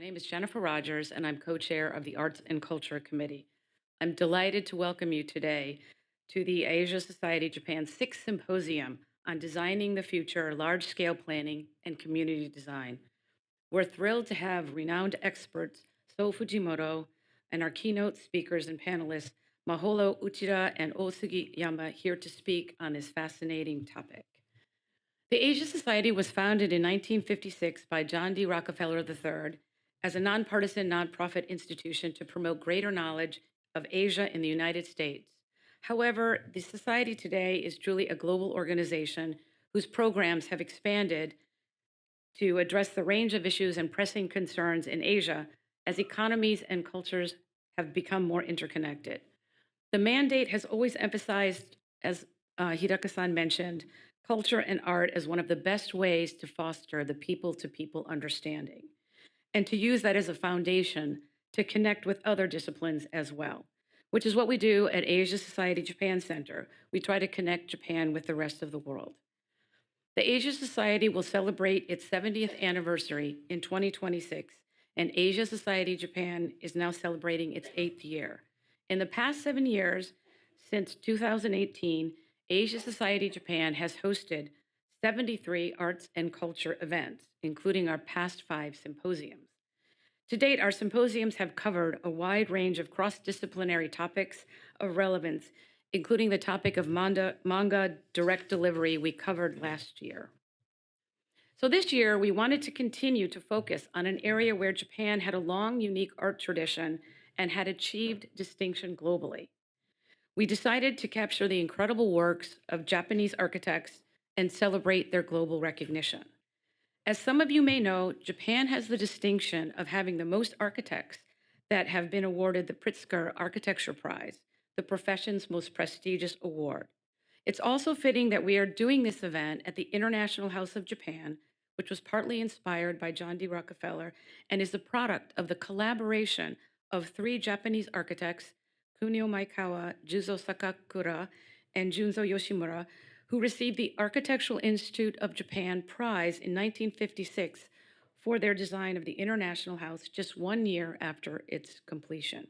name is Jennifer Rogers, and I'm co-chair of the Arts and Culture Committee. I'm delighted to welcome you today to the Asia Society Japan 6th Symposium on Designing the Future, Large-Scale Planning, and Community Design. We're thrilled to have renowned experts, Sou Fujimoto, and our keynote speakers and panelists, Maholo Uchida and Ou Sugiyama, here to speak on this fascinating topic. The Asia Society was founded in 1956 by John D. Rockefeller III as a nonpartisan nonprofit institution to promote greater knowledge of Asia in the United States. However, the Society today is truly a global organization whose programs have expanded to address the range of issues and pressing concerns in Asia as economies and cultures have become more interconnected. The mandate has always emphasized, as Hidaka-san mentioned, culture and art as one of the best ways to foster the people-to-people understanding, and to use that as a foundation to connect with other disciplines as well, which is what we do at Asia Society Japan Center. We try to connect Japan with the rest of the world. The Asia Society will celebrate its 70th anniversary in 2026, and Asia Society Japan is now celebrating its 8th year. In the past 7 years, since 2018, Asia Society Japan has hosted 73 arts and culture events, including our past 5 symposiums. To date, our symposiums have covered a wide range of cross-disciplinary topics of relevance, including the topic of manga direct delivery we covered last year. So this year, we wanted to continue to focus on an area where Japan had a long, unique art tradition and had achieved distinction globally. We decided to capture the incredible works of Japanese architects and celebrate their global recognition. As some of you may know, Japan has the distinction of having the most architects that have been awarded the Pritzker Architecture Prize, the profession's most prestigious award. It's also fitting that we are doing this event at the International House of Japan, which was partly inspired by John D. Rockefeller and is the product of the collaboration of 3 Japanese architects, Kunio Maekawa, Juzo Sakakura, and Junzo Yoshimura, who received the Architectural Institute of Japan Prize in 1956 for their design of the International House just 1 year after its completion.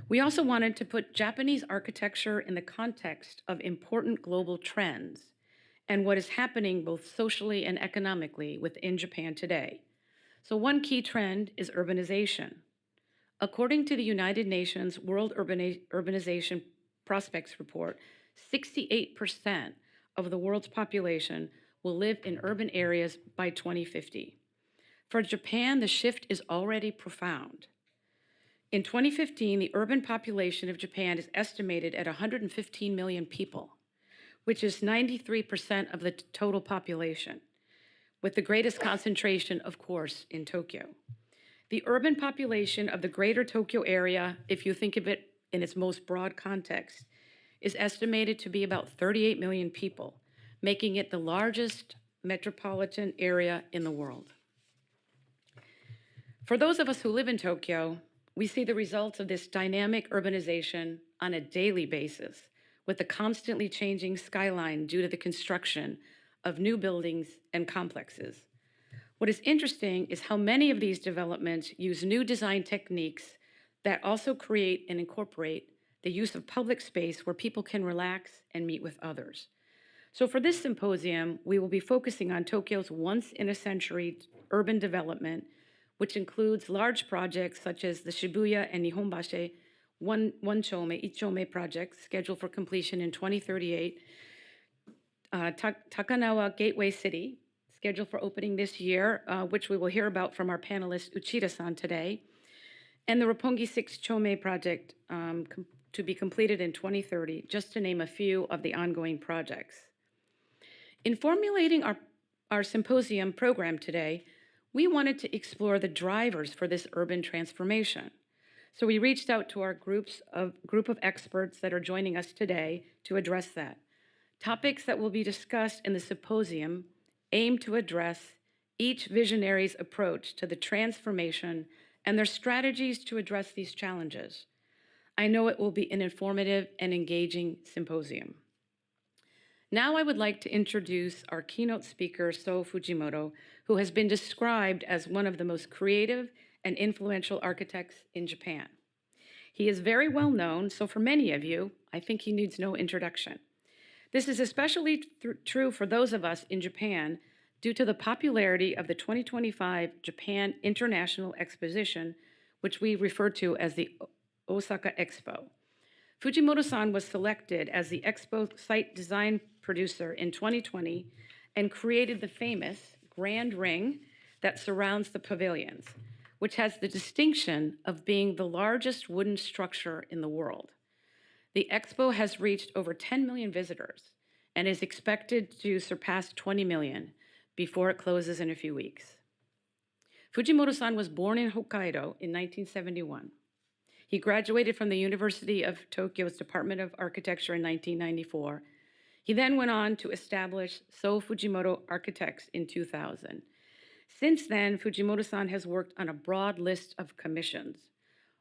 We also wanted to put Japanese architecture in the context of important global trends and what is happening both socially and economically within Japan today. So one key trend is urbanization. According to the United Nations World Urbanization Prospects Report, 68% of the world's population will live in urban areas by 2050. For Japan, the shift is already profound. In 2015, the urban population of Japan is estimated at 115 million people, which is 93% of the total population, with the greatest concentration, of course, in Tokyo. The urban population of the greater Tokyo area, if you think of it in its most broad context, is estimated to be about 38 million people, making it the largest metropolitan area in the world. For those of us who live in Tokyo, we see the results of this dynamic urbanization on a daily basis, with the constantly changing skyline due to the construction of new buildings and complexes. What is interesting is how many of these developments use new design techniques that also create and incorporate the use of public space where people can relax and meet with others. So for this symposium, we will be focusing on Tokyo's once-in-a-century urban development, which includes large projects such as the Shibuya and Nihonbashi Ichome projects scheduled for completion in 2038, Takanawa Gateway City, scheduled for opening this year, which we will hear about from our panelist Uchida-san today, and the Roppongi 6 Chome project to be completed in 2030, just to name a few of the ongoing projects. In formulating our symposium program today, we wanted to explore the drivers for this urban transformation. So we reached out to our group of experts that are joining us today to address that. Topics that will be discussed in the symposium aim to address each visionary's approach to the transformation and their strategies to address these challenges. I know it will be an informative and engaging symposium. Now I would like to introduce our keynote speaker, Sou Fujimoto, who has been described as one of the most creative and influential architects in Japan. He is very well known, so for many of you, I think he needs no introduction. This is especially true for those of us in Japan due to the popularity of the 2025 Japan International Exposition, which we refer to as the Osaka Expo. Fujimoto-san was selected as the Expo site design producer in 2020 and created the famous Grand Ring that surrounds the pavilions, which has the distinction of being the largest wooden structure in the world. The expo has reached over 10 million visitors and is expected to surpass 20 million before it closes in a few weeks. Fujimoto-san was born in Hokkaido in 1971. He graduated from the University of Tokyo's Department of Architecture in 1994. He then went on to establish Sou Fujimoto Architects in 2000. Since then, Fujimoto-san has worked on a broad list of commissions,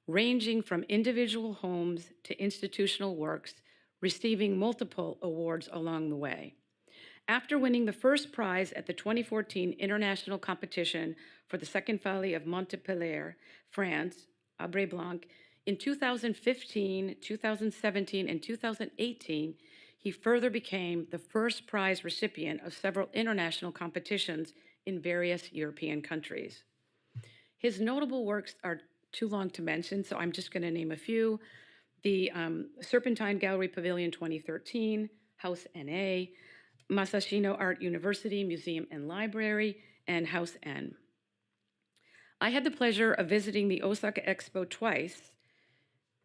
ranging from individual homes to institutional works, receiving multiple awards along the way. After winning the first prize at the 2014 international competition for the second Folly of Montpellier, France, Abré Blanc, in 2015, 2017, and 2018, he further became the first prize recipient of several international competitions in various European countries. His notable works are too long to mention, so I'm just going to name a few. The Serpentine Gallery Pavilion 2013, House NA, Masashino Art University Museum and Library, and House N. I had the pleasure of visiting the Osaka Expo twice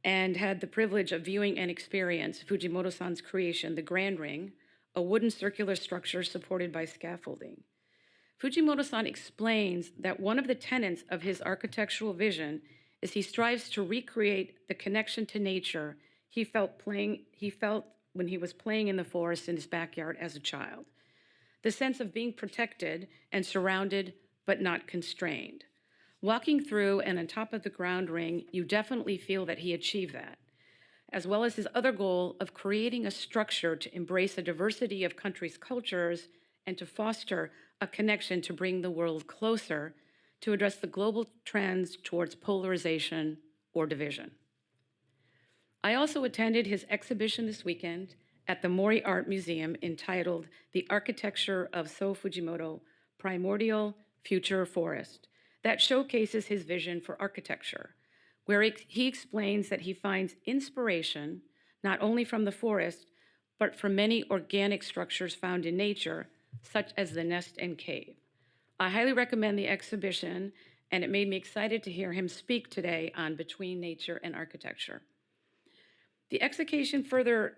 and had the privilege of viewing and experience Fujimoto-san's creation, the Grand Ring, a wooden circular structure supported by scaffolding. Fujimoto-san explains that one of the tenets of his architectural vision is he strives to recreate the connection to nature he felt when he was playing in the forest in his backyard as a child. The sense of being protected and surrounded but not constrained. Walking through and on top of the ground ring, you definitely feel that he achieved that, as well as his other goal of creating a structure to embrace a diversity of countries' cultures and to foster a connection to bring the world closer to address the global trends towards polarization or division. I also attended his exhibition this weekend at the Mori Art Museum entitled The Architecture of Sou Fujimoto, Primordial Future Forest, that showcases his vision for architecture, where he explains that he finds inspiration not only from the forest, but from many organic structures found in nature, such as the nest and cave. I highly recommend the exhibition, and it made me excited to hear him speak today on Between Nature and Architecture. The exhibition further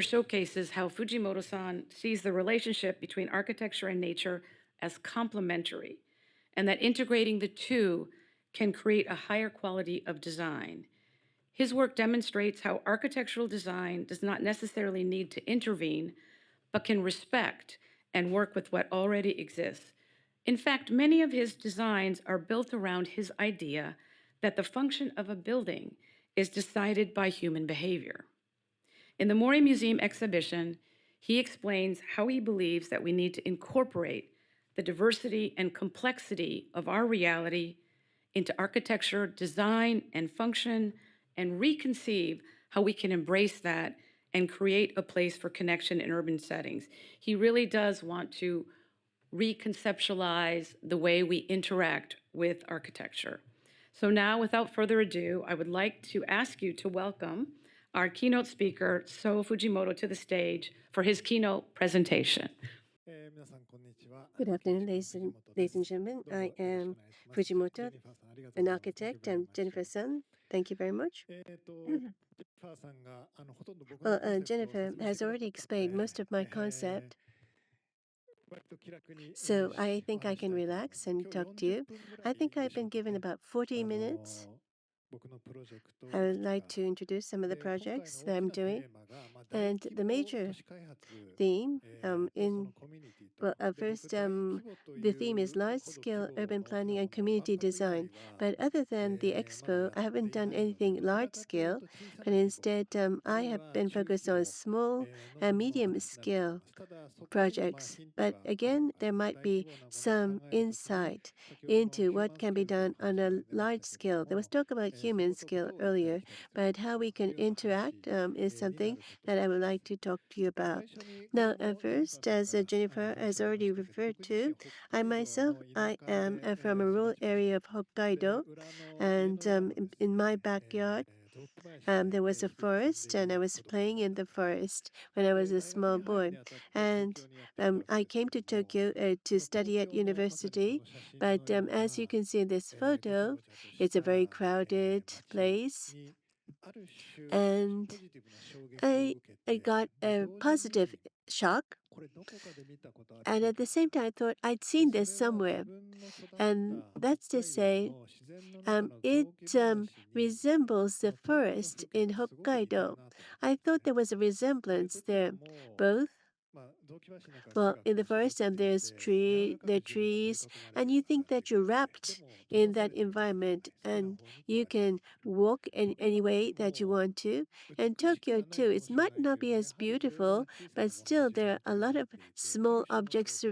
showcases how Fujimoto-san sees the relationship between architecture and nature as complementary, and that integrating the two can create a higher quality of design. His work demonstrates how architectural design does not necessarily need to intervene, but can respect and work with what already exists. In fact, many of his designs are built around his idea that the function of a building is decided by human behavior. In the Mori Museum exhibition, he explains how he believes that we need to incorporate the diversity and complexity of our reality into architecture, design, and function, and reconceive how we can embrace that and create a place for connection in urban settings. He really does want to reconceptualize the way we interact with architecture. So now, without further ado, I would like to ask you to welcome our keynote speaker, Sou Fujimoto, to the stage for his keynote presentation. Good afternoon, ladies and gentlemen. I am Fujimoto, an architect, and Jennifer-san. Thank you very much. Well, Jennifer has already explained most of my concept, so I think I can relax and talk to you. I think I've been given about 40 minutes I would like to introduce some of the projects that I'm doing. And the major theme first, the theme is large-scale urban planning and community design. But other than the expo, I haven't done anything large-scale, but instead I have been focused on small and medium-scale projects. But again, there might be some insight into what can be done on a large scale. There was talk about human scale earlier, but how we can interact is something that I would like to talk to you about. Now, first, as Jennifer has already referred to, I myself, I am from a rural area of Hokkaido, and in my backyard, there was a forest, and I was playing in the forest when I was a small boy. And I came to Tokyo to study at university, but as you can see in this photo, it's a very crowded place, and I, I got a positive shock. And at the same time, I thought I'd seen this somewhere. And that's to say, it resembles the forest in Hokkaido. I thought there was a resemblance there, both. Well, in the forest, and there are trees, and you think that you're wrapped in that environment, and you can walk in any way that you want to. And Tokyo too, it might not be as beautiful, but still there are a lot of small objects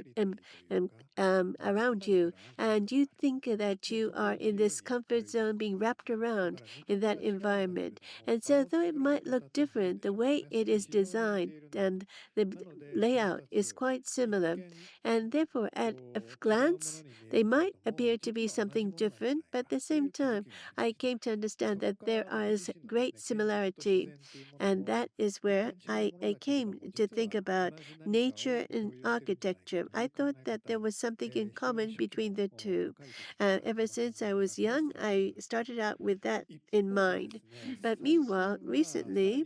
around you, and you think that you are in this comfort zone being wrapped around in that environment. And so, though it might look different, the way it is designed and the layout is quite similar, and therefore, at a glance, they might appear to be something different, but at the same time, I came to understand that there is great similarity, and that is where I came to think about nature and architecture. I thought that there was something in common between the two. Ever since I was young, I started out with that in mind. But meanwhile, recently,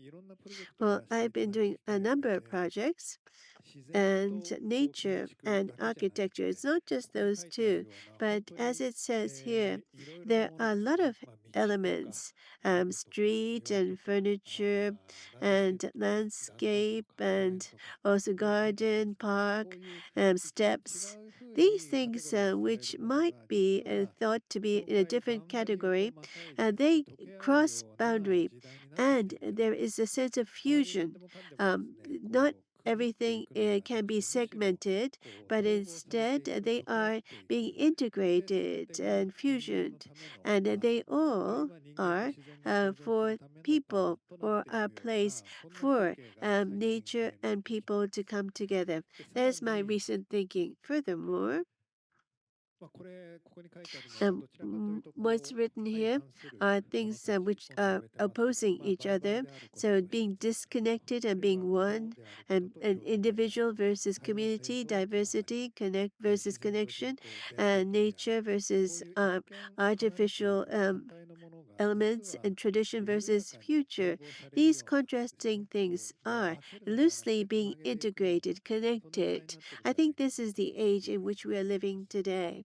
well, I've been doing a number of projects, and nature and architecture. It's not just those two, but as it says here, there are a lot of elements, street and furniture and landscape and also garden, park, steps. These things, which might be thought to be in a different category, they cross boundary, and there is a sense of fusion. Not everything can be segmented, but instead they are being integrated and fusioned, and they all are for people or a place for nature and people to come together. That is my recent thinking. Furthermore, what's written here are things which are opposing each other. So being disconnected and being one, and individual versus community, diversity, connect versus connection, and nature versus artificial elements, and tradition versus future. These contrasting things are loosely being integrated, connected. I think this is the age in which we are living today.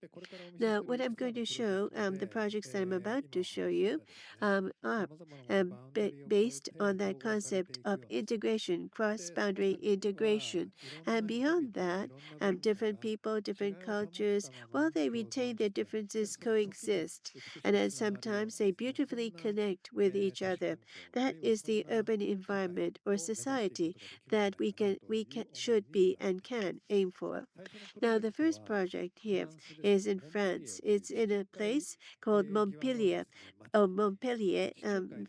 Now, what I'm going to show, the projects that I'm about to show you, are based on that concept of integration, cross-boundary integration. And beyond that, different people, different cultures, while they retain their differences, coexist. And then sometimes they beautifully connect with each other. That is the urban environment or society that should be and can aim for. Now, the first project here is in France. It's in a place called Montpellier,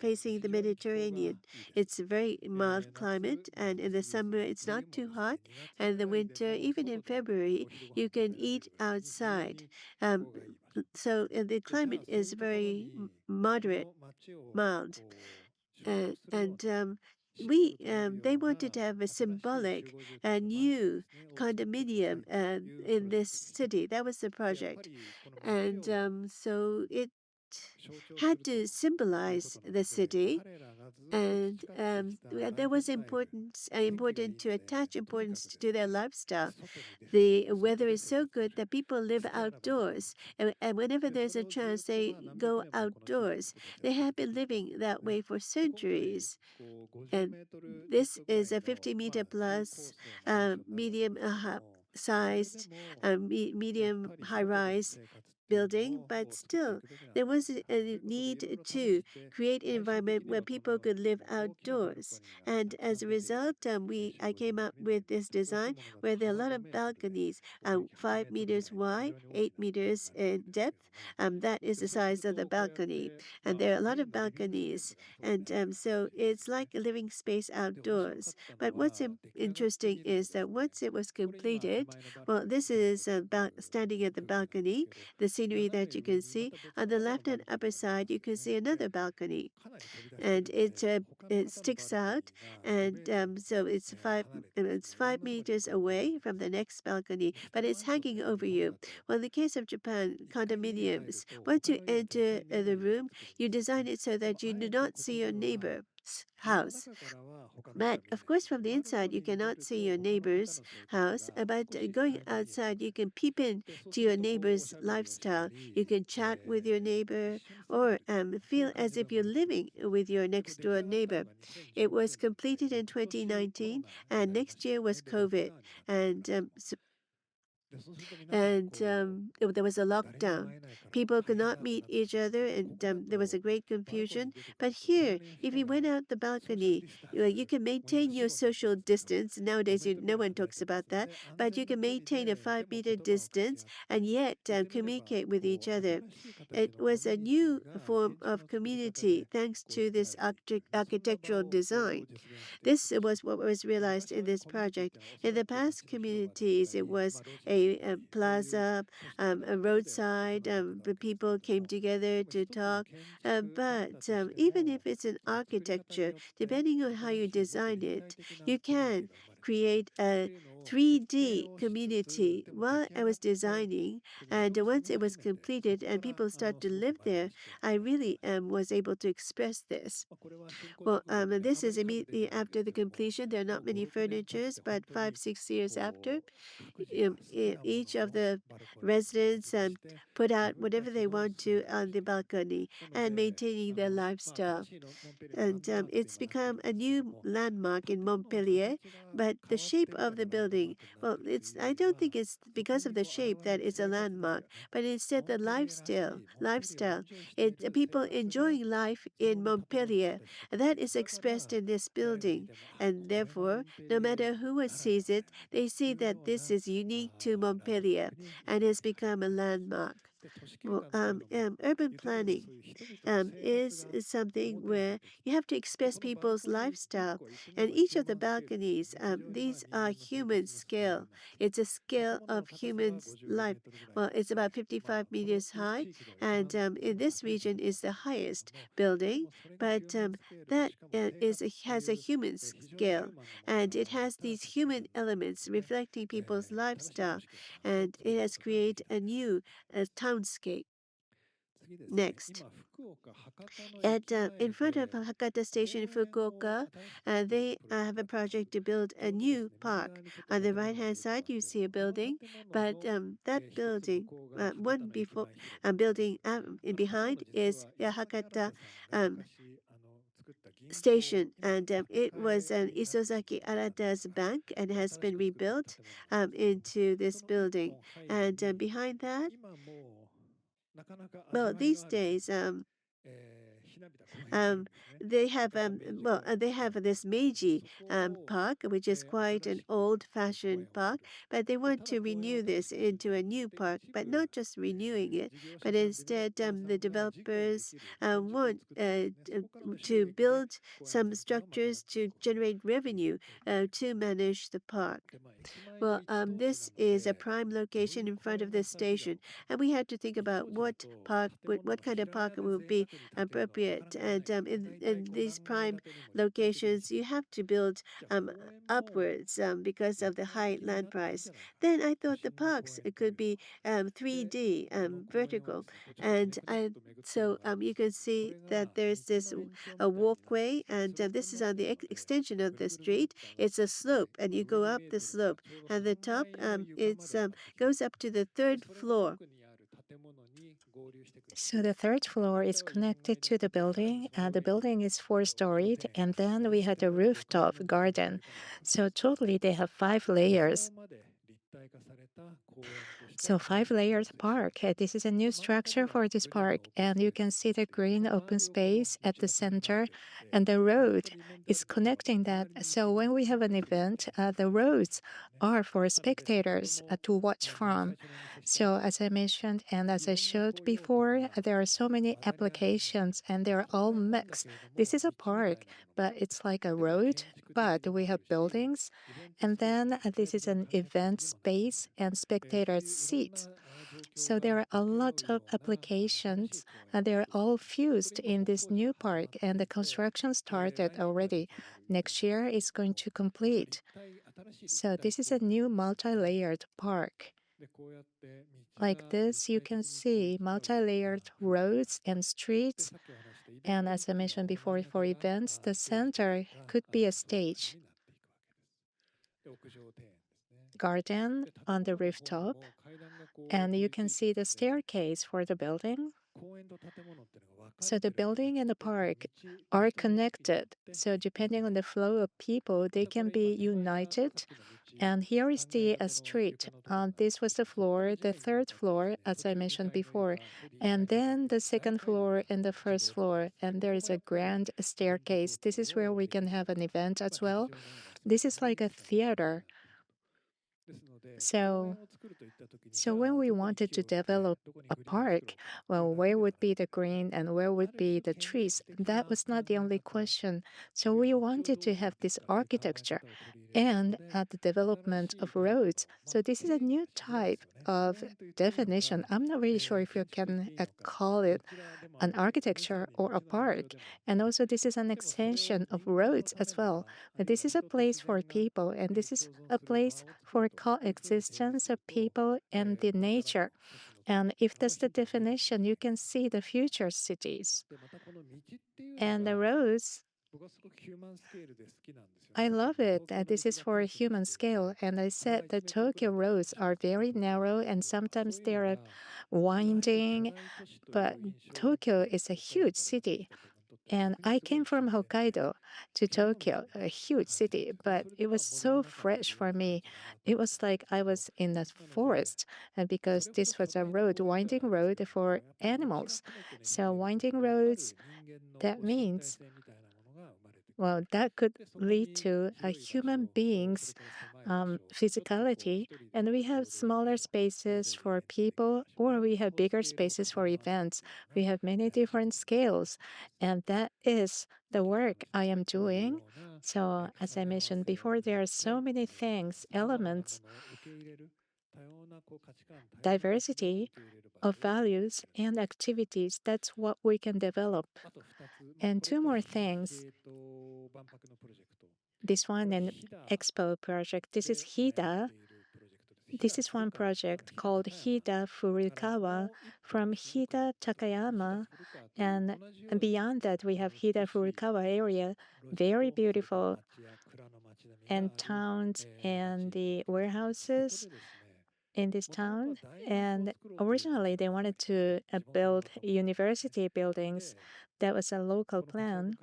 facing the Mediterranean. It's a very mild climate, and in the summer it's not too hot, and in the winter, even in February, you can eat outside. Um, the climate is very moderate, mild, and they wanted to have a symbolic new condominium in this city. That was the project, and so it had to symbolize the city, and there was important to attach importance to their lifestyle. The weather is so good that people live outdoors, and whenever there's a chance, they go outdoors. They have been living that way for centuries. And this is a 50-meter plus medium sized, medium high rise building, but still there was a need to create an environment where people could live outdoors. And as a result, I came up with this design where there are a lot of balconies, 5 meters wide, 8 meters in depth. That is the size of the balcony, and there are a lot of balconies, and so it's like a living space outdoors. But what's interesting is that once it was completed, well, this is standing at the balcony, the scenery that you can see. On the left and upper side, you can see another balcony, and it sticks out, and so it's 5 meters away from the next balcony, but it's hanging over you. Well, in the case of Japan, condominiums, once you enter the room, you design it so that you do not see your neighbor's house. But of course, from the inside, you cannot see your neighbor's house. But going outside, you can peep in to your neighbor's lifestyle. You can chat with your neighbor or feel as if you're living with your next door neighbor. It was completed in 2019, and next year was COVID. And there was a lockdown. People could not meet each other, and there was a great confusion. But here, if you went out the balcony, you can maintain your social distance. Nowadays, no one talks about that, but you can maintain a 5 meter distance and yet communicate with each other. It was a new form of community thanks to this architectural design. This was what was realized in this project. In the past communities, it was a plaza, a roadside, the people came together to talk. But even if it's an architecture, depending on how you design it, you can create a 3D community. While I was designing, and once it was completed and people started to live there, I really was able to express this. Well, this is immediately after the completion. There are not many furnitures, but 5, 6 years after, each of the residents put out whatever they want to on the balcony and maintaining their lifestyle. And it's become a new landmark in Montpellier. But the shape of the building, well, I don't think it's because of the shape that it's a landmark, but instead the lifestyle. People enjoying life in Montpellier, and that is expressed in this building. And therefore, no matter who sees it, they see that this is unique to Montpellier and has become a landmark. Well, urban planning is something where you have to express people's lifestyle. And each of the balconies, these are human scale. It's a scale of human's life. Well, it's about 55 meters high, and in this region is the highest building, but has a human scale, and it has these human elements reflecting people's lifestyle, and it has created a new townscape. Next, in front of Hakata Station in Fukuoka, they have a project to build a new park. On the right-hand side, you see a building, but that building, one before, building in behind is Hakata Station, and it was an Isozaki Arata's bank and has been rebuilt into this building. And behind that, well, these days, um, they have this Meiji park, which is quite an old-fashioned park, but they want to renew this into a new park, but not just renewing it, but instead the developers want to build some structures to generate revenue to manage the park. Well, this is a prime location in front of this station, and we had to think about what kind of park would be appropriate appropriate. And in these prime locations, you have to build upwards because of the high land price. Then I thought the parks could be 3D vertical, and you can see that there's this a walkway, and this is on the extension of the street. It's a slope, and you go up the slope, and the top it's goes up to the third floor. So the third floor is connected to the building. The building is four-storied, and then we had a rooftop garden. So totally, they have 5 layers. So 5 layers park. This is a new structure for this park, and you can see the green open space at the center, and the road is connecting that. So when we have an event, the roads are for spectators to watch from. So as I mentioned and as I showed before, there are so many applications, and they're all mixed. This is a park, but it's like a road, but we have buildings, and then this is an event space and spectator seats. So there are a lot of applications, and they're all fused in this new park, and the construction started already. Next year is going to complete. So this is a new multi-layered park. Like this, you can see multi-layered roads and streets. And as I mentioned before, for events, the center could be a stage, garden on the rooftop, and you can see the staircase for the building. So the building and the park are connected. So depending on the flow of people, they can be united. And here is the street. This was the floor, the third floor, as I mentioned before, and then the second floor and the first floor. And there is a grand staircase. This is where we can have an event as well. This is like a theater. So when we wanted to develop a park, well, where would be the green and where would be the trees? That was not the only question. So we wanted to have this architecture and the development of roads. So this is a new type of definition. I'm not really sure if you can call it an architecture or a park. And also, this is an extension of roads as well. But this is a place for people, and this is a place for coexistence of people and the nature. And if that's the definition, you can see the future cities. And the roads, I love it. This is for a human scale. And I said the Tokyo roads are very narrow and sometimes they're winding, but Tokyo is a huge city. And I came from Hokkaido to Tokyo, a huge city, but it was so fresh for me. It was like I was in the forest because this was a road, winding road for animals. So, winding roads, that means, well, that could lead to a human being's physicality, and we have smaller spaces for people, or we have bigger spaces for events. We have many different scales, and that is the work I am doing. So, as I mentioned before, there are so many things, elements, diversity of values and activities. That's what we can develop. And two more things. This one and Expo project. This is HIDA. This is one project called Hida Furukawa from Hida Takayama. And beyond that, we have Hida Furukawa area, very beautiful, and towns and the warehouses in this town. And originally, they wanted to build university buildings. That was a local plan.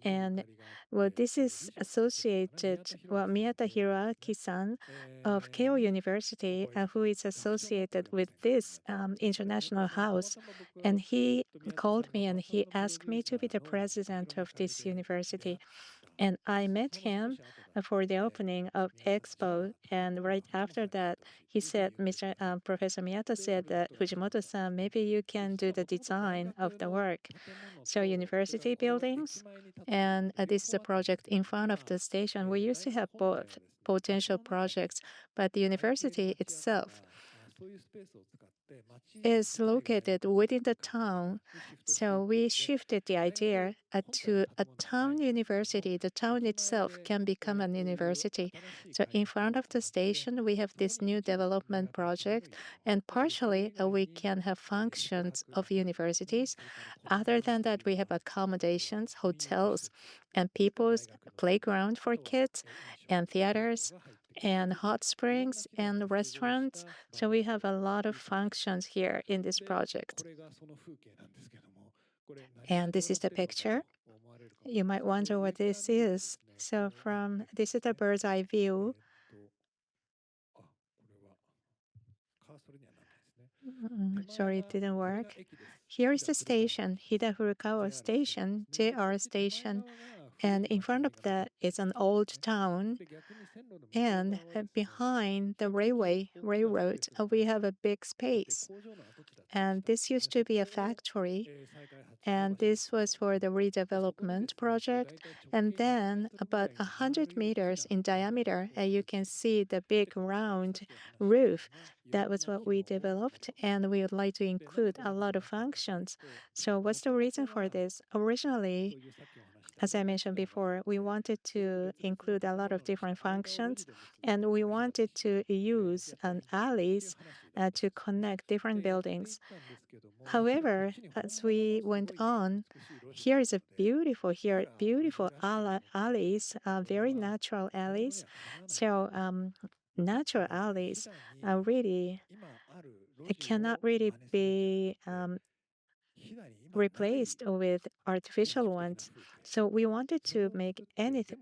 And well, this is associated, well, Miyata Hiroaki-san of Keio University, who is associated with this international house. And he called me and he asked me to be the president of this university. And I met him for the opening of Expo. And right after that, he said, Professor Miyata said that Fujimoto-san, maybe you can do the design of the work. So university buildings, and this is a project in front of the station. We used to have both potential projects, but the university itself is located within the town. So we shifted the idea to a town university. The town itself can become an university. So in front of the station, we have this new development project, and partially we can have functions of universities. Other than that, we have accommodations, hotels, and people's playground for kids, and theaters, and hot springs, and restaurants. So we have a lot of functions here in this project. And this is the picture. You might wonder what this is. So this is the bird's eye view. Sorry, it didn't work. Here is the station, Hida Furukawa Station, JR station. And in front of that is an old town. And behind the railroad, we have a big space. And this used to be a factory, and this was for the redevelopment project. And then about 100 meters in diameter, you can see the big round roof. That was what we developed, and we would like to include a lot of functions. So what's the reason for this? Originally, as I mentioned before, we wanted to include a lot of different functions, and we wanted to use an alleys to connect different buildings. However, as we went on, here is a beautiful alleys, very natural alleys. So natural alleys really cannot really be replaced with artificial ones. So we wanted to make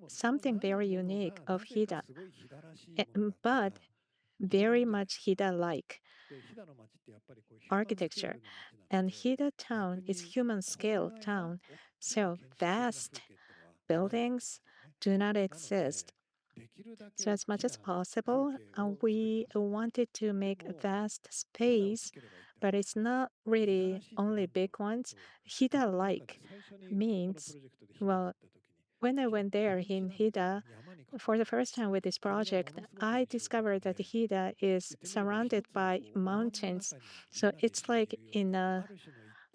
something very unique of Hida, but very much Hida-like architecture. And Hida town is human scale town, so vast buildings do not exist. So as much as possible, we wanted to make a vast space, but it's not really only big ones. Hida-like means, well, when I went there in Hida for the first time with this project, I discovered that Hida is surrounded by mountains. So it's like in a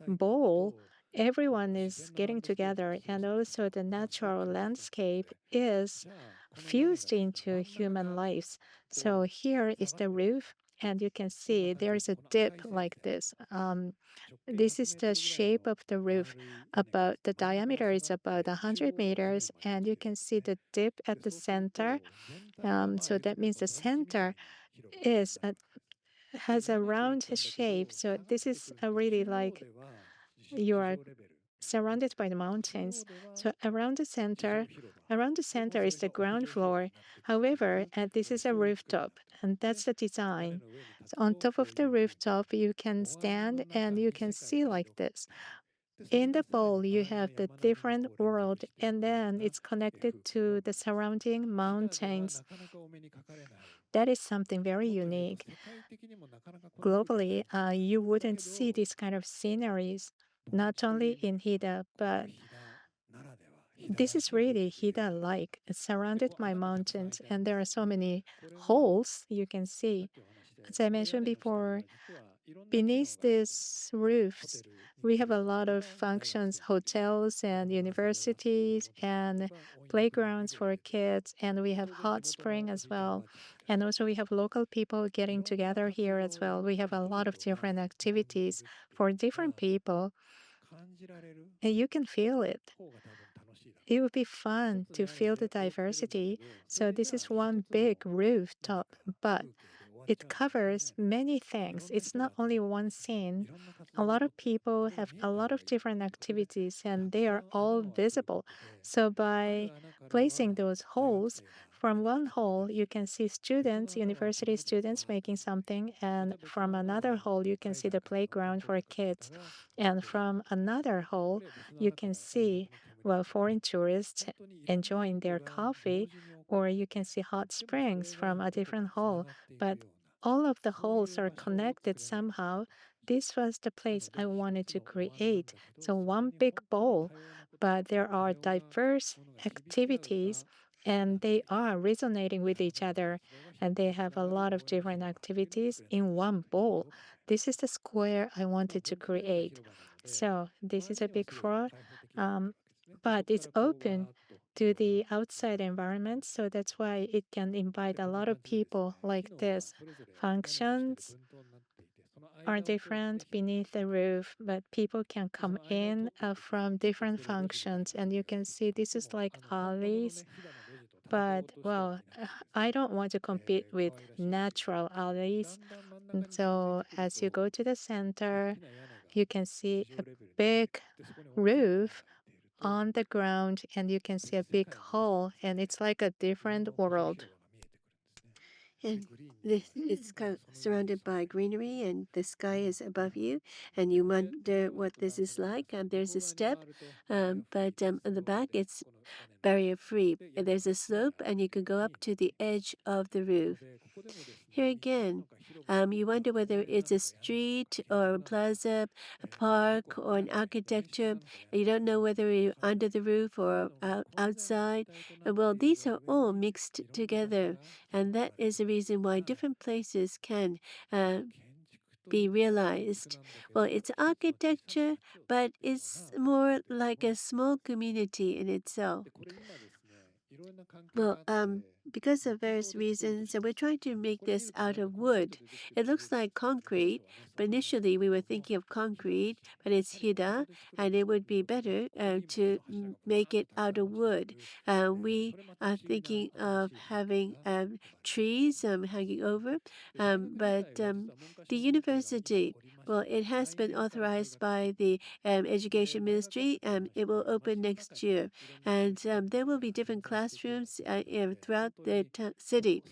bowl, everyone is getting together, and also the natural landscape is fused into human lives. So here is the roof, and you can see there is a dip like this. This is the shape of the roof. About the diameter is about 100 meters, and you can see the dip at the center. So that means the center is has a round shape. So this is a really like you are surrounded by the mountains. So around the center is the ground floor. However, this is a rooftop, and that's the design. So on top of the rooftop, you can stand and you can see like this. In the bowl, you have the different world, and then it's connected to the surrounding mountains. That is something very unique. Globally, you wouldn't see these kind of sceneries, not only in Hida, but this is really Hida-like. It's surrounded by mountains, and there are so many holes you can see. As I mentioned before, beneath these roofs, we have a lot of functions, hotels and universities and playgrounds for kids, and we have hot spring as well. And also we have local people getting together here as well. We have a lot of different activities for different people, and you can feel it. It would be fun to feel the diversity. So this is one big rooftop, but it covers many things. It's not only one scene. A lot of people have a lot of different activities and they are all visible. So by placing those holes, from one hole you can see students, university students making something, and from another hole you can see the playground for kids. And from another hole you can see, well, foreign tourists enjoying their coffee, or you can see hot springs from a different hole. But all of the holes are connected somehow. This was the place I wanted to create. So, one big bowl, but there are diverse activities and they are resonating with each other, and they have a lot of different activities in one bowl. This is the square I wanted to create. So this is a big floor, um, but it's open to the outside environment, so that's why it can invite a lot of people like this. Functions are different beneath the roof, but people can come in from different functions, and you can see this is like alleys. But well, I don't want to compete with natural alleys. And so as you go to the center, you can see a big roof on the ground, and you can see a big hall, and it's like a different world. And this it's surrounded by greenery, and the sky is above you, and you wonder what this is like. There's a step, but on the back it's barrier free. There's a slope, and you can go up to the edge of the roof. Here again, you wonder whether it's a street or a plaza, a park, or an architecture. You don't know whether you're under the roof or outside. Well, these are all mixed together, and that is the reason why different places can uh, be realized. Well, it's architecture, but it's more like a small community in itself. Well, because of various reasons, we're trying to make this out of wood. It looks like concrete, but initially we were thinking of concrete, but it's hida, and it would be better to make it out of wood. We are thinking of having trees hanging over, but the university, well, it has been authorized by the Education Ministry. It will open next year, and there will be different classrooms throughout the city.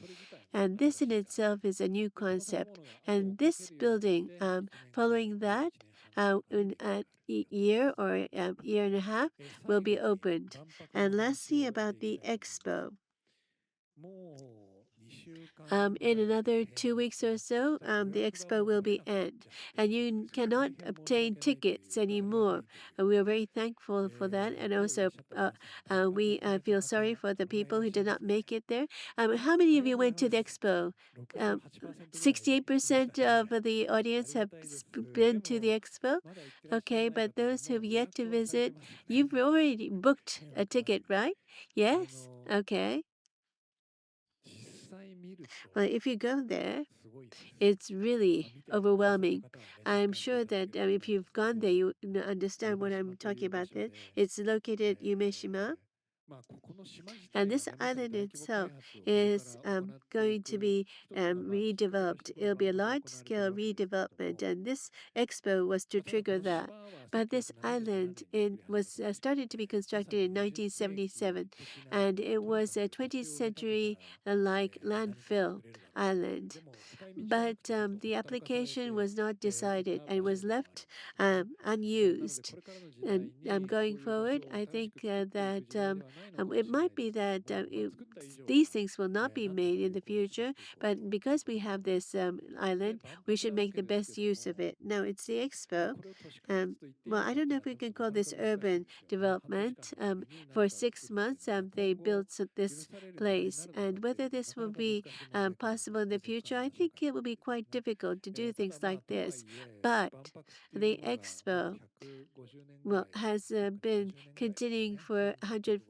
And this in itself is a new concept. And this building, following that, in a year or year and a half, will be opened. And lastly, about the expo. In another 2 weeks or so, the expo will be end, and you cannot obtain tickets anymore. We are very thankful for that, and also we feel sorry for the people who did not make it there. How many of you went to the expo? 68% of the audience have been to the expo. Okay, but those who have yet to visit, you've already booked a ticket, right? Yes? Okay. Well, if you go there, it's really overwhelming. I'm sure that if you've gone there, you understand what I'm talking about. There, it's located Umeshima, and this island itself is going to be redeveloped. It'll be a large-scale redevelopment, and this expo was to trigger that. But this island was started to be constructed in 1977, and it was a 20th century like landfill island. But the application was not decided and was left unused. And going forward, I think that it might be that these things will not be made in the future, but because we have this island, we should make the best use of it. Now, it's the expo. Well, I don't know if we can call this urban development. For 6 months, they built this place, and whether this will be possible in the future, I think it will be quite difficult to do things like this. But the expo, well, has been continuing for 100.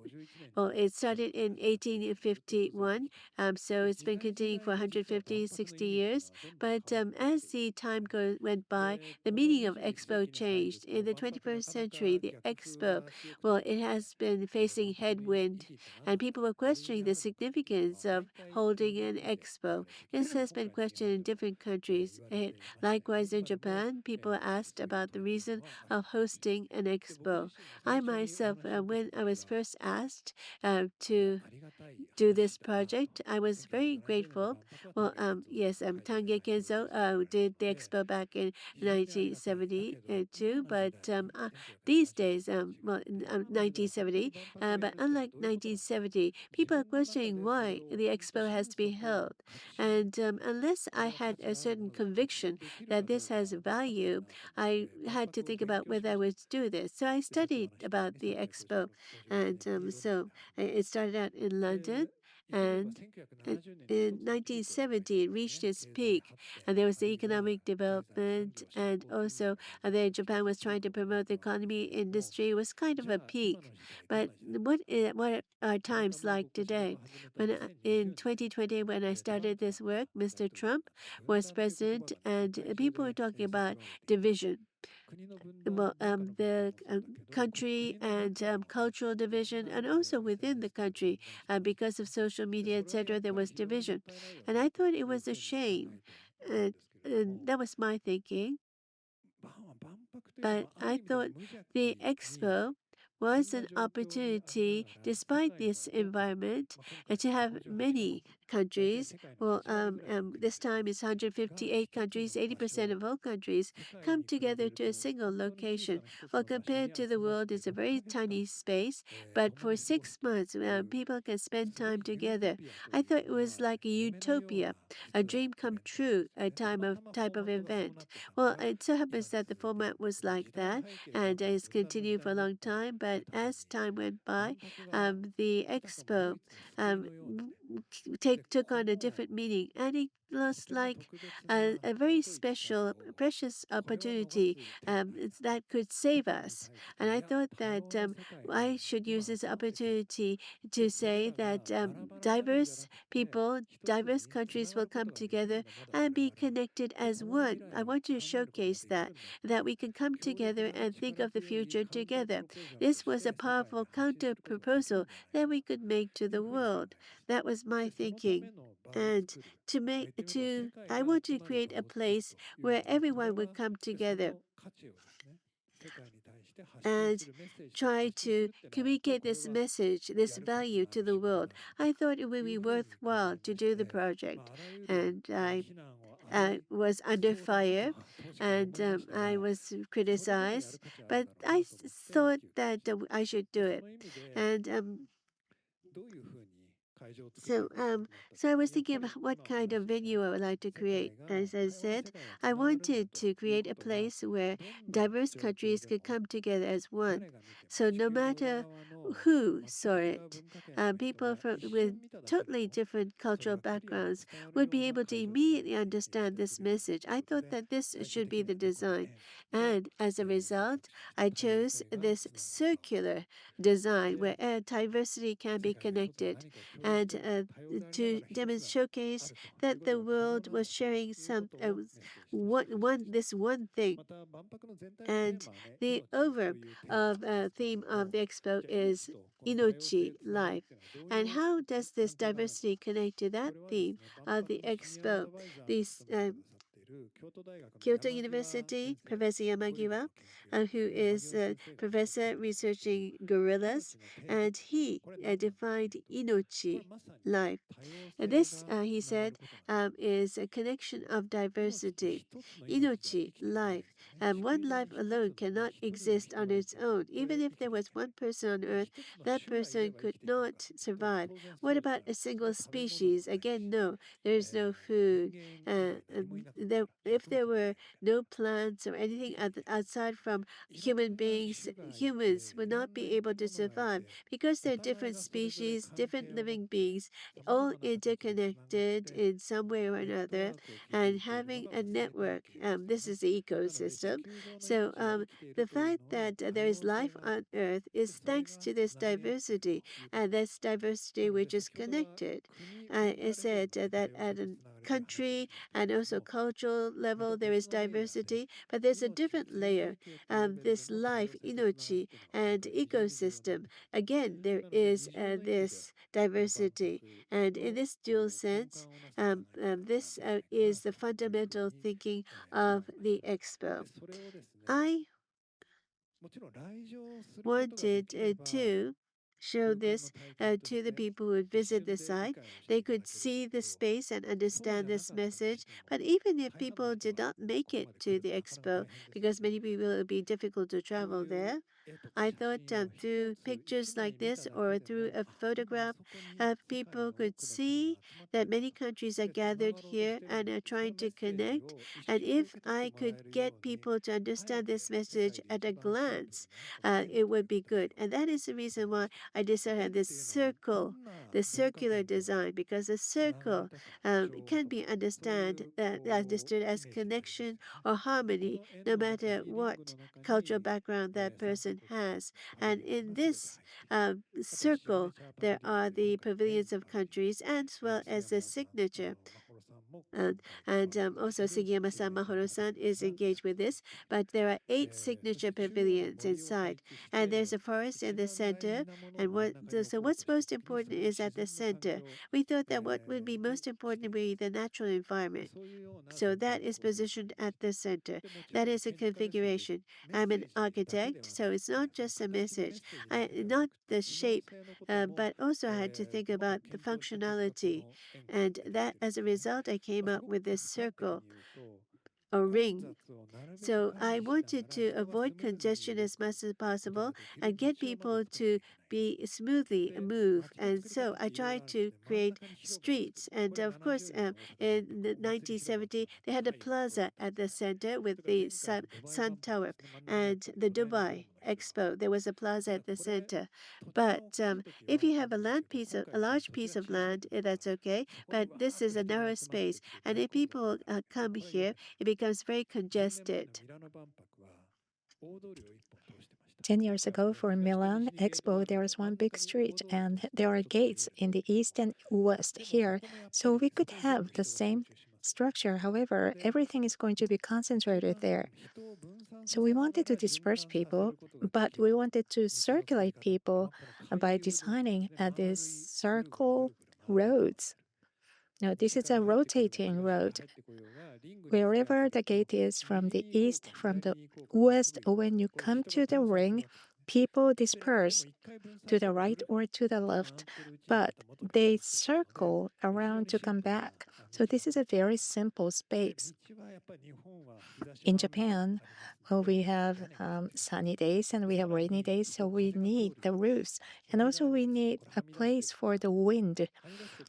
Well, it started in 1851, so it's been continuing for 150, 60 years. But as the time went by, the meaning of expo changed. In the 21st century, the expo, well, it has been facing headwind, and people were questioning the significance of holding an expo. This has been questioned in different countries. Likewise, in Japan, people asked about the reason of hosting an expo. I myself, when I was first asked to do this project, I was very grateful. Well, yes, Tange Kenzo did the expo back in 1972, but these days, well, in 1970, but unlike 1970, people are questioning why the expo has to be held. And unless I had a certain conviction that this has value, I had to think about out whether I would do this. So I studied about the expo, and it started out in London, and in 1970 it reached its peak, and there was the economic development, and also then Japan was trying to promote the economy industry. It was kind of a peak, but what are times like today? In 2020, when I started this work, Mr. Trump was president, and people were talking about division. Well, the country and cultural division, and also within the country, because of social media, etc., there was division, and I thought it was a shame, and, and that was my thinking. But I thought the expo was an opportunity, despite this environment, to have many countries. Well, this time it's 158 countries, 80% of all countries come together to a single location. Well, compared to the world, it's a very tiny space, but for 6 months, people can spend time together. I thought it was like a utopia, a dream come true, a type of event. Well, it so happens that the format was like that, and it's continued for a long time. But as time went by, the expo took on a different meaning, and it was like a very special, precious opportunity that could save us. And I thought that I should use this opportunity to say that diverse people, diverse countries will come together and be connected as one. I want to showcase that we can come together and think of the future together. This was a powerful counter proposal that we could make to the world. That was my thinking. And I want to create a place where everyone would come together and try to communicate this message, this value to the world. I thought it would be worthwhile to do the project, and I was under fire, and I was criticized, but I thought that I should do it, and so, so I was thinking of what kind of venue I would like to create. As I said, I wanted to create a place where diverse countries could come together as one. So no matter who saw it, people with totally different cultural backgrounds would be able to immediately understand this message. I thought that this should be the design. And as a result, I chose this circular design where diversity can be connected, and to showcase that the world was sharing this one thing. And the over of theme of the expo is Inochi, life. And how does this diversity connect to that theme of the expo? These Kyoto University, Professor Yamagiwa, who is a professor researching gorillas, and he defined inochi, life. This, he said, is a connection of diversity. Inochi, life. One life alone cannot exist on its own. Even if there was one person on Earth, that person could not survive. What about a single species? Again, no, there is no food. If there were no plants or anything outside from human beings, humans would not be able to survive because they're different species, different living beings, all interconnected in some way or another, and having a network. This is the ecosystem. So the fact that there is life on Earth is thanks to this diversity, and this diversity which is connected. I said that at a country and also cultural level there is diversity, but there's a different layer. This life, inochi, and ecosystem. Again, there is this diversity, and in this dual sense, this is the fundamental thinking of the expo. I wanted to show this to the people who would visit the site. They could see the space and understand this message. But even if people did not make it to the expo, because many people it would be difficult to travel there, I thought through pictures like this or through a photograph, people could see that many countries are gathered here and are trying to connect. And if I could get people to understand this message at a glance, it would be good. And that is the reason why I decided to have this circle, the circular design, because a circle can be understood as connection or harmony, no matter what cultural background that person has. And in this circle, there are the pavilions of countries as well as the signature. And also Sugiyama-san, Maholo-san is engaged with this, but there are 8 signature pavilions inside, and there's a forest in the center. And so what's most important is at the center. We thought that what would be most important would be the natural environment. So that is positioned at the center. That is a configuration. I'm an architect, so it's not just a message, not the shape, but also I had to think about the functionality. And that, as a result, I came up with this circle or ring. So I wanted to avoid congestion as much as possible and get people to be smoothly move. And so I tried to create streets. And of course, in the 1970, they had a plaza at the center with the Sun Tower and the Dubai Expo. There was a plaza at the center. But if you have a large piece of land, that's okay. But this is a narrow space, and if people come here, it becomes very congested. 10 years ago for Milan Expo, there was one big street and there are gates in the east and west here. So we could have the same structure. However, everything is going to be concentrated there. So we wanted to disperse people, but we wanted to circulate people by designing these circle roads. Now, this is a rotating road. Wherever the gate is from the east, from the west, when you come to the ring, people disperse to the right or to the left, but they circle around to come back. So this is a very simple space. In Japan, well, we have sunny days and we have rainy days, so we need the roofs. And also we need a place for the wind.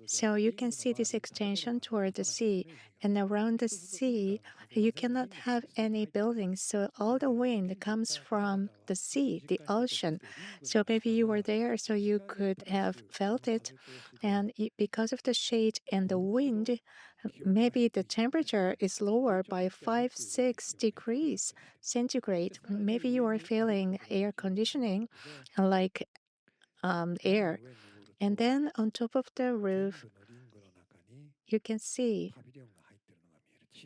So you can see this extension toward the sea. And around the sea, you cannot have any buildings. So all the wind comes from the sea, the ocean. So maybe you were there, so you could have felt it. And because of the shade and the wind, maybe the temperature is lower by 5, 6 degrees centigrade. Maybe you are feeling air conditioning like air. And then on top of the roof, you can see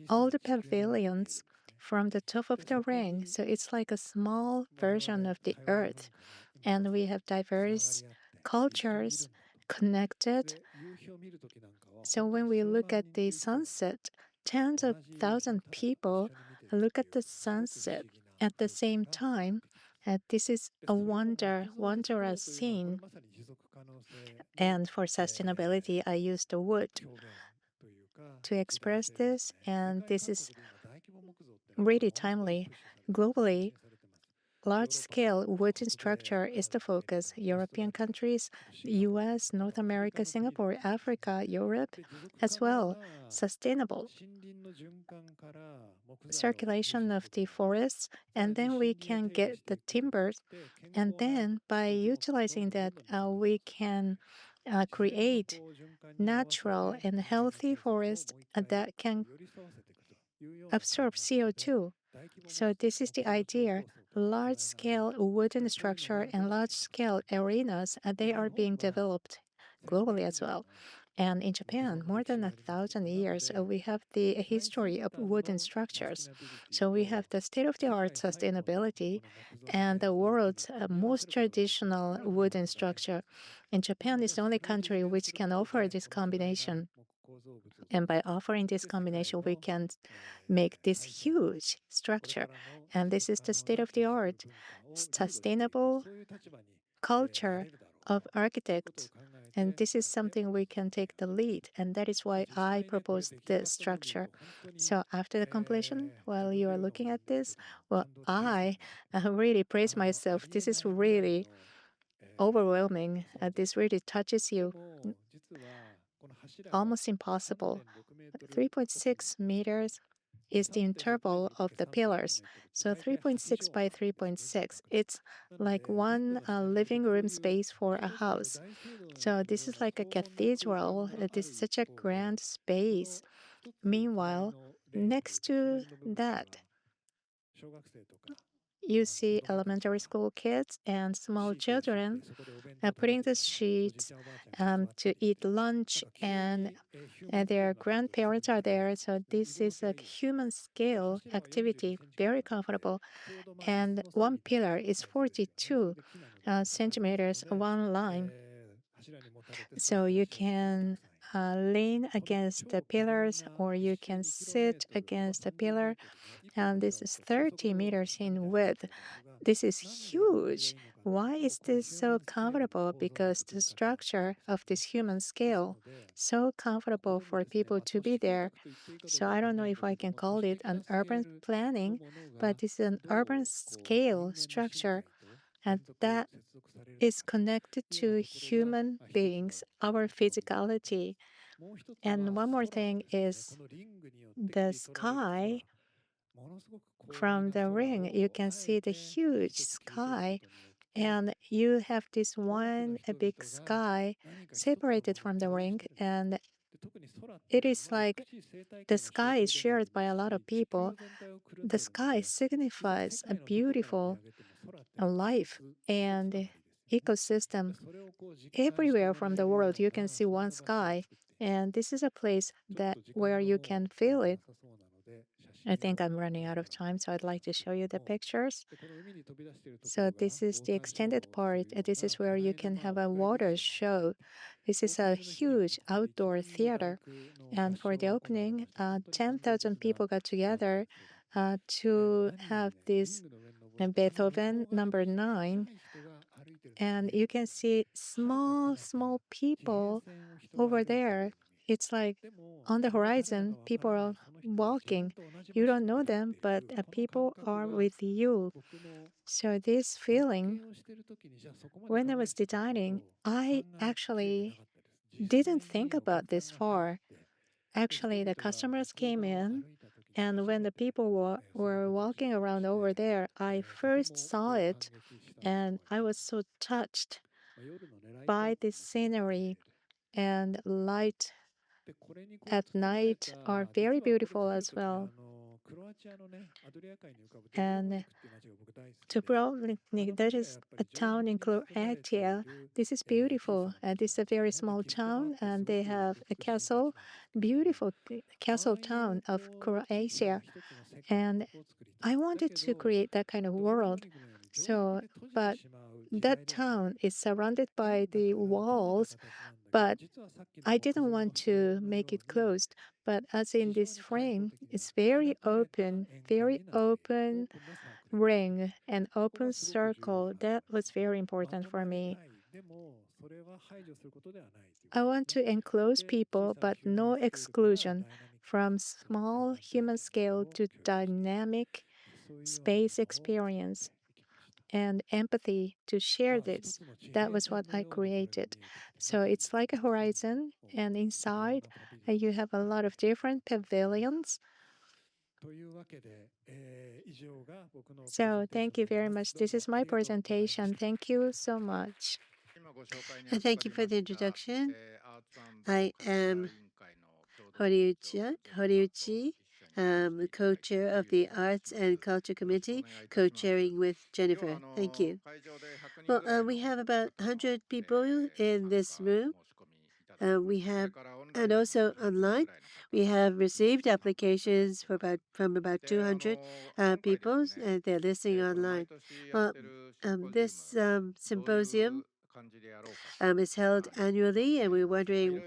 all the pavilions from the top of the ring. So it's like a small version of the earth. And we have diverse cultures connected. So when we look at the sunset, tens of thousands of people look at the sunset at the same time. This is a wondrous scene. And for sustainability, I use the wood to express this, and this is really timely. Globally, large-scale wooden structure is the focus. European countries, US, North America, Singapore, Africa, Europe, as well. Sustainable circulation of the forests, and then we can get the timbers, and then by utilizing that, we can create natural and healthy forests that can absorb CO2. So this is the idea. Large-scale wooden structure and large-scale arenas, they are being developed globally as well. And in Japan, more than 1,000 years, we have the history of wooden structures. So we have the state-of-the-art sustainability and the world's most traditional wooden structure. And Japan is the only country which can offer this combination. And by offering this combination, we can make this huge structure. And this is the state of the art, sustainable culture of architects. And this is something we can take the lead. And that is why I proposed this structure. So after the completion, while you are looking at this, well, I really praise myself. This is really overwhelming. This really touches you. Almost impossible. 3.6 meters is the interval of the pillars. So 3.6 by 3.6, it's like one living room space for a house. So this is like a cathedral. This is such a grand space. Meanwhile, next to that, you see elementary school kids and small children putting the sheets to eat lunch, and their grandparents are there. So this is a human scale activity, very comfortable. And one pillar is 42 centimeters, one line. So you can lean against the pillars or you can sit against the pillar. And this is 30 meters in width. This is huge. Why is this so comfortable? Because the structure of this human scale so comfortable for people to be there. So I don't know if I can call it an urban planning, but it's an urban scale structure, and that is connected to human beings, our physicality. And one more thing is the sky. From the ring, you can see the huge sky, and you have this one a big sky separated from the ring, and it is like the sky is shared by a lot of people. The sky signifies a beautiful life and ecosystem. Everywhere from the world you can see one sky, and this is a place that where you can feel it. I think I'm running out of time, so I'd like to show you the pictures. So this is the extended part. This is where you can have a water show. This is a huge outdoor theater. And for the opening, 10,000 people got together to have this Beethoven number 9. And you can see small, small people over there. It's like on the horizon, people are walking. You don't know them, but people are with you. So, this feeling, when I was designing, I actually didn't think about this far. Actually, the customers came in, and when the people were walking around over there, I first saw it, and I was so touched by this scenery, and light at night are very beautiful as well. And Dubrovnik, that is a town in Croatia. This is beautiful. This is a very small town, and they have a castle, beautiful castle town of Croatia. And I wanted to create that kind of world. So, but that town is surrounded by the walls, but I didn't want to make it closed. But as in this frame, it's very open ring, an open circle. That was very important for me. I want to enclose people, but no exclusion, from small human scale to dynamic space experience and empathy to share this. That was what I created. So it's like a horizon, and inside you have a lot of different pavilions. So thank you very much. This is my presentation. Thank you so much. Thank you for the introduction. I am Horiuchi, co-chair of the Arts and Culture Committee, co-chairing with Jennifer. Thank you. Well, we have about 100 people in this room. We have, and also online, we have received applications from about 200 people. They're listening online. Well, this symposium is held annually, and we're wondering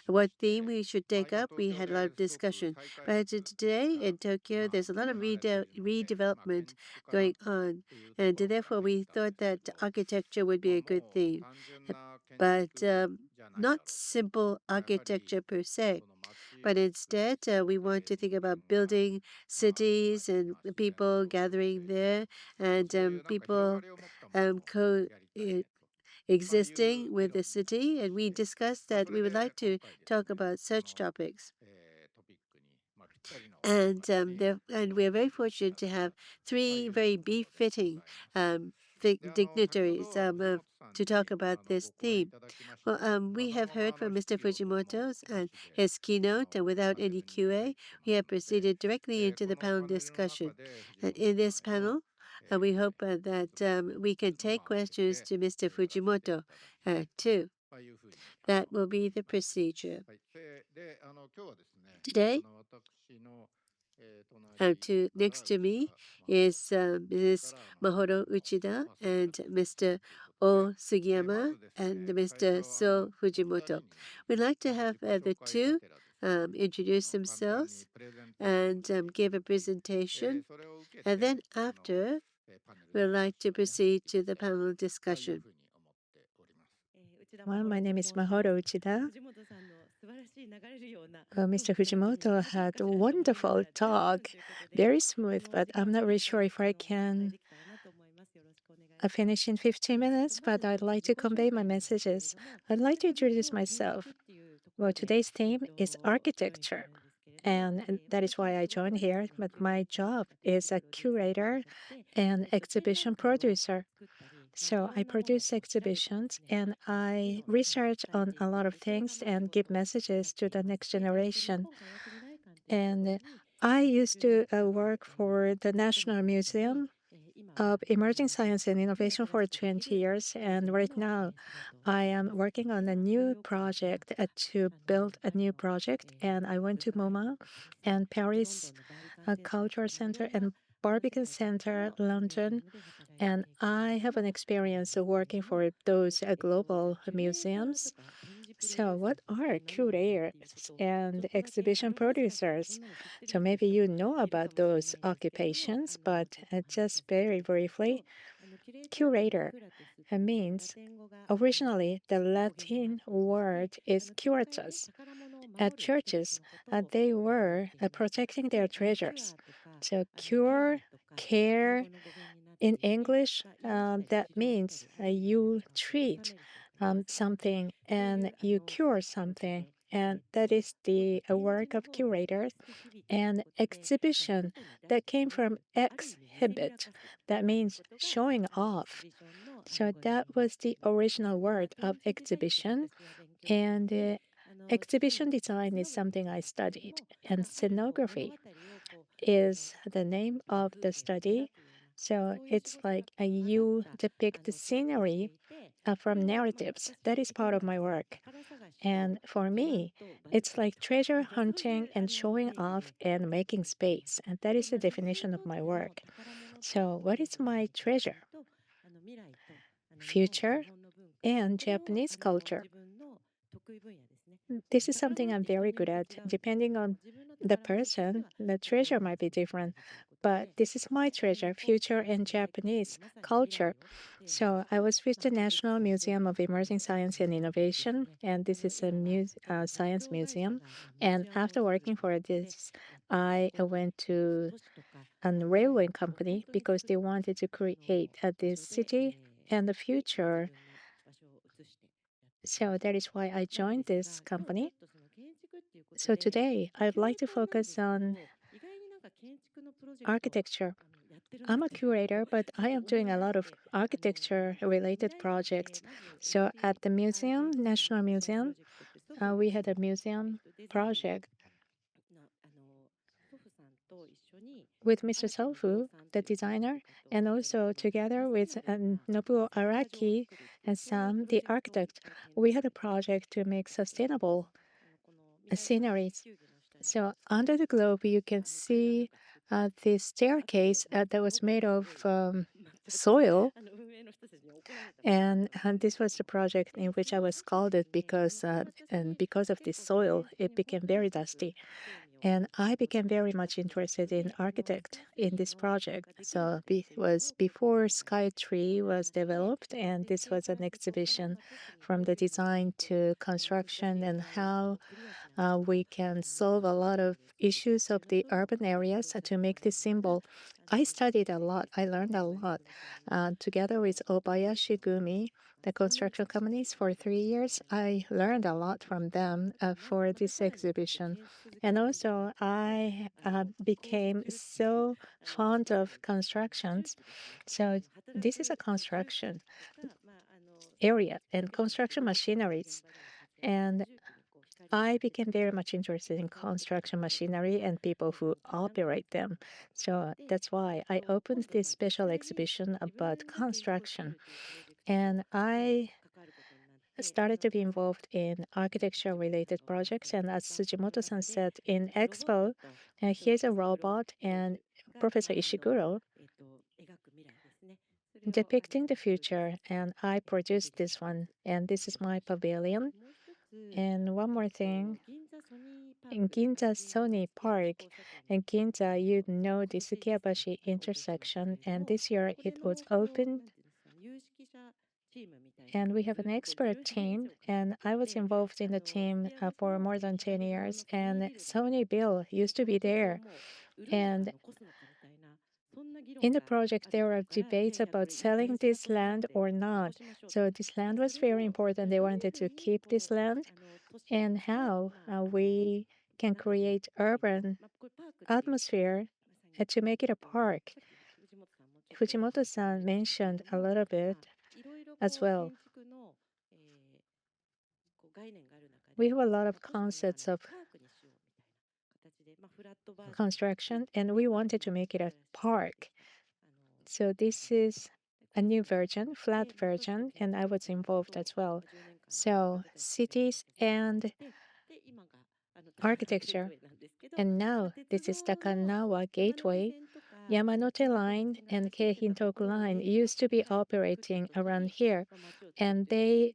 what theme we should take up. We had a lot of discussion. But today in Tokyo, there's a lot of redevelopment going on, and therefore we thought that architecture would be a good theme. But not simple architecture per se, but instead we want to think about building cities and the people gathering there and people existing with the city. And we discussed that we would like to talk about such topics. And we are very fortunate to have three very befitting dignitaries to talk about this theme. Well, we have heard from Mr. Fujimoto's and his keynote, and without any QA, we have proceeded directly into the panel discussion. And in this panel, we hope that we can take questions to Mr. Fujimoto too. That will be the procedure. Today, next to me is Ms. Maholo Uchida and Mr. Ou Sugiyama and Mr. Sou Fujimoto. We'd like to have the two introduce themselves and give a presentation. And then after, we'd like to proceed to the panel discussion. Well, my name is Maholo Uchida. Mr. Fujimoto had a wonderful talk, very smooth, but I'm not really sure if I can finish in 15 minutes, but I'd like to convey my messages. I'd like to introduce myself. Well, today's theme is architecture, and that is why I joined here. But my job is a curator and exhibition producer. So I produce exhibitions and I research on a lot of things and give messages to the next generation. And I used to work for the National Museum of Emerging Science and Innovation for 20 years. And right now, I am working on a new project to build a new project. And I went to MoMA and Paris Culture Center and Barbican Center, London. And I have an experience of working for those global museums. So, what are curators and exhibition producers? So, maybe you know about those occupations, but just very briefly, curator means originally the Latin word is curatus. At churches, they were protecting their treasures. So, cure, care, in English, that means you treat something and you cure something. And that is the work of curators. And exhibition, that came from exhibit, that means showing off. So that was the original word of exhibition. And exhibition design is something I studied. And scenography is the name of the study. So it's like you depict the scenery from narratives. That is part of my work. And for me, it's like treasure hunting and showing off and making space. And that is the definition of my work. So, what is my treasure? Future and Japanese culture. This is something I'm very good at. Depending on the person, the treasure might be different. But this is my treasure, future and Japanese culture. So I was with the National Museum of Emerging Science and Innovation, and this is a science museum. And after working for this, I went to a railway company because they wanted to create this city and the future. So that is why I joined this company. So today, I'd like to focus on architecture. I'm a curator, but I am doing a lot of architecture related projects. So at the museum, National Museum, we had a museum project with Mr. Sofu, the designer, and also together with Nobuo Araki and Sam, the architect. We had a project to make sustainable sceneries. So under the globe, you can see the staircase that was made of soil. And this was the project in which I was scalded because and because of this soil, it became very dusty. And I became very much interested in architect in this project. So it was before Skytree was developed, and this was an exhibition from the design to construction and how we can solve a lot of issues of the urban areas to make this symbol. I studied a lot. I learned a lot together with Obayashi Gumi, the construction companies, for 3 years. I learned a lot from them for this exhibition. And also, I became so fond of constructions. So, this is a construction area and construction machineries. And I became very much interested in construction machinery and people who operate them. So that's why I opened this special exhibition about construction. And I started to be involved in architecture related projects. And as Sujimoto-san said in Expo, here's a robot and Professor Ishiguro depicting the future. And I produced this one. And this is my pavilion. And one more thing, in Ginza Sony Park, in Ginza, you know the Sukiyabashi intersection, and this year it was opened. And we have an expert team, and I was involved in the team for more than 10 years. And Sony Bill used to be there. And in the project, there were debates about selling this land or not. So this land was very important. They wanted to keep this land, and how we can create urban atmosphere to make it a park. Fujimoto-san mentioned a little bit as well. We have a lot of concepts of construction, and we wanted to make it a park. So this is a new version, flat version, and I was involved as well. So cities and architecture. And now this is Takanawa Gateway. Yamanote Line and Keihintoku Line used to be operating around here, and they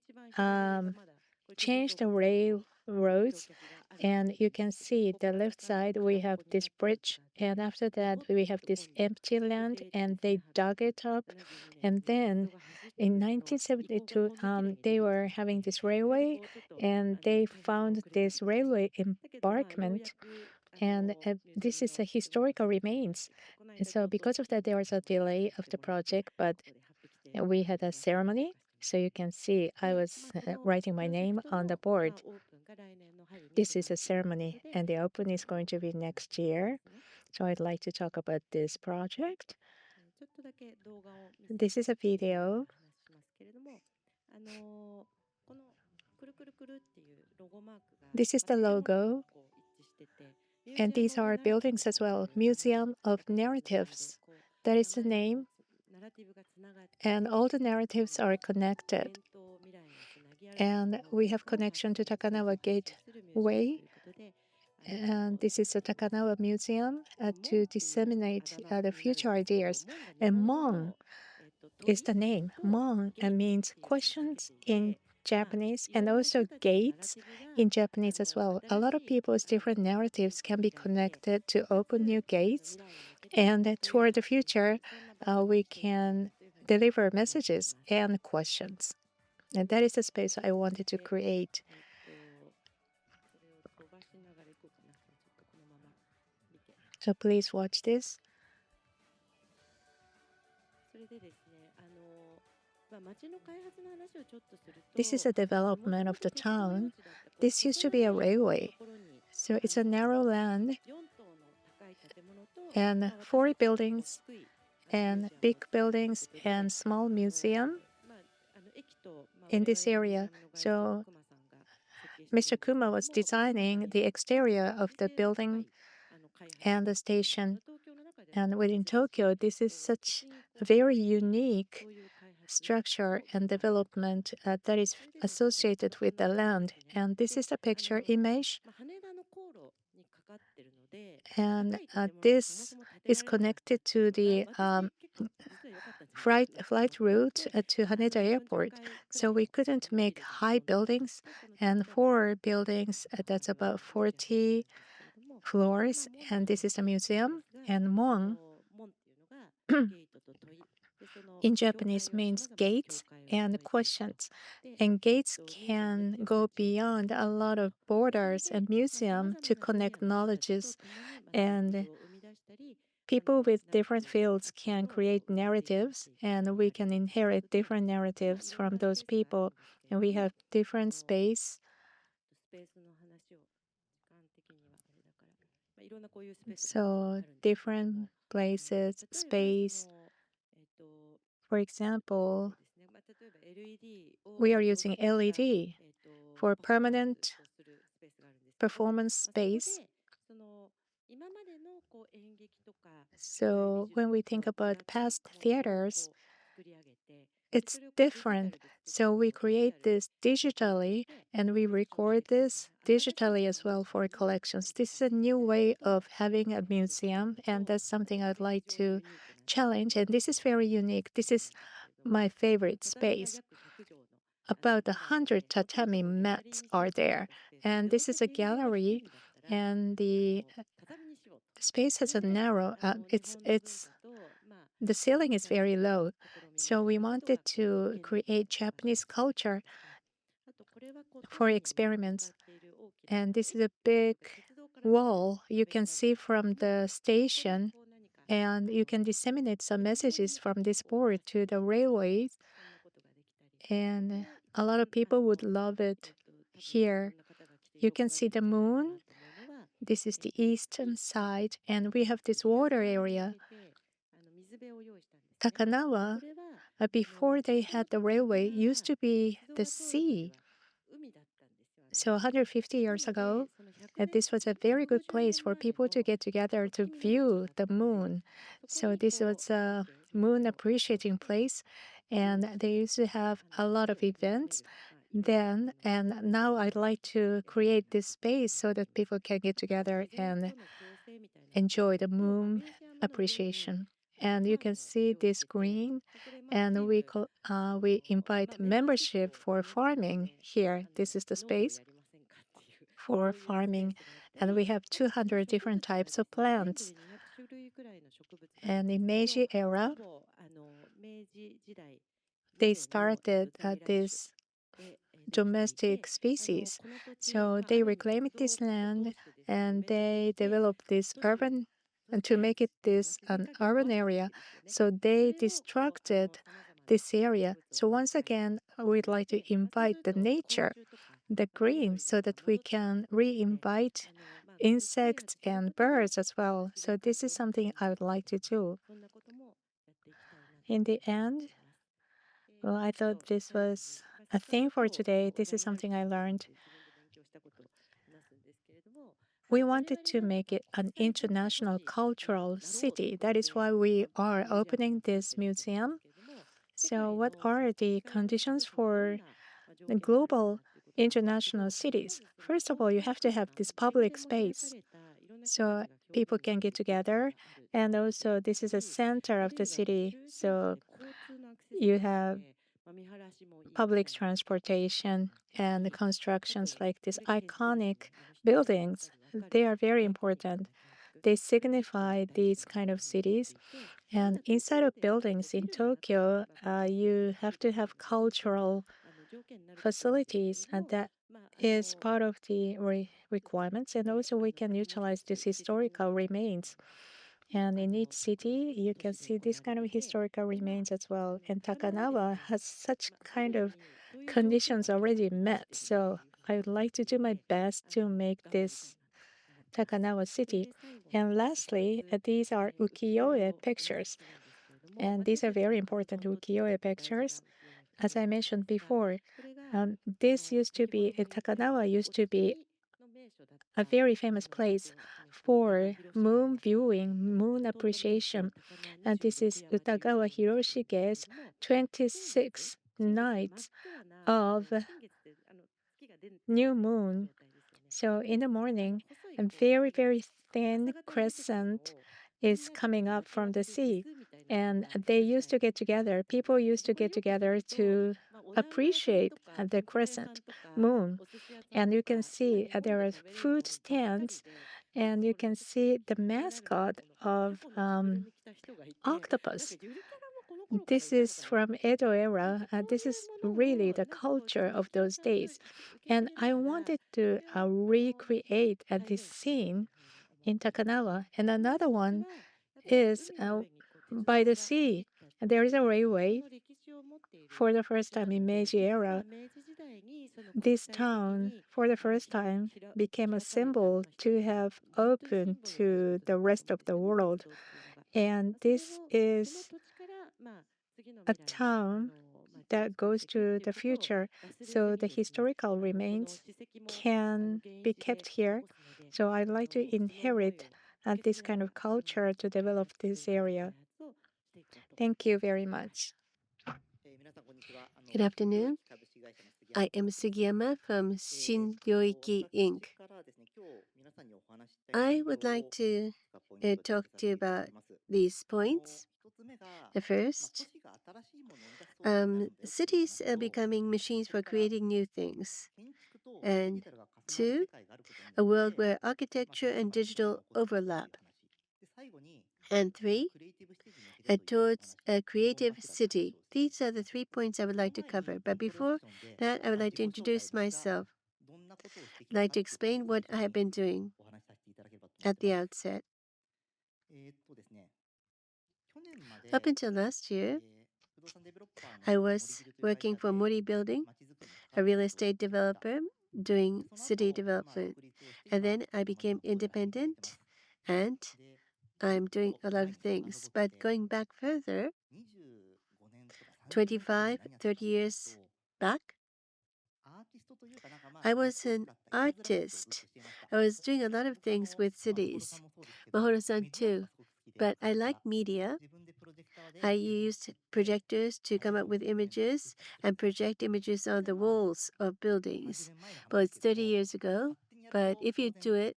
changed the railroads. And you can see the left side we have this bridge, and after that we have this empty land, and they dug it up. And then in 1972, they were having this railway, and they found this railway embankment, and this is a historical remains. And so because of that, there was a delay of the project, but we had a ceremony. So you can see I was writing my name on the board. This is a ceremony, and the open is going to be next year. So I'd like to talk about this project. This is a video. This is the logo, and these are buildings as well. Museum of Narratives. That is the name, and all the narratives are connected. And we have connection to Takanawa Gateway, and this is the Takanawa Museum to disseminate the future ideas. And Mon is the name. Mon means questions in Japanese, and also gates in Japanese as well. A lot of people's different narratives can be connected to open new gates, and toward the future, we can deliver messages and questions. And that is the space I wanted to create. So please watch this. This is a development of the town. This used to be a railway. So it's a narrow land and 4 buildings and big buildings and small museum in this area. So Mr. Kuma was designing the exterior of the building and the station. And within Tokyo, this is such a very unique structure and development that is associated with the land. And this is the picture image. And this is connected to the flight route to Haneda Airport. So we couldn't make high buildings, and 4 buildings, that's about 40 floors, and this is a museum. And Mon in Japanese means gates and questions. And gates can go beyond a lot of borders and museum to connect knowledges. And people with different fields can create narratives, and we can inherit different narratives from those people. And we have different space. So different places, space. For example, we are using LED for permanent performance space. So when we think about past theaters, it's different. So we create this digitally and we record this digitally as well for collections. This is a new way of having a museum, and that's something I'd like to challenge. And this is very unique. This is my favorite space. About 100 tatami mats are there, and this is a gallery, and the space has a narrow. It's the ceiling is very low, so we wanted to create Japanese culture for experiments. And this is a big wall you can see from the station, and you can disseminate some messages from this board to the railways. And a lot of people would love it here. You can see the moon. This is the eastern side, and we have this water area. Takanawa, before they had the railway, used to be the sea. So 150 years ago, this was a very good place for people to get together to view the moon. So this was a moon appreciating place, and they used to have a lot of events then. And now I'd like to create this space so that people can get together and enjoy the moon appreciation. And you can see this green, and we invite membership for farming here. This is the space for farming, and we have 200 different types of plants. And in Meiji era, they started this domestic species. So they reclaimed this land and they developed this urban and to make it this an urban area. So they destructed this area. So once again, we'd like to invite the nature, the green, so that we can re-invite insects and birds as well. So this is something I would like to do. In the end, well, I thought this was a thing for today. This is something I learned. We wanted to make it an international cultural city. That is why we are opening this museum. So, what are the conditions for the global international cities? First of all, you have to have this public space so people can get together. And also, this is a center of the city. So, you have public transportation and the constructions like these iconic buildings. They are very important. They signify these kind of cities. And inside of buildings in Tokyo, you have to have cultural facilities, and that is part of the requirements. And also, we can utilize these historical remains. And in each city, you can see this kind of historical remains as well. And Takanawa has such kind of conditions already met. So I would like to do my best to make this Takanawa city. And lastly, these are ukiyo-e pictures. And these are very important ukiyo-e pictures. As I mentioned before, this used to be, Takanawa used to be a very famous place for moon viewing, moon appreciation. And this is Utagawa Hiroshige's 26 nights of new moon. So in the morning, a very, very thin crescent is coming up from the sea. And they used to get together, people used to get together to appreciate the crescent moon. And you can see there are food stands And you can see the mascot of octopus. This is from Edo era. This is really the culture of those days. And I wanted to recreate this scene in Takanawa. And another one is by the sea. There is a railway. For the first time in Meiji era, this town, for the first time, became a symbol to have open to the rest of the world. And this is a town that goes to the future. So the historical remains can be kept here. So I'd like to inherit this kind of culture to develop this area. Thank you very much. Good afternoon. I am Sugiyama from Shinryoiki Inc. I would like to talk to you about these points. The first, cities are becoming machines for creating new things. And two, a world where architecture and digital overlap. And three, towards a creative city. These are the 3 points I would like to cover. But before that, I would like to introduce myself. I'd like to explain what I have been doing at the outset. Up until last year, I was working for Mori Building, a real estate developer, doing city development. And then I became independent and I'm doing a lot of things. But going back further, 25, 30 years back, I was an artist. I was doing a lot of things with cities. Maholo-san too. But I like media. I used projectors to come up with images and project images on the walls of buildings. Well, it's 30 years ago, but if you do it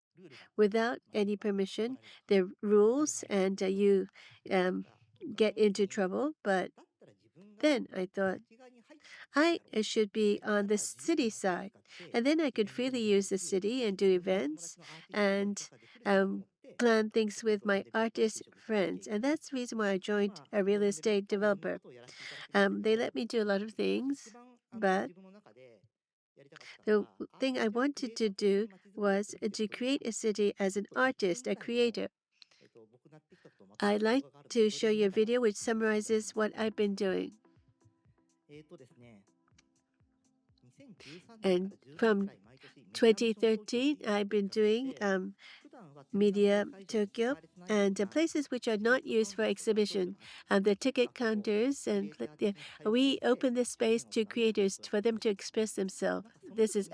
without any permission, there are rules and you get into trouble. But then I thought, I should be on the city side. And then I could freely use the city and do events and plan things with my artist friends. And that's the reason why I joined a real estate developer. They let me do a lot of things, but the thing I wanted to do was to create a city as an artist, a creator. I'd like to show you a video which summarizes what I've been doing. And from 2013, I've been doing Media Tokyo and places which are not used for exhibition. The ticket counters and we open this space to creators for them to express themselves. This is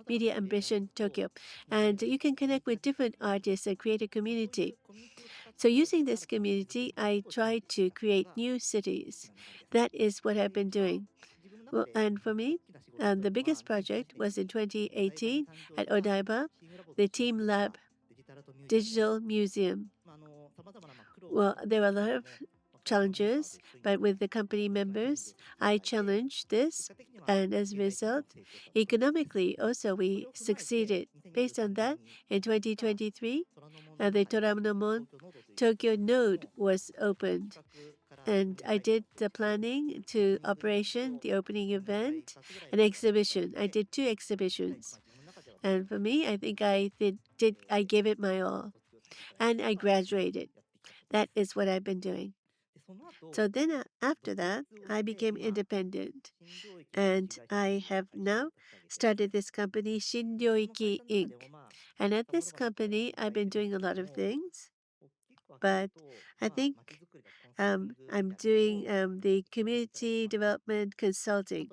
Media Ambition Tokyo, and you can connect with different artists and create a community. So using this community, I try to create new cities. That is what I've been doing. Well, and for me, the biggest project was in 2018 at Odaiba, the Team Lab Digital Museum. Well, there were a lot of challenges, but with the company members, I challenged this, and as a result, economically also we succeeded. Based on that, in 2023, the Toranomon Tokyo node was opened. And I did the planning to operation, the opening event, an exhibition. I did 2 exhibitions. And for me, I think I gave it my all. And I graduated. That is what I've been doing. So then after that, I became independent. And I have now started this company, Shinryoiki Inc. And at this company, I've been doing a lot of things. But I think I'm doing the community development consulting.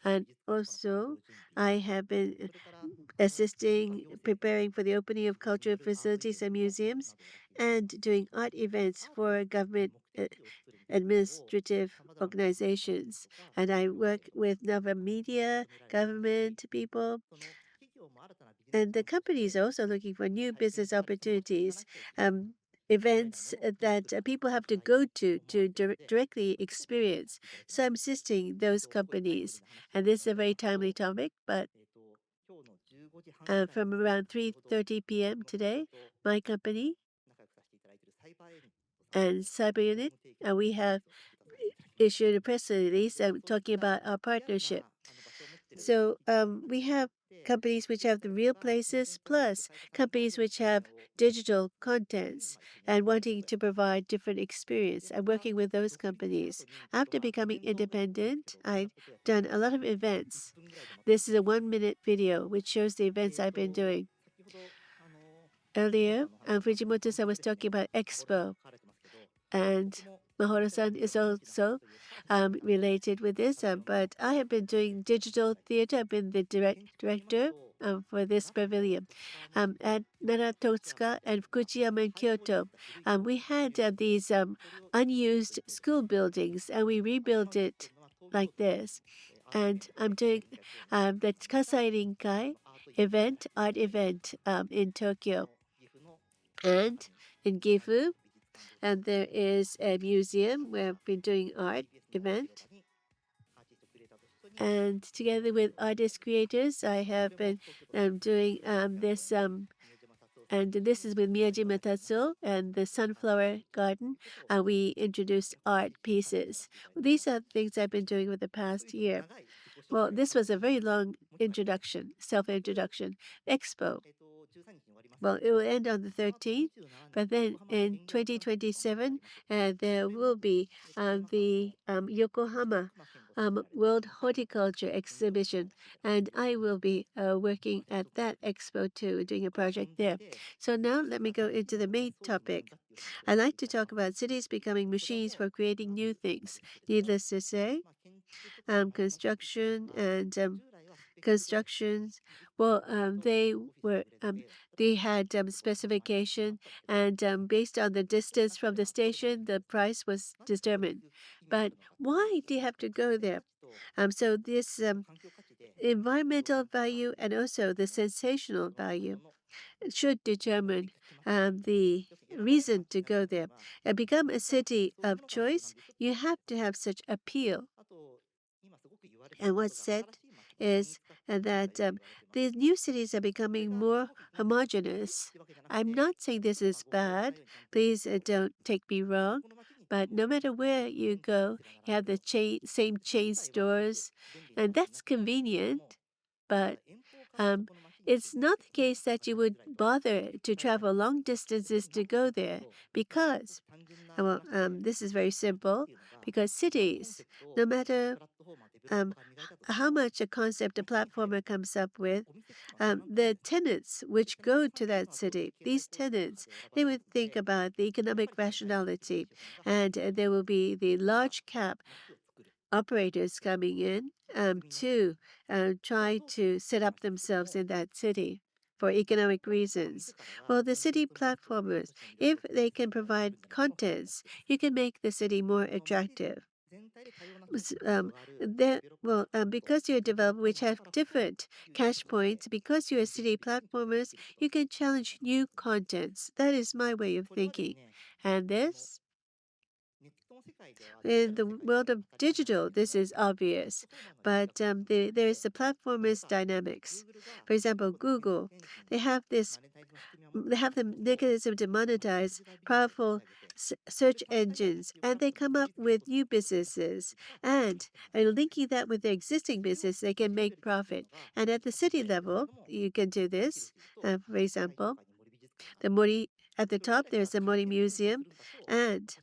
And also, I have been assisting, preparing for the opening of cultural facilities and museums, and doing art events for government administrative organizations. And I work with Nova Media, government people, and the company is also looking for new business opportunities, events that people have to go to directly experience. So I'm assisting those companies. And this is a very timely topic, but from around 3:30 p.m. today, my company and Cyber Unit, we have issued a press release talking about our partnership. So we have companies which have the real places plus companies which have digital contents and wanting to provide different experience. I'm working with those companies. After becoming independent, I've done a lot of events. This is a 1-minute video which shows the events I've been doing. Earlier, Fujimoto-san was talking about Expo, and Maholo-san is also related with this, but I have been doing digital theater. I've been the director for this pavilion. At Naratotsuka and Fukuyama and Kyoto, we had these unused school buildings, and we rebuilt it like this. And I'm doing the Kasai Rinkai event, art event in Tokyo. And in Gifu, and there is a museum where I've been doing art event. And together with artist creators, I have been doing this, and this is with Miyajima Tatsuo and the Sunflower Garden. We introduced art pieces. These are things I've been doing for the past year. Well, this was a very long introduction, self-introduction. Expo. Well, it will end on the 13th, but then in 2027, there will be the Yokohama World Horticulture Exhibition, and I will be working at that expo too, doing a project there. So now let me go into the main topic. I like to talk about cities becoming machines for creating new things. Needless to say, construction and constructions. Well, they had specification, and based on the distance from the station, the price was determined. But why do you have to go there? So this environmental value and also the sensational value should determine the reason to go there. And become a city of choice, you have to have such appeal. And what's said is that the new cities are becoming more homogeneous. I'm not saying this is bad. Please don't take me wrong. But no matter where you go, you have the same chain stores, and that's convenient. But it's not the case that you would bother to travel long distances to go there because, well, this is very simple. Because cities, no matter how much a concept a platformer comes up with, the tenants which go to that city, these tenants, they would think about the economic rationality, and there will be the large cap operators coming in to try to set up themselves in that city for economic reasons. Well, the city platformers, if they can provide contents, you can make the city more attractive. Because you're a developer which have different cash points, because you're a city platformers, you can challenge new contents. That is my way of thinking. And this, in the world of digital, this is obvious, but there is the platformers dynamics. For example, Google, they have the mechanism to monetize powerful search engines, and they come up with new businesses, and linking that with their existing business, they can make profit. And at the city level, you can do this. For example, the Mori at the top, there's the Mori Museum, and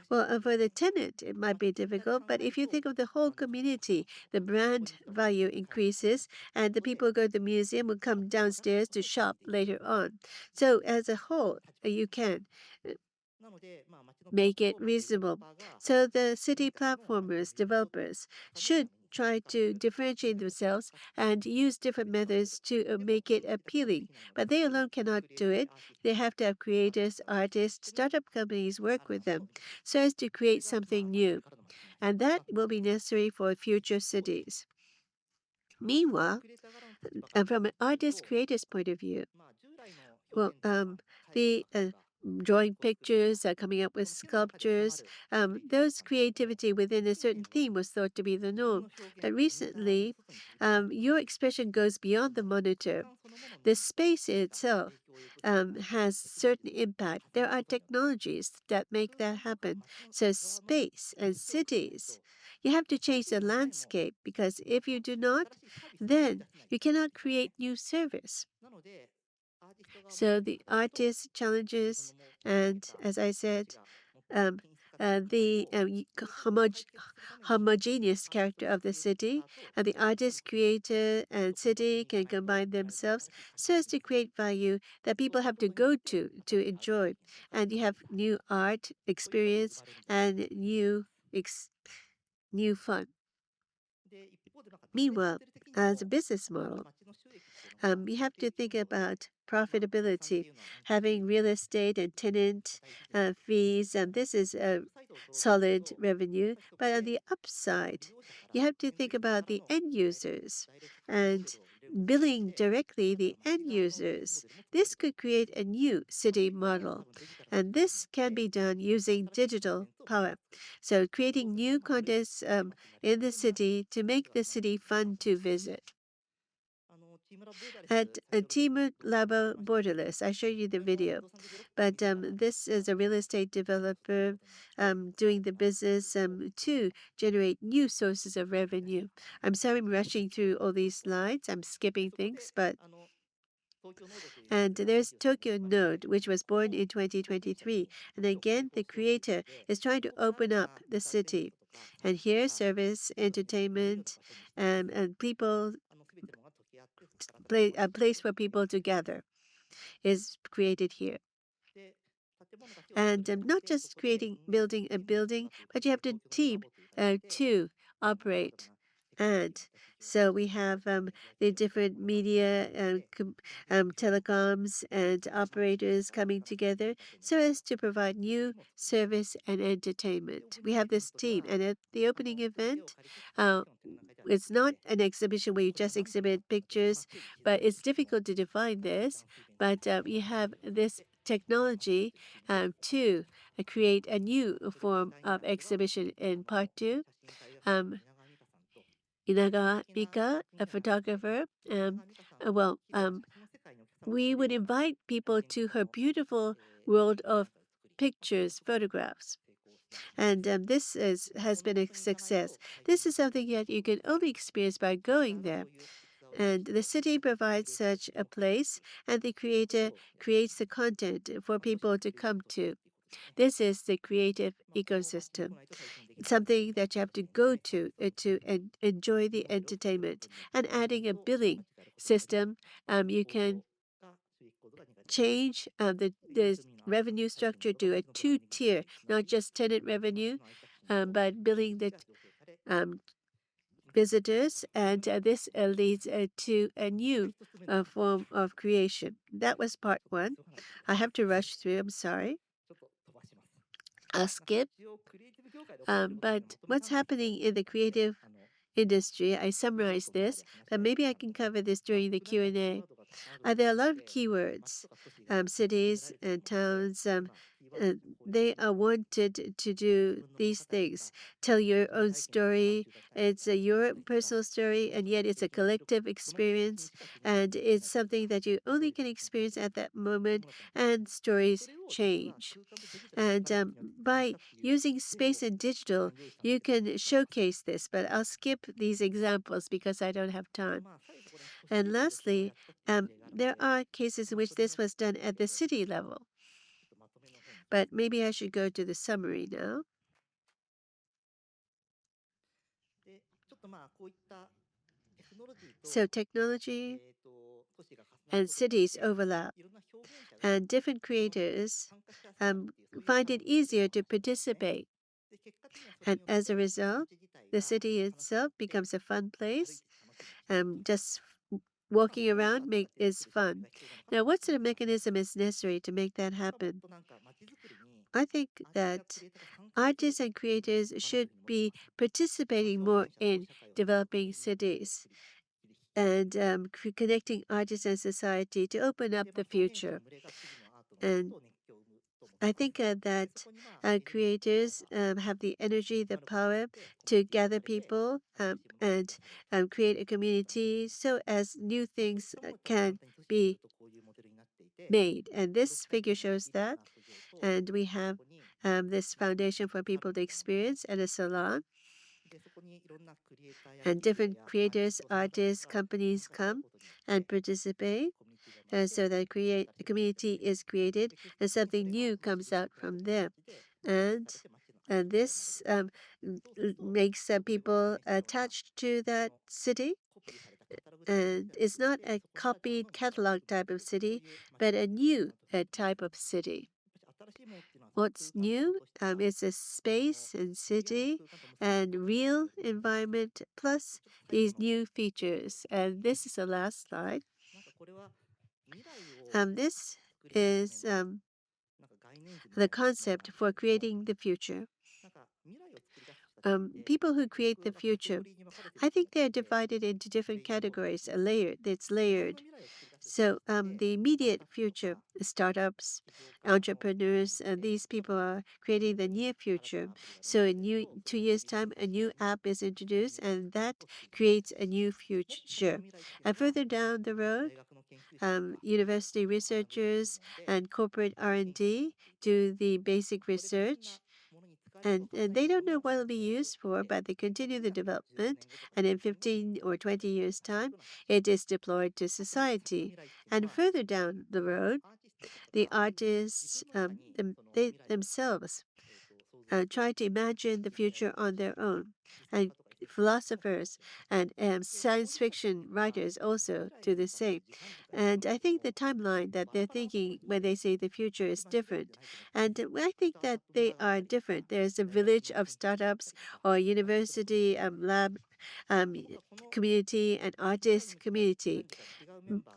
for the tenant, it might be difficult, but if you think of the whole community, the brand value increases, and the people who go to the museum will come downstairs to shop later on. So, as a whole, you can make it reasonable. So, the city platformers, developers, should try to differentiate themselves and use different methods to make it appealing. But they alone cannot do it. They have to have creators, artists, startup companies work with them so as to create something new. And that will be necessary for future cities. Meanwhile, from an artist creator's point of view, well, the drawing pictures, coming up with sculptures, those creativity within a certain theme was thought to be the norm. But recently, your expression goes beyond the monitor. The space itself has certain impact. There are technologies that make that happen. So space and cities, you have to change the landscape, because if you do not, then you cannot create new service. So the artist challenges, and as I said, um, the homogeneous character of the city, and the artist, creator, and city can combine themselves so as to create value that people have to go to enjoy. And you have new art experience and new fun. Meanwhile, as a business model, you have to think about profitability, having real estate and tenant fees, and this is a solid revenue. But on the upside, you have to think about the end users and billing directly the end users. This could create a new city model, and this can be done using digital power. So, creating new contents in the city to make the city fun to visit. At Team Labo Borderless, I showed you the video, but this is a real estate developer doing the business to generate new sources of revenue. I'm sorry I'm rushing through all these slides. I'm skipping things, but and there's Tokyo Node, which was born in 2023. And again, the creator is trying to open up the city. And here, service, entertainment, and people a place for people to gather is created here. And not just building a building, but you have to team to operate. And so we have the different media, telecoms, and operators coming together so as to provide new service and entertainment. We have this team, and at the opening event, uh, it's not an exhibition where you just exhibit pictures, but it's difficult to define this. But you have this technology to create a new form of exhibition in part two. Um, Inagawa Mika, a photographer, we would invite people to her beautiful world of pictures, photographs. And has been a success. This is something that you can only experience by going there. And the city provides such a place, and the creator creates the content for people to come to. This is the creative ecosystem, something that you have to go to enjoy the entertainment. And adding a billing system, you can change the revenue structure to a two-tier, not just tenant revenue, but billing the um, visitors, and this leads to a new form of creation. That was part one. I have to rush through, I'm sorry. I'll skip. But what's happening in the creative industry, I summarized this, but maybe I can cover this during the Q&A. There are a lot of keywords, cities and towns. Uh, they are wanted to do these things. Tell your own story. It's your personal story, and yet it's a collective experience, and it's something that you only can experience at that moment. And stories change. And by using space and digital, you can showcase this. But I'll skip these examples because I don't have time. And lastly, there are cases in which this was done at the city level. But maybe I should go to the summary now. So technology and cities overlap, and different creators find it easier to participate. And as a result, the city itself becomes a fun place. Just walking around is fun. Now, what sort of mechanism is necessary to make that happen? I think that artists and creators should be participating more in developing cities and connecting artists and society to open up the future. And I think that creators have the energy, the power to gather people and create a community so as new things can be made. And this figure shows that. And we have this foundation for people to experience and a salon. And different creators, artists, companies come and participate so that a community is created and something new comes out from them. And this makes people attached to that city. And it's not a copied catalog type of city, but a new type of city. What's new is a space and city and real environment plus these new features. And this is the last slide. This is the concept for creating the future. People who create the future, I think they're divided into different categories, it's layered. So the immediate future, startups, entrepreneurs, these people are creating the near future. So in 2 years' time, a new app is introduced, and that creates a new future. And further down the road, university researchers and corporate R&D do the basic research. And they don't know what it'll be used for, but they continue the development. And in 15 or 20 years' time, it is deployed to society. And further down the road, the artists they themselves try to imagine the future on their own. And philosophers and science fiction writers also do the same. And I think the timeline that they're thinking when they say the future is different. And I think that they are different. There's a village of startups or university lab um, community and artist community.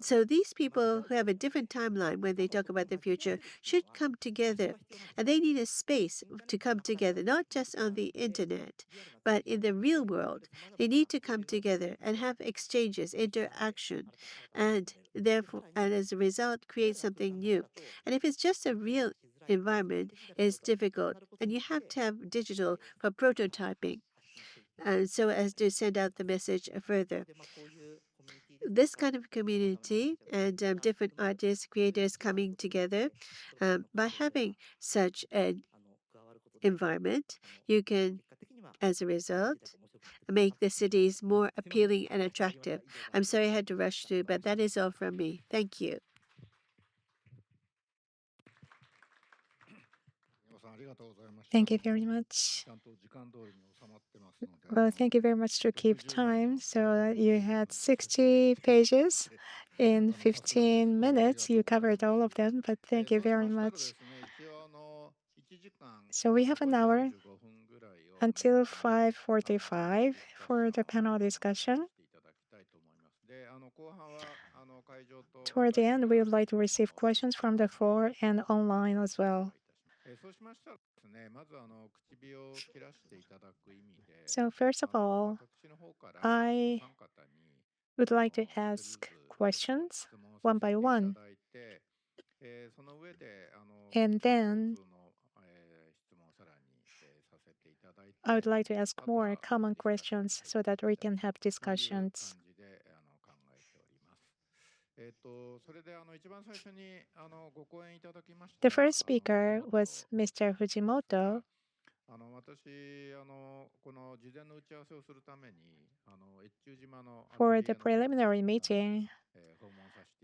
So these people who have a different timeline when they talk about the future should come together. And they need a space to come together, not just on the internet, but in the real world. They need to come together and have exchanges, interaction, and therefore, and as a result, create something new. And if it's just a real environment, it's difficult. And you have to have digital for prototyping so as to send out the message further. This kind of community and different artists, creators coming together by having such an environment, you can, as a result, make the cities more appealing and attractive. I'm sorry I had to rush through, but that is all from me. Thank you. Thank you very much. Well, thank you very much to keep time. So you had 60 pages in 15 minutes. You covered all of them, but thank you very much. So we have an hour until 5:45 for the panel discussion. Toward the end, we would like to receive questions from the floor and online as well. So first of all, I would like to ask questions one by one. And then I would like to ask more common questions so that we can have discussions. The first speaker was Mr. Fujimoto. For the preliminary meeting,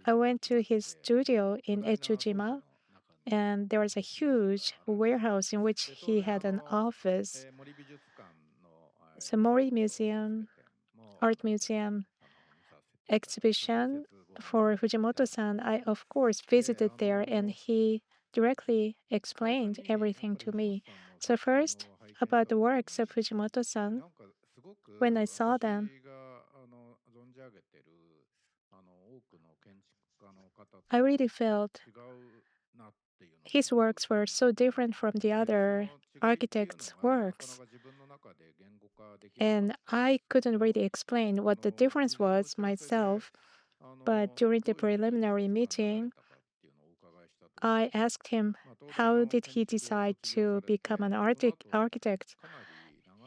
I went to his studio in Echujima, and there was a huge warehouse in which he had an office. So Mori Museum, Art Museum, exhibition for Fujimoto-san, I of course visited there and he directly explained everything to me. So first, about the works of Fujimoto-san, when I saw them, I really felt his works were so different from the other architects' works. And I couldn't really explain what the difference was myself, but during the preliminary meeting, I asked him how did he decide to become an architect.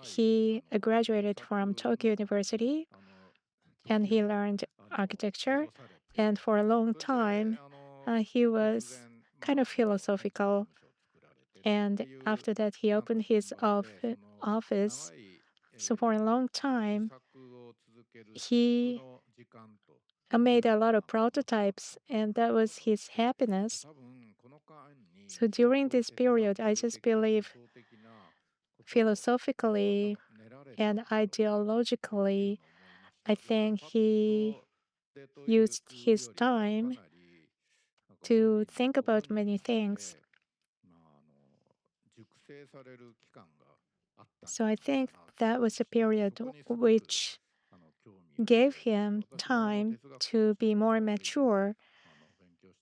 He graduated from Tokyo University and he learned architecture. And for a long time, he was kind of philosophical. And after that, he opened his office. So for a long time, he made a lot of prototypes, and that was his happiness. So during this period, I just believe philosophically and ideologically, I think he used his time to think about many things. So I think that was a period which gave him time to be more mature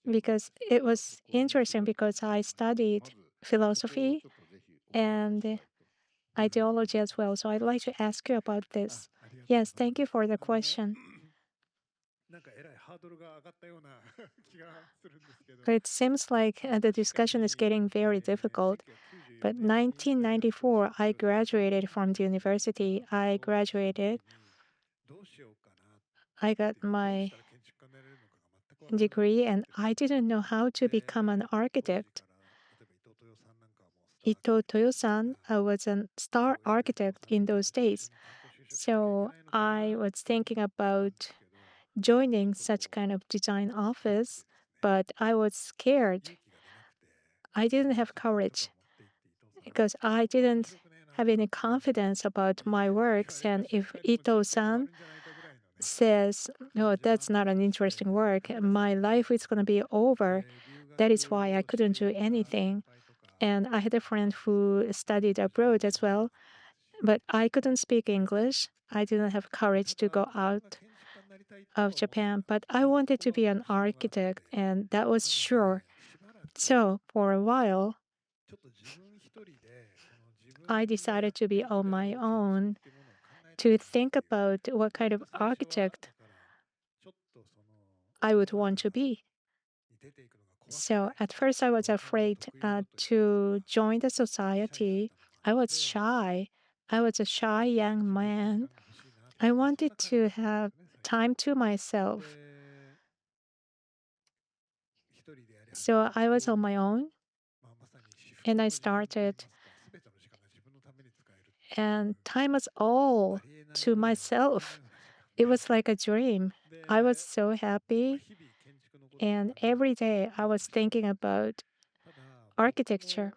because it was interesting because I studied philosophy and ideology as well. So I'd like to ask you about this. Yes, thank you for the question. It seems like the discussion is getting very difficult. But 1994, I graduated from the university. I got my degree, and I didn't know how to become an architect. Ito Toyo-san was a star architect in those days. So I was thinking about joining such kind of design office, but I was scared. I didn't have courage because I didn't have any confidence about my works. And if Ito-san says, no, that's not an interesting work, my life is going to be over. That is why I couldn't do anything. And I had a friend who studied abroad as well, but I couldn't speak English. I didn't have courage to go out of Japan, but I wanted to be an architect, and that was sure. So for a while, I decided to be on my own to think about what kind of architect I would want to be. So at first, I was afraid to join the society. I was shy. I was a shy young man. I wanted to have time to myself. So I was on my own and I started, and time was all to myself. It was like a dream. I was so happy, and every day I was thinking about architecture.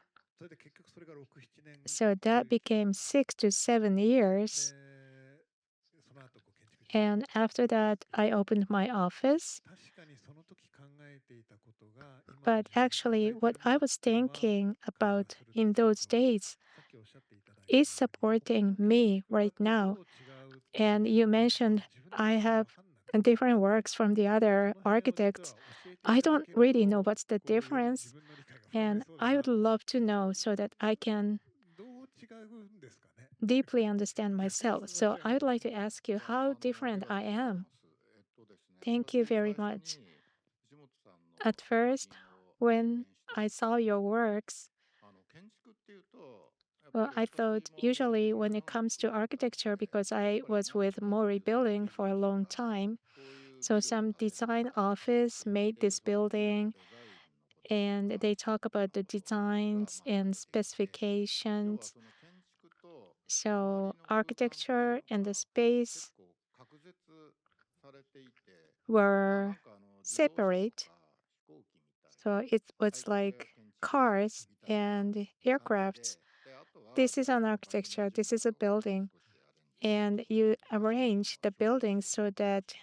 So that became 6 to 7 years. And after that, I opened my office. But actually, what I was thinking about in those days is supporting me right now. And you mentioned I have different works from the other architects. I don't really know what's the difference, and I would love to know so that I can deeply understand myself. So I would like to ask you how different I am. Thank you very much. At first, when I saw your works, well, I thought usually when it comes to architecture, because I was with Mori Building for a long time, so some design office made this building and they talk about the designs and specifications. So architecture and the space were separate. So it was like cars and aircrafts. This is an architecture, this is a building. And you arrange the building so that,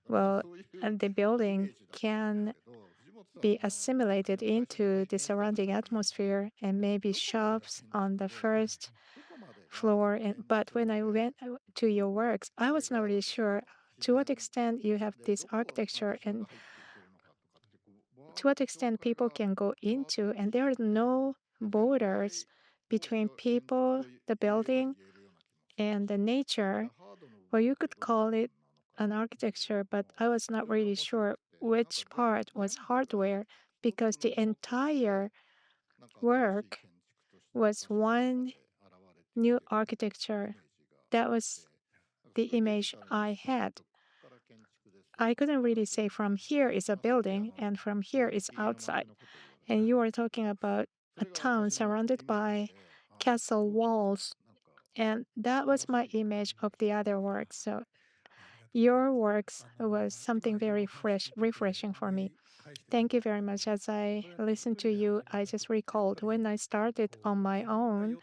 well, and the building can be assimilated into the surrounding atmosphere and maybe shops on the first floor. And but when I went to your works, I was not really sure to what extent you have this architecture and to what extent people can go into, and there are no borders between people, the building, and the nature. Well, you could call it an architecture, but I was not really sure which part was hardware. because the entire work was one new architecture. That was the image I had. I couldn't really say from here is a building and from here is outside. And you are talking about a town surrounded by castle walls. And that was my image of the other works. So your works was something very refreshing for me. Thank you very much. As I listened to you, I just recalled when I started on my own,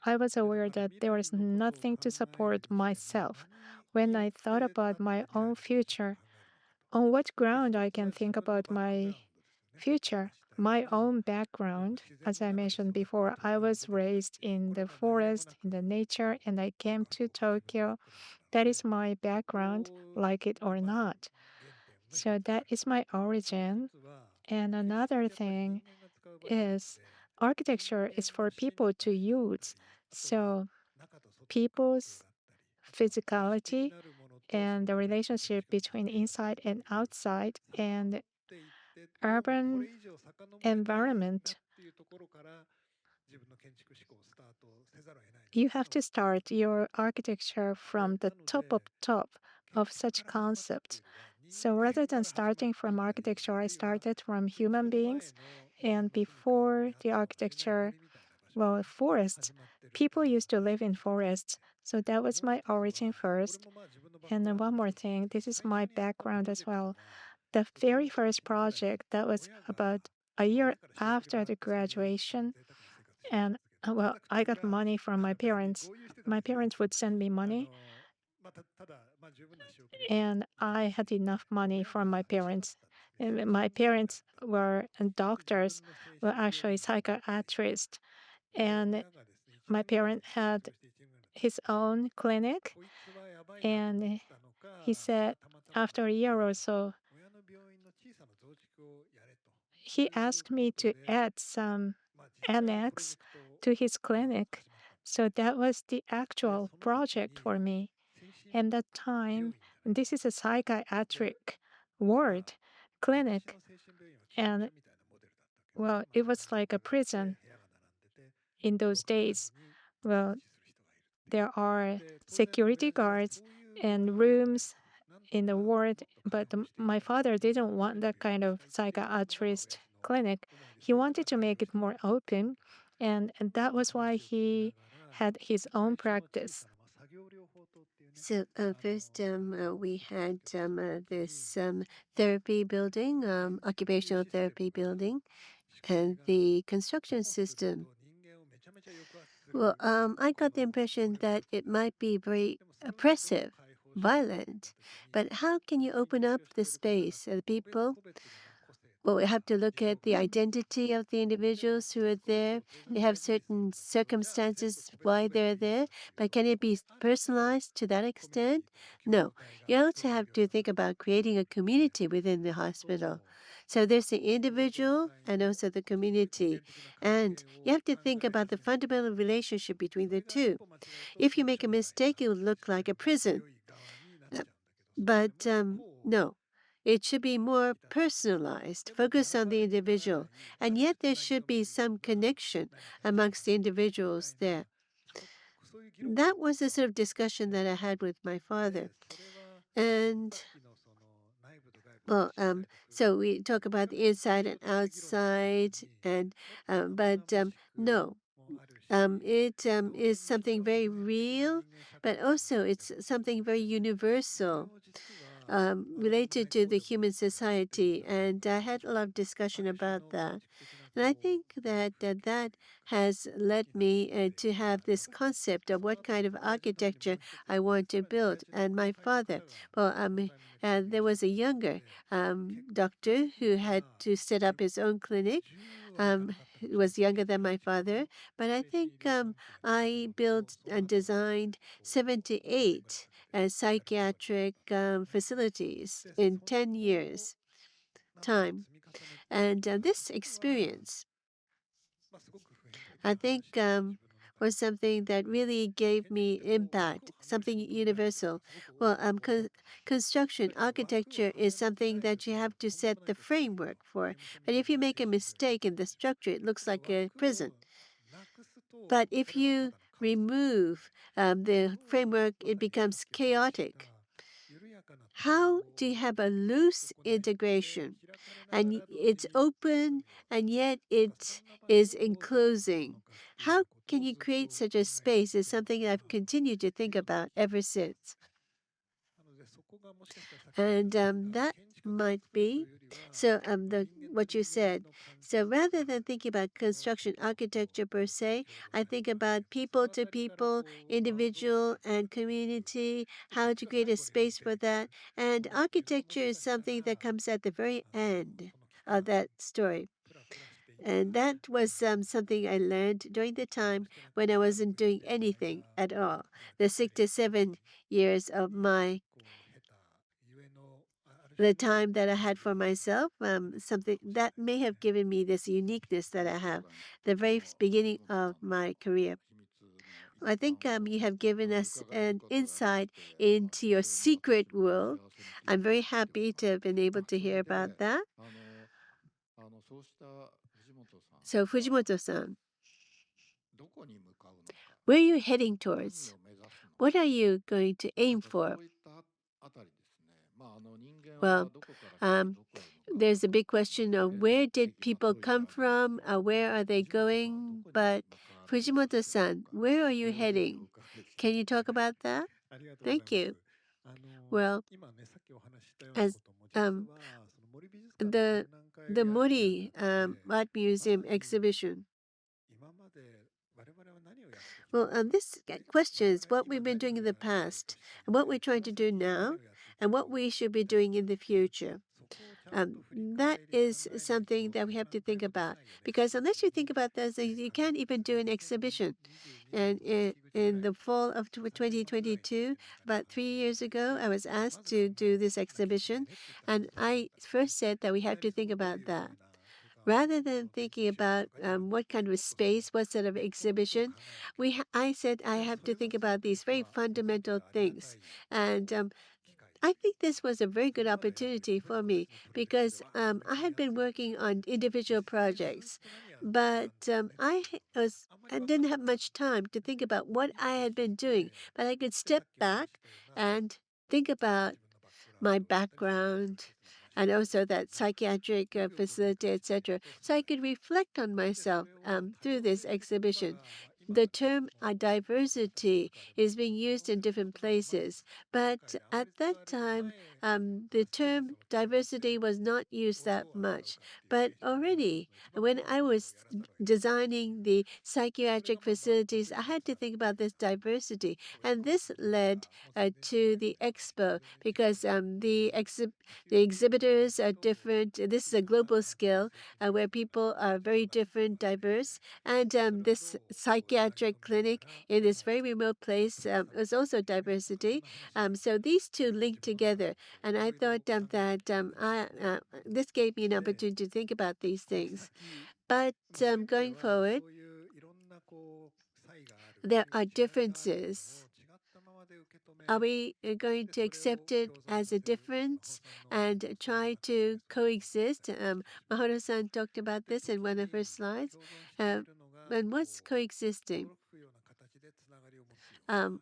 I was aware that there was nothing to support myself. When I thought about my own future, on what ground I can think about my future? My own background, as I mentioned before, I was raised in the forest, in the nature, and I came to Tokyo. That is my background, like it or not. So that is my origin. And another thing is architecture is for people to use. So people's physicality and the relationship between inside and outside and urban environment, you have to start your architecture from the top of such concepts. So rather than starting from architecture, I started from human beings. And before the architecture, well, forests, people used to live in forests. So that was my origin first. And then one more thing, this is my background as well. The very first project that was about a year after the graduation, and well, I got money from my parents. My parents would send me money, and I had enough money from my parents. And my parents were doctors, were actually psychiatrists, and my parent had his own clinic, and he said after a year or so, he asked me to add some annex to his clinic. So that was the actual project for me. And that time, this is a psychiatric ward clinic. And well, it was like a prison in those days. Well, there are security guards and rooms in the ward, but my father didn't want that kind of psychiatrist clinic. He wanted to make it more open, and that was why he had his own practice. So first, we had this therapy building, occupational therapy building, and the construction system. Well, I got the impression that it might be very oppressive, violent, but how can you open up the space? The people, well, we have to look at the identity of the individuals who are there. They have certain circumstances why they're there, but can it be personalized to that extent? No. You also have to think about creating a community within the hospital. So there's the individual and also the community. And you have to think about the fundamental relationship between the two. If you make a mistake, it will look like a prison. But no, it should be more personalized, focus on the individual, and yet there should be some connection amongst the individuals there. That was the sort of discussion that I had with my father. And well, so we talk about the inside and outside, and but no, it is something very real, but also it's something very universal, related to the human society. And I had a lot of discussion about that. And I think that that has led me to have this concept of what kind of architecture I want to build. And my father, well, there was a younger doctor who had to set up his own clinic. He was younger than my father, but I think I built and designed 78 psychiatric facilities in 10 years' time. And this experience, I think, or something that really gave me impact, something universal? Well, construction, architecture is something that you have to set the framework for. But if you make a mistake in the structure, it looks like a prison. But if you remove the framework, it becomes chaotic. How do you have a loose integration and it's open and yet it is enclosing? How can you create such a space is something I've continued to think about ever since. And that might be so the what you said. So rather than thinking about construction architecture per se, I think about people to people, individual and community, how to create a space for that. And architecture is something that comes at the very end of that story. And that was something I learned during the time when I wasn't doing anything at all. The 6 to 7 years of the time that I had for myself, something that may have given me this uniqueness that I have, the very beginning of my career. I think you have given us an insight into your secret world. I'm very happy to have been able to hear about that. So, Fujimoto-san, where are you heading towards? What are you going to aim for? Well, um, there's a big question of where did people come from? Where are they going? But Fujimoto-san, where are you heading? Can you talk about that? Thank you. Well, as the the Mori Art Museum exhibition. Well, this questions what we've been doing in the past and what we're trying to do now and what we should be doing in the future. That is something that we have to think about because unless you think about those things, you can't even do an exhibition. And in the fall of 2022, about 3 years ago, I was asked to do this exhibition, and I first said that we have to think about that. Rather than thinking about what kind of space, what sort of exhibition, I said I have to think about these very fundamental things. And I think this was a very good opportunity for me because I had been working on individual projects, but I didn't have much time to think about what I had been doing. But I could step back and think about my background and also that psychiatric facility, etc. So I could reflect on myself through this exhibition. The term diversity is being used in different places, but at that time, the term diversity was not used that much. But already, when I was designing the psychiatric facilities, I had to think about this diversity, and this led to the expo because the exhibitors are different. This is a global scale where people are very different, diverse, and this psychiatric clinic in this very remote place is also diversity. So these two link together, and I thought that this gave me an opportunity to think about these things. But going forward, there are differences. Are we going to accept it as a difference and try to coexist? Mahoro-san talked about this in one of her slides. Uh, and what's coexisting? Um,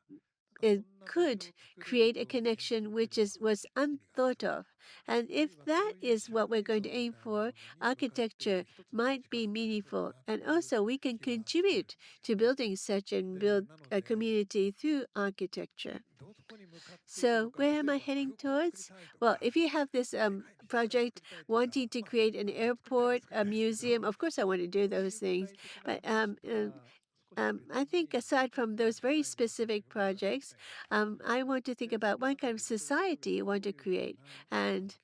it could create a connection which was unthought of. And if that is what we're going to aim for, architecture might be meaningful. And also we can contribute to building such and build a community through architecture. So where am I heading towards? Well, if you have this project wanting to create an airport, a museum, of course I want to do those things. But I think aside from those very specific projects, I want to think about what kind of society I want to create and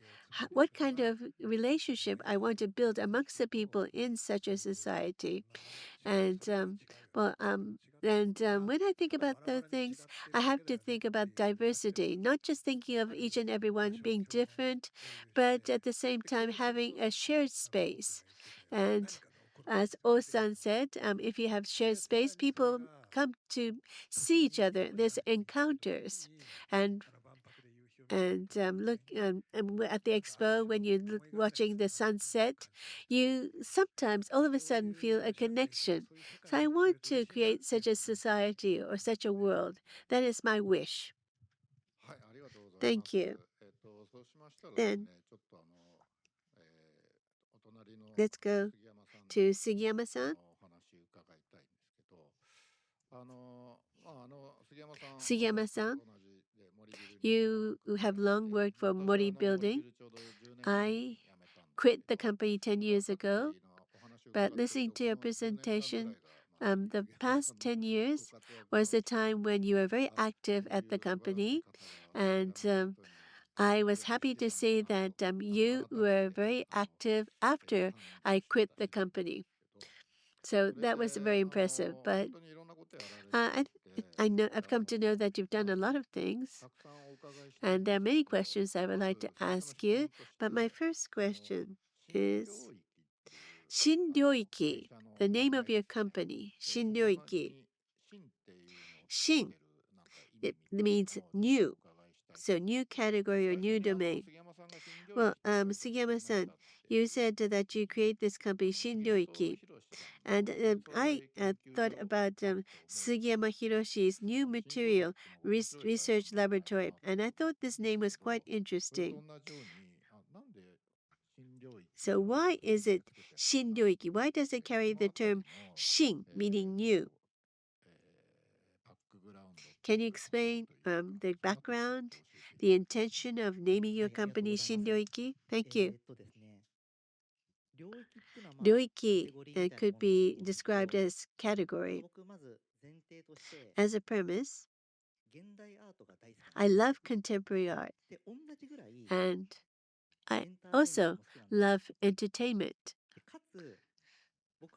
what kind of relationship I want to build amongst the people in such a society. And well, when I think about those things, I have to think about diversity, not just thinking of each and every one being different, but at the same time having a shared space. And as Osan said, if you have shared space, people come to see each other. There's encounters, and look at the expo when you're watching the sunset, you sometimes all of a sudden feel a connection. So I want to create such a society or such a world. That is my wish. Thank you. Then let's go to Sugiyama-san. Sugiyama-san, you have long worked for Mori Building. I quit the company 10 years ago, but listening to your presentation, the past 10 years was the time when you were very active at the company, and I was happy to see that you were very active after I quit the company. So that was very impressive. But I know I've come to know that you've done a lot of things, and there are many questions I would like to ask you. But my first question is Shinryoiki, the name of your company, Shinryoiki. Shin, it means new, so new category or new domain. Well, Sugiyama-san, you said that you create this company, Shinryoiki. And I thought about Sugiyama Hiroshi's new material research laboratory, and I thought this name was quite interesting. So why is it Shinryoiki? Why does it carry the term Shin, meaning new? Can you explain the background, the intention of naming your company Shinryoiki? Thank you. Ryoiki could be described as category. As a premise, I love contemporary art, and I also love entertainment.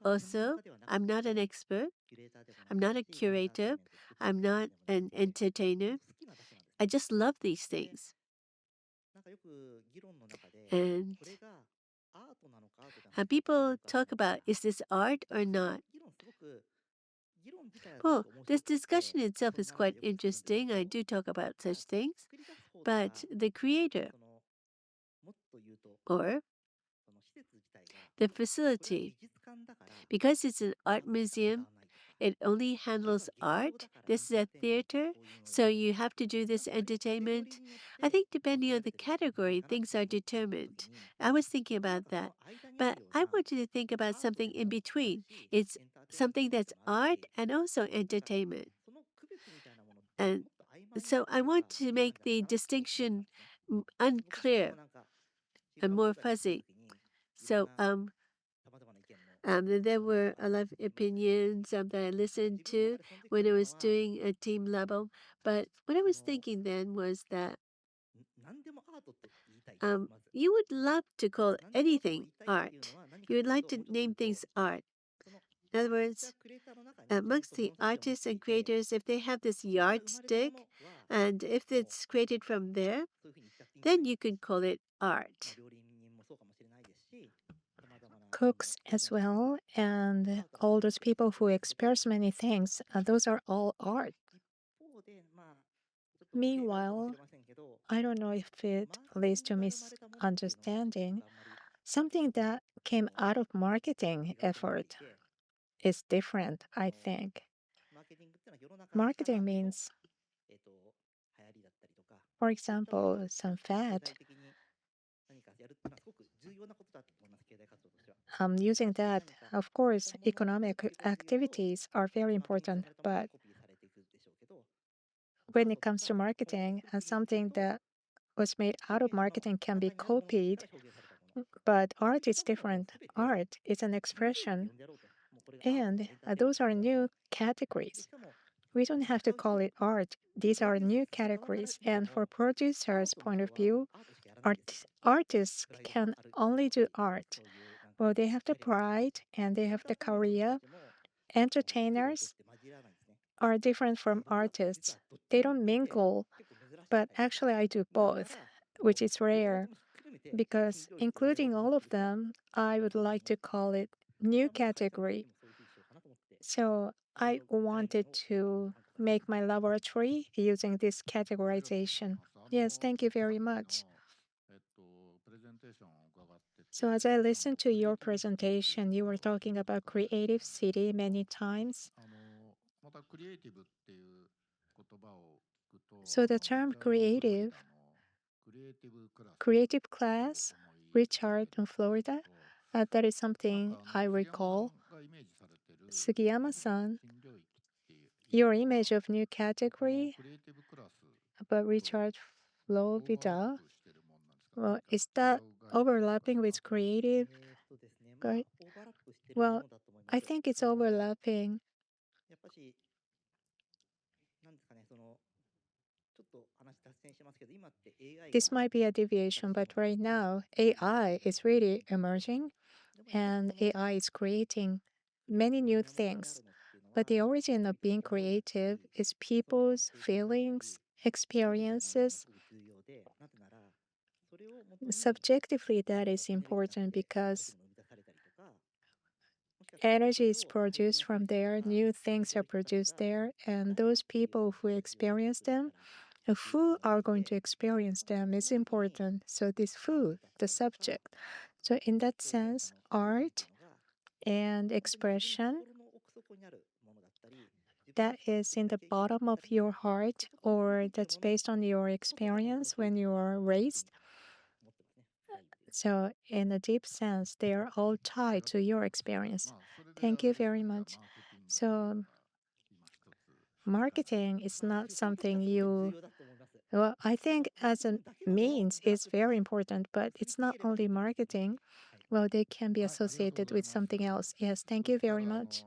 Also, I'm not an expert, I'm not a curator, I'm not an entertainer. I just love these things. And people talk about, is this art or not? Well, this discussion itself is quite interesting. I do talk about such things. But the creator or the facility, because it's an art museum, it only handles art. This is a theater, so you have to do this entertainment. I think depending on the category, things are determined. I was thinking about that. But I want you to think about something in between. It's something that's art and also entertainment. And so I want to make the distinction unclear and more fuzzy. So there were a lot of opinions that I listened to when I was doing a team level. But what I was thinking then was that you would love to call anything art. You would like to name things art. In other words, amongst the artists and creators, if they have this yardstick, and if it's created from there, then you can call it art. Cooks as well, and all those people who express many things, those are all art. Meanwhile, I don't know if it leads to misunderstanding. Something that came out of marketing effort is different, I think. Marketing means, for example, some fad. Using that, of course, economic activities are very important, but when it comes to marketing, something that was made out of marketing can be copied, but art is different. Art is an expression, and those are new categories. We don't have to call it art. These are new categories, and for producers' point of view, artists can only do art. Well, they have the pride and they have the career. Entertainers are different from artists. They don't mingle, but actually, I do both, which is rare because including all of them, I would like to call it new category. So I wanted to make my laboratory using this categorization. Yes, thank you very much. So, as I listened to your presentation, you were talking about creative city many times. So, the term creative class, Richard in Florida, that is something I recall. Sugiyama-san, your image of new category about Richard Florida, well, is that overlapping with creative? Right? Well, I think it's overlapping. This might be a deviation, but right now, AI is really emerging and AI is creating many new things. But the origin of being creative is people's feelings, experiences. Subjectively, that is important because energy is produced from there, new things are produced there, and those people who experience them, who are going to experience them, is important. So, this who, the subject. So, in that sense, art and expression that is in the bottom of your heart or that's based on your experience when you are raised. So, in a deep sense, they are all tied to your experience. Thank you very much. So, marketing is not something you, well, I think as a means it's very important, but it's not only marketing. Well, they can be associated with something else. Yes, thank you very much.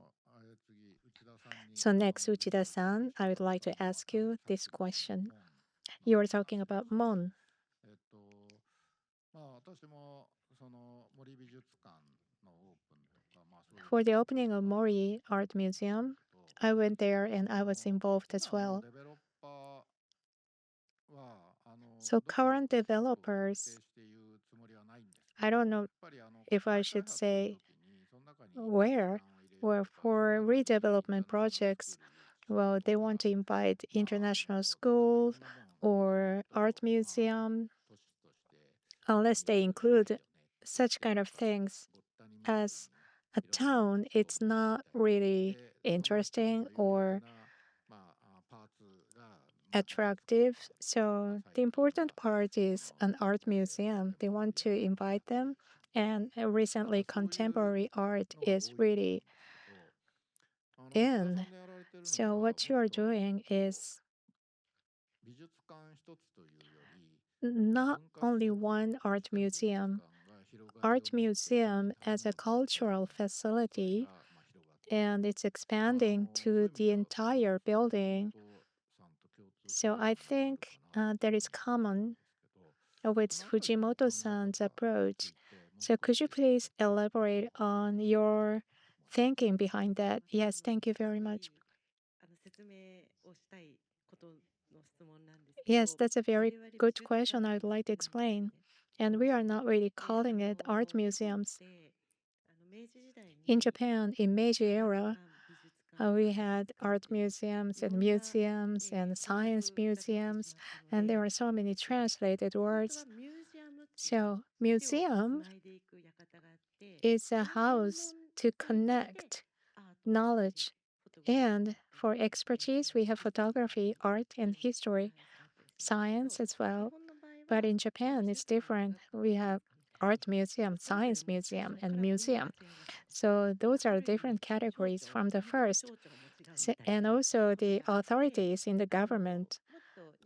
So, next, Uchida-san, I would like to ask you this question. You were talking about Mon. For the opening of Mori Art Museum, I went there and I was involved as well. So, current developers, I don't know if I should say where, where for redevelopment projects, well, they want to invite international schools or art museum, unless they include such kind of things as a town, it's not really interesting or attractive. So the important part is an art museum. They want to invite them. And recently, contemporary art is really in. So what you are doing is not only one art museum as a cultural facility, and it's expanding to the entire building. So I think that is common with Fujimoto-san's approach. So could you please elaborate on your thinking behind that? Yes, thank you very much. Yes, that's a very good question I'd like to explain. And we are not really calling it art museums. In Japan, in Meiji era, we had art museums and science museums, and there are so many translated words. So, museum is a house to connect knowledge. And for expertise, we have photography, art, and history, science as well. But in Japan, it's different. We have art museum, science museum, and museum. So those are different categories from the first. And also the authorities in the government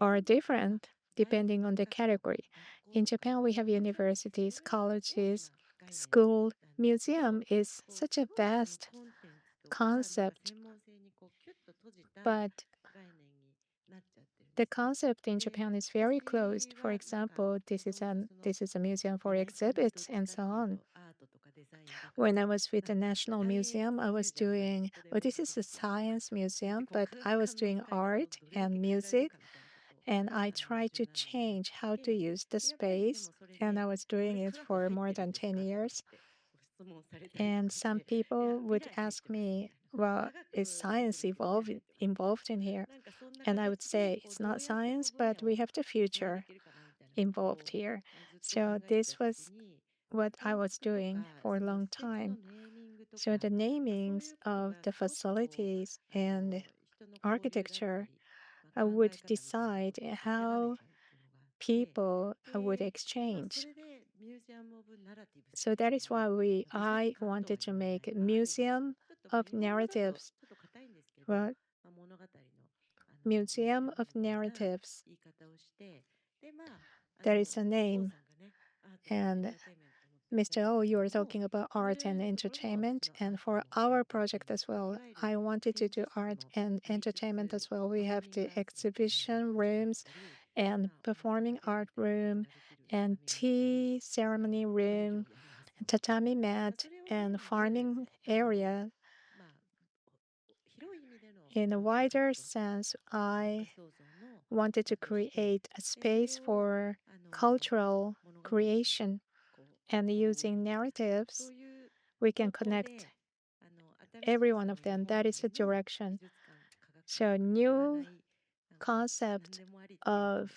are different depending on the category. In Japan, we have universities, colleges, school. Museum is such a vast concept, but the concept in Japan is very closed. For example, this is a museum for exhibits and so on. When I was with the National Museum, I was doing, well, this is a science museum, but I was doing art and music, and I tried to change how to use the space, and I was doing it for more than 10 years. And some people would ask me, well, is science involved in here? And I would say it's not science, but we have the future involved here. So this was what I was doing for a long time. So the namings of the facilities and architecture would decide how people would exchange. So that is why I wanted to make a museum of narratives. Well, museum of narratives. That is a name. And Mr. O, you were talking about art and entertainment. And for our project as well, I wanted to do art and entertainment as well. We have the exhibition rooms and performing art room and tea ceremony room, tatami mat, and farming area. In a wider sense, I wanted to create a space for cultural creation, and using narratives, we can connect every one of them. That is the direction. So, new concept of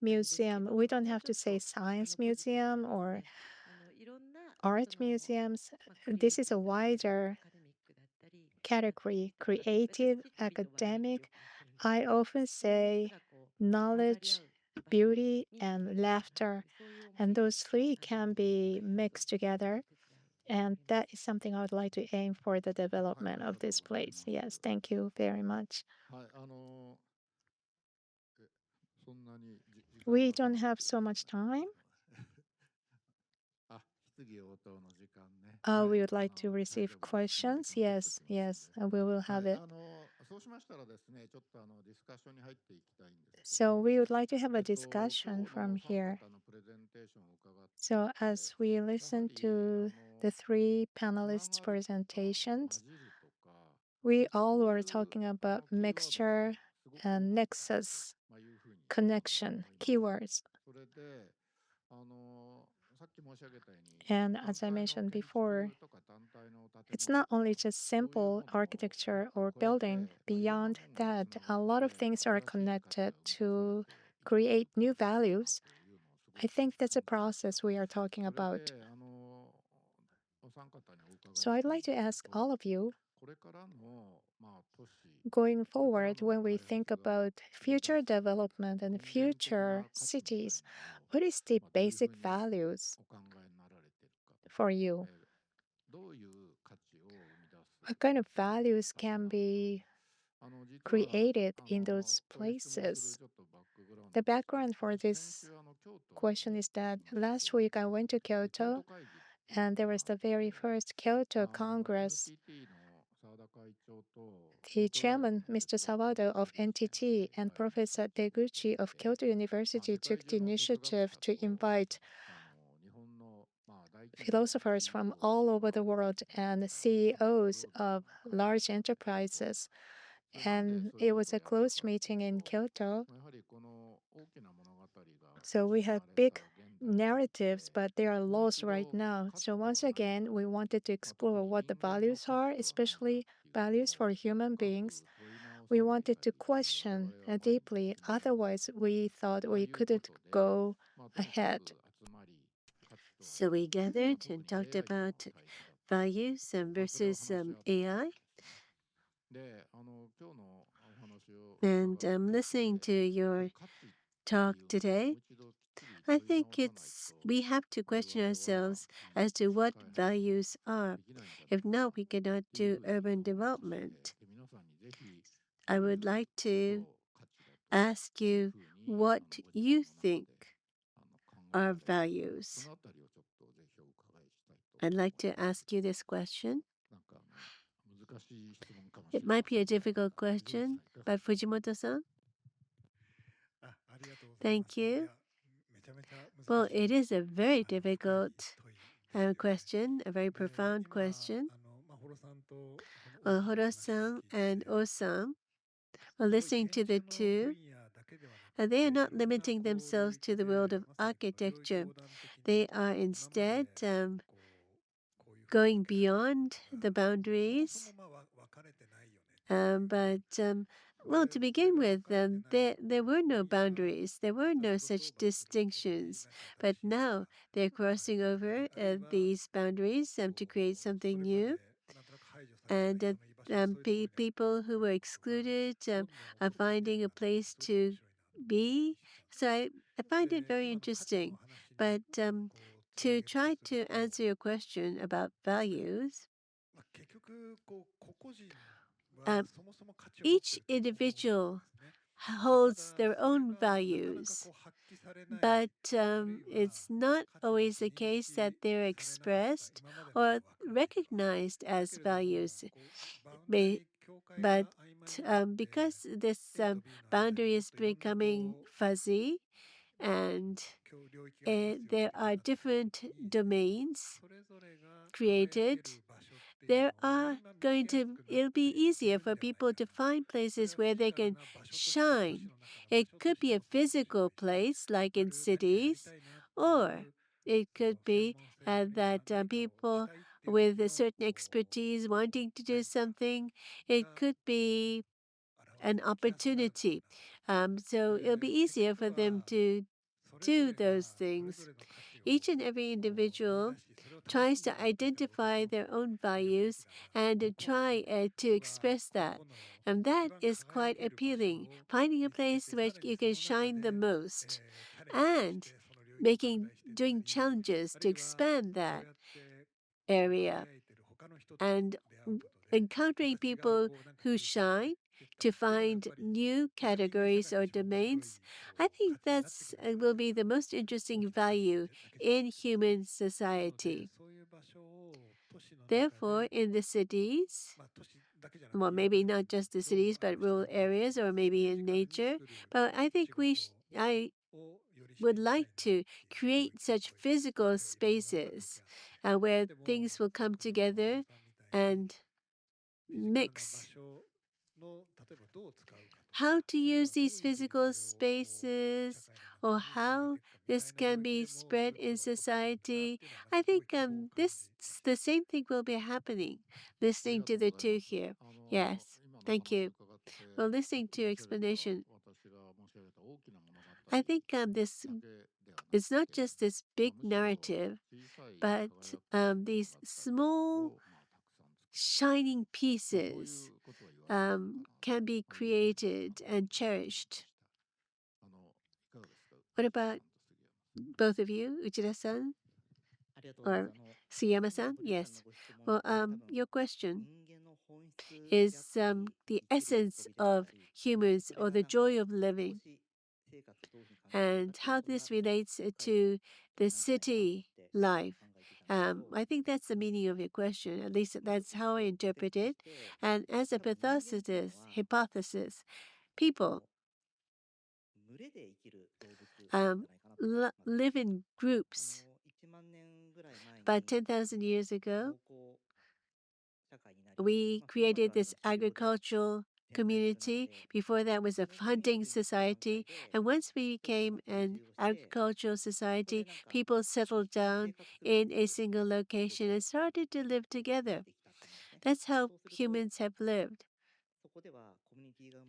museum. We don't have to say science museum or art museums. This is a wider category, creative, academic. I often say knowledge, beauty, and laughter. And those three can be mixed together. And that is something I would like to aim for the development of this place. Yes, thank you very much. We don't have so much time. We would like to receive questions. Yes, yes, we will have it. So we would like to have a discussion from here. So as we listen to the three panelists' presentations, we all were talking about mixture and nexus, connection, keywords. And as I mentioned before, it's not only just simple architecture or building. Beyond that, a lot of things are connected to create new values. I think that's a process we are talking about. So I'd like to ask all of you, going forward, when we think about future development and future cities, what is the basic values for you? What kind of values can be created in those places? The background for this question is that last week I went to Kyoto and there was the very first Kyoto Congress. The chairman, Mr. Sawada of NTT, and Professor Deguchi of Kyoto University took the initiative to invite philosophers from all over the world and CEOs of large enterprises. And it was a closed meeting in Kyoto. So we have big narratives, but they are lost right now. So once again, we wanted to explore what the values are, especially values for human beings. We wanted to question deeply, otherwise, we thought we couldn't go ahead. So we gathered and talked about values versus AI. And listening to your talk today, I think we have to question ourselves as to what values are. If not, we cannot do urban development. I would like to ask you what you think are values. I'd like to ask you this question. It might be a difficult question, but Fujimoto-san, thank you. Well, it is a very difficult question, a very profound question. Horo-san and O-san, listening to the two, they are not limiting themselves to the world of architecture. They are instead going beyond the boundaries Well, to begin with, there were no boundaries. There were no such distinctions. But now they're crossing over these boundaries to create something new. And people who were excluded are finding a place to be. So I find it very interesting. But to try to answer your question about values, um, each individual holds their own values, but it's not always the case that they're expressed or recognized as values. But because this boundary is becoming fuzzy and there are different domains created, it'll be easier for people to find places where they can shine. It could be a physical place like in cities, or it could be that people with a certain expertise wanting to do something, it could be an opportunity. So it'll be easier for them to do those things. Each and every individual tries to identify their own values and try to express that. And that is quite appealing. Finding a place where you can shine the most and doing challenges to expand that area and encountering people who shine to find new categories or domains. I think that's will be the most interesting value in human society. Therefore, in the cities, well, maybe not just the cities, but rural areas or maybe in nature, but I think I would like to create such physical spaces where things will come together and mix. How to use these physical spaces or how this can be spread in society. I think the same thing will be happening. Listening to the two here. Yes, thank you. Well, listening to your explanation, I think this it's not just this big narrative, but these small shining pieces can be created and cherished. What about both of you, Uchida-san or Suyama-san? Yes. Well, your question is the essence of humans or the joy of living and how this relates to the city life. I think that's the meaning of your question. At least that's how I interpret it. And as a hypothesis, people live in groups. About 10,000 years ago, we created this agricultural community. Before that was a hunting society. And once we became an agricultural society, people settled down in a single location and started to live together. That's how humans have lived.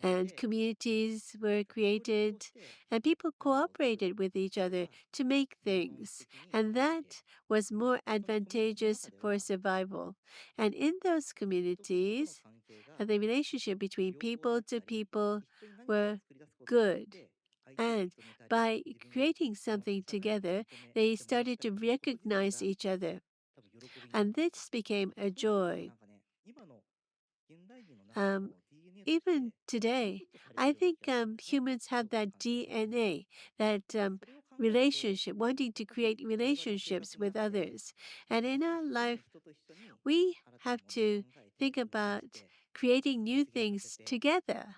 And communities were created, and people cooperated with each other to make things. And that was more advantageous for survival. And in those communities, the relationship between people to people were good. And by creating something together, they started to recognize each other. And this became a joy. Um, Even today, I think humans have that DNA, that relationship, wanting to create relationships with others. And in our life, we have to think about creating new things together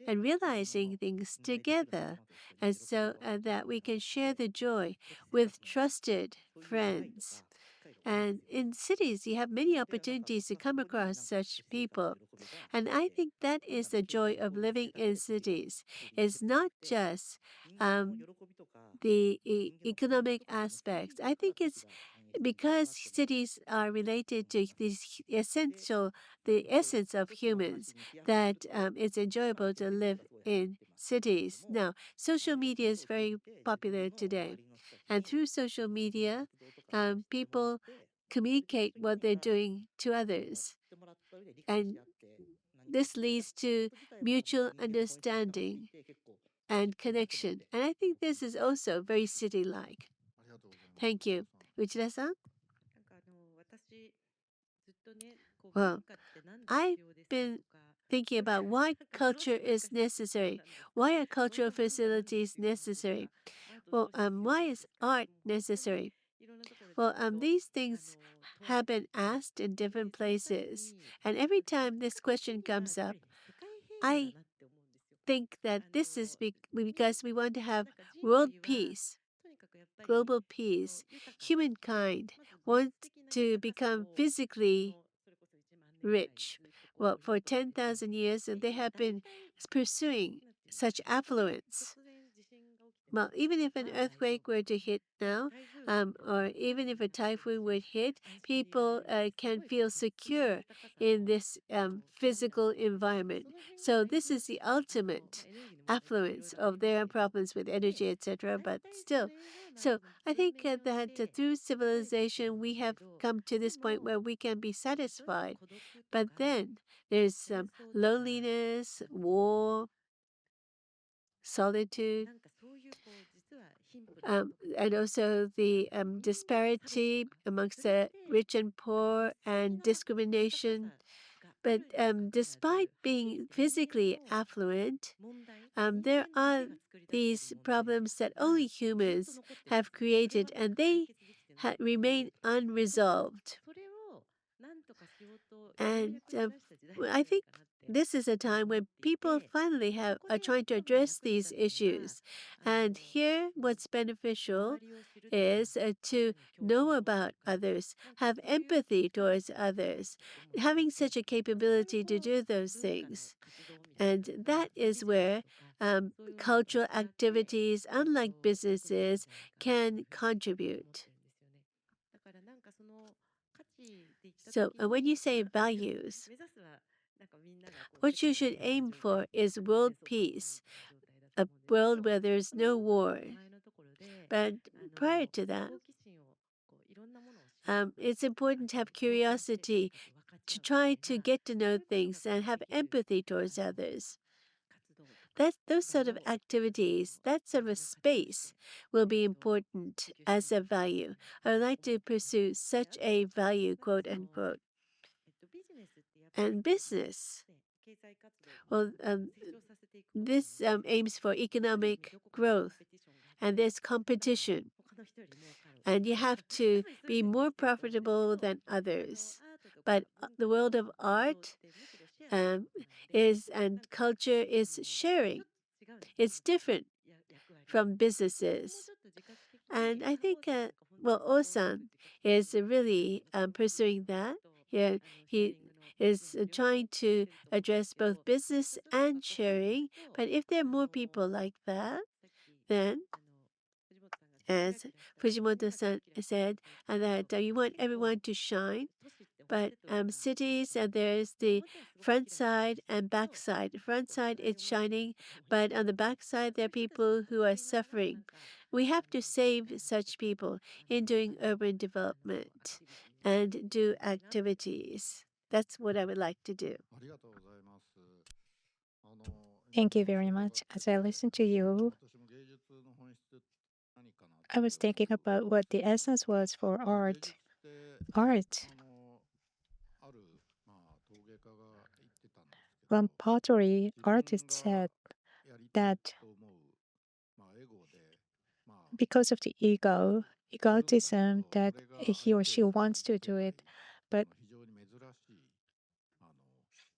and realizing things together, and so that we can share the joy with trusted friends. And in cities, you have many opportunities to come across such people. And I think that is the joy of living in cities. It's not just the economic aspects. I think it's because cities are related to this essential, the essence of humans, that it's enjoyable to live in cities. Now, social media is very popular today, and through social media, people communicate what they're doing to others, and this leads to mutual understanding and connection. And I think this is also very city-like. Thank you. Uchida-san? Well, I've been thinking about why culture is necessary. Why are cultural facilities necessary? Well, why is art necessary? Well, these things have been asked in different places, and every time this question comes up, I think that this is because we want to have world peace, global peace. Humankind wants to become physically rich. Well, for 10,000 years, they have been pursuing such affluence. Well, even if an earthquake were to hit now, or even if a typhoon would hit, people can feel secure in this physical environment. So this is the ultimate affluence of their problems with energy, etc. But still, so I think that through civilization we have come to this point where we can be satisfied. But then there's loneliness, war, solitude, and also the disparity amongst the rich and poor and discrimination. But despite being physically affluent, there are these problems that only humans have created, and they remain unresolved. And I think this is a time when people finally are trying to address these issues. And here, what's beneficial is to know about others, have empathy towards others, having such a capability to do those things. And that is where cultural activities, unlike businesses, can contribute. So, when you say values, what you should aim for is world peace, a world where there's no war. But prior to that, it's important to have curiosity, to try to get to know things and have empathy towards others. Those sort of activities, that sort of a space will be important as a value. I would like to pursue such a value, quote unquote. And business, well, this aims for economic growth, and there's competition, and you have to be more profitable than others. But the world of art is and culture is sharing. It's different from businesses. And I think, well, Osan is really pursuing that. Yeah, he is trying to address both business and sharing. But if there are more people like that, then, as Fujimoto-san said, and that you want everyone to shine. But cities, there's the front side and back side. Front side, it's shining, but on the back side, there are people who are suffering. We have to save such people in doing urban development and do activities. That's what I would like to do. Thank you very much. As I listen to you, I was thinking about what the essence was for art. Art. One pottery artist said that because of the egotism, that he or she wants to do it, but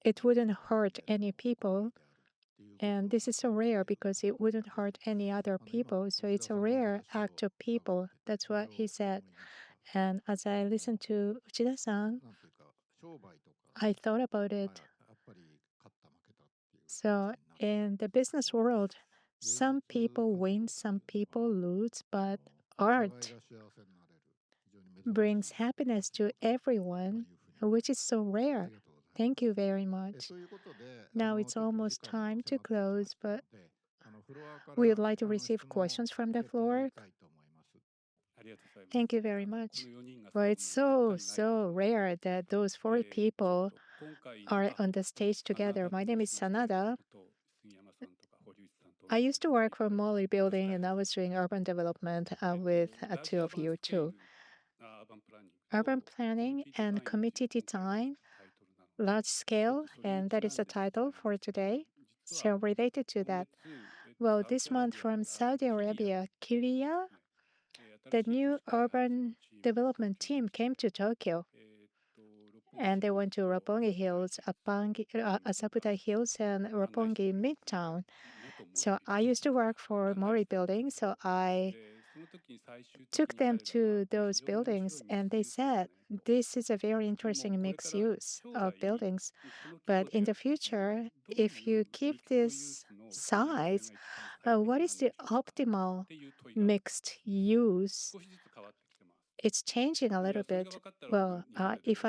it wouldn't hurt any people. And this is so rare because it wouldn't hurt any other people. So it's a rare act of people. That's what he said. And as I listened to Uchida-san, I thought about it. So in the business world, some people win, some people lose, but art brings happiness to everyone, which is so rare. Thank you very much. Now it's almost time to close, but we would like to receive questions from the floor. Thank you very much. Well, it's so rare that those four people are on the stage together. My name is Sanada. I used to work for Molly Building and I was doing urban development with two of you too. Urban planning and committee design, large scale, and that is the title for today. So related to that, well, this month from Saudi Arabia, Kiria, the new urban development team came to Tokyo and they went to Roppongi Hills, Asakusa Hills, and Roppongi Midtown. So I used to work for Mori Building, so I took them to those buildings and they said, this is a very interesting mixed use of buildings. But in the future, if you keep this size, what is the optimal mixed use? It's changing a little bit. Well, if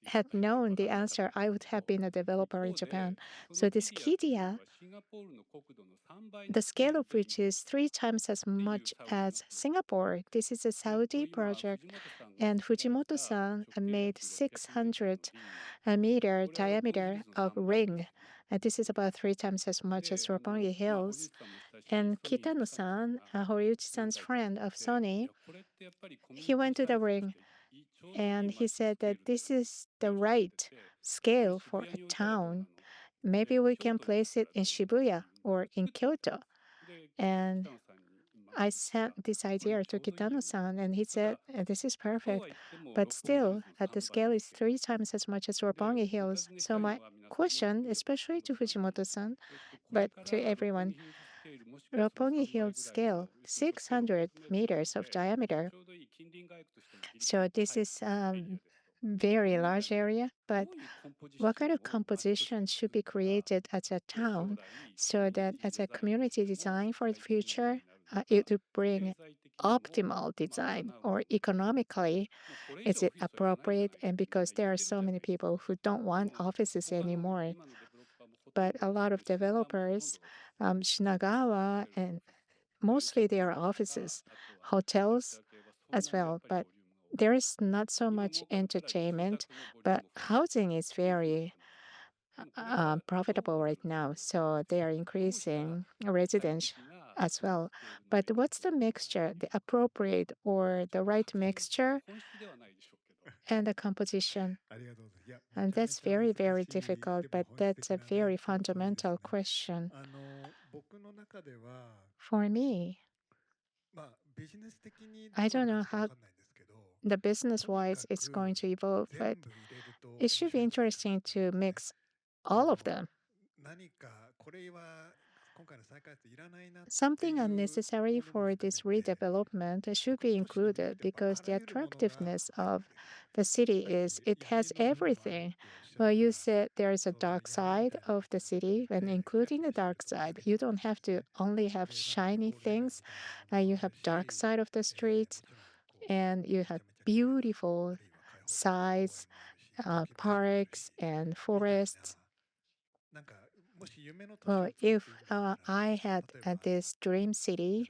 had known the answer, I would have been a developer in Japan. So this Kidia, the scale of which is 3 times as much as Singapore. This is a Saudi project, and Fujimoto-san made 600-meter diameter of ring. And this is about 3 times as much as Roppongi Hills. And Kitano-san, Horiuchi-san's friend of Sony, he went to the ring and he said that this is the right scale for a town. Maybe we can place it in Shibuya or in Kyoto. And I sent this idea to Kitano-san, and he said, "This is perfect. But still, the scale is 3 times as much as Roppongi Hills." So my question, especially to Fujimoto-san, but to everyone, Roppongi Hills scale, 600 meters of diameter. So this is very large area, but what kind of composition should be created as a town so that as a community design for the future, it would bring optimal design or economically, is it appropriate? And because there are so many people who don't want offices anymore, but a lot of developers, Shinagawa, and mostly they are offices, hotels as well, but there is not so much entertainment, but housing is very profitable right now. So they are increasing residence as well. But what's the mixture, the appropriate or the right mixture and the composition? And that's very difficult, but that's a very fundamental question. For me, I don't know how the business wise it's going to evolve, but it should be interesting to mix all of them. Something unnecessary for this redevelopment should be included because the attractiveness of the city is it has everything. Well, you said there is a dark side of the city, and including the dark side, you don't have to only have shiny things. You have dark side of the streets, and you have beautiful sides, parks and forests. Well, if I had this dream city,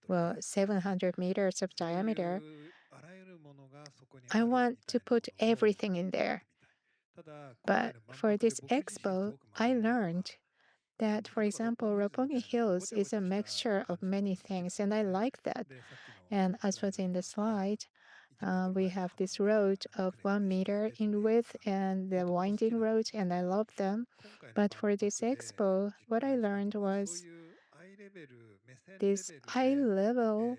well, 700 meters of diameter, I want to put everything in there. But for this expo, I learned that, for example, Roppongi Hills is a mixture of many things, and I like that. And as was in the slide, we have this road of 1 meter in width and the winding road, and I love them. But for this expo, what I learned was this eye level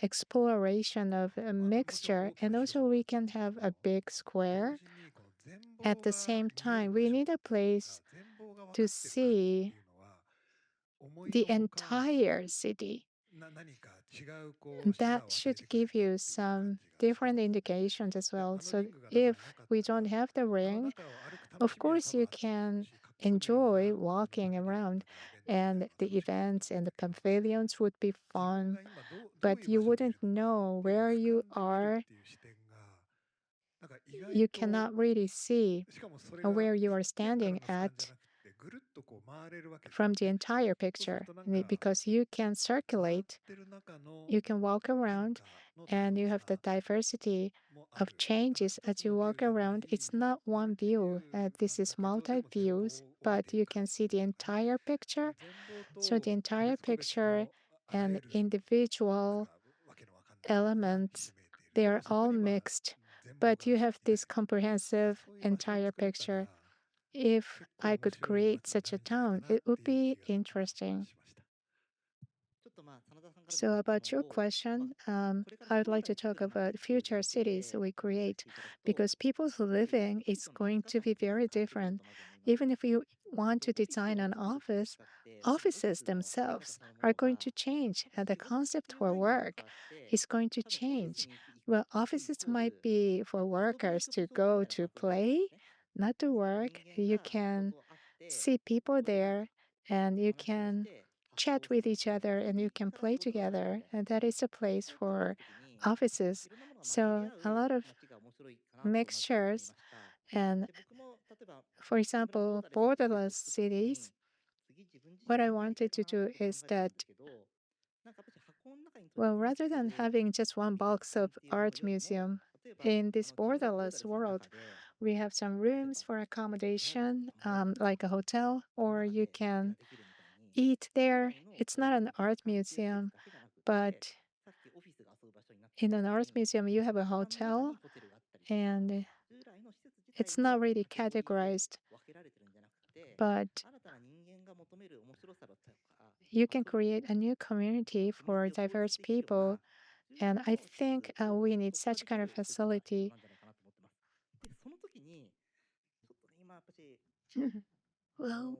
exploration of a mixture, and also we can have a big square. At the same time, we need a place to see the entire city. That should give you some different indications as well. So if we don't have the ring, of course you can enjoy walking around, and the events and the pavilions would be fun, but you wouldn't know where you are. You cannot really see where you are standing at from the entire picture because you can circulate, you can walk around, and you have the diversity of changes as you walk around. It's not one view, this is multi views, but you can see the entire picture. So, the entire picture and individual elements, they are all mixed, but you have this comprehensive entire picture. If I could create such a town, it would be interesting. So, about your question, I would like to talk about future cities we create because people's living is going to be very different. Even if you want to design an office, offices themselves are going to change, and the concept for work is going to change. Well, offices might be for workers to go to play, not to work. You can see people there and you can chat with each other and you can play together. And that is a place for offices. So a lot of mixtures and, for example, borderless cities. What I wanted to do is that, well, rather than having just one box of art museum in this borderless world, we have some rooms for accommodation, like a hotel, or you can eat there. It's not an art museum, but in an art museum, you have a hotel and it's not really categorized, but you can create a new community for diverse people. And I think we need such kind of facility. Well,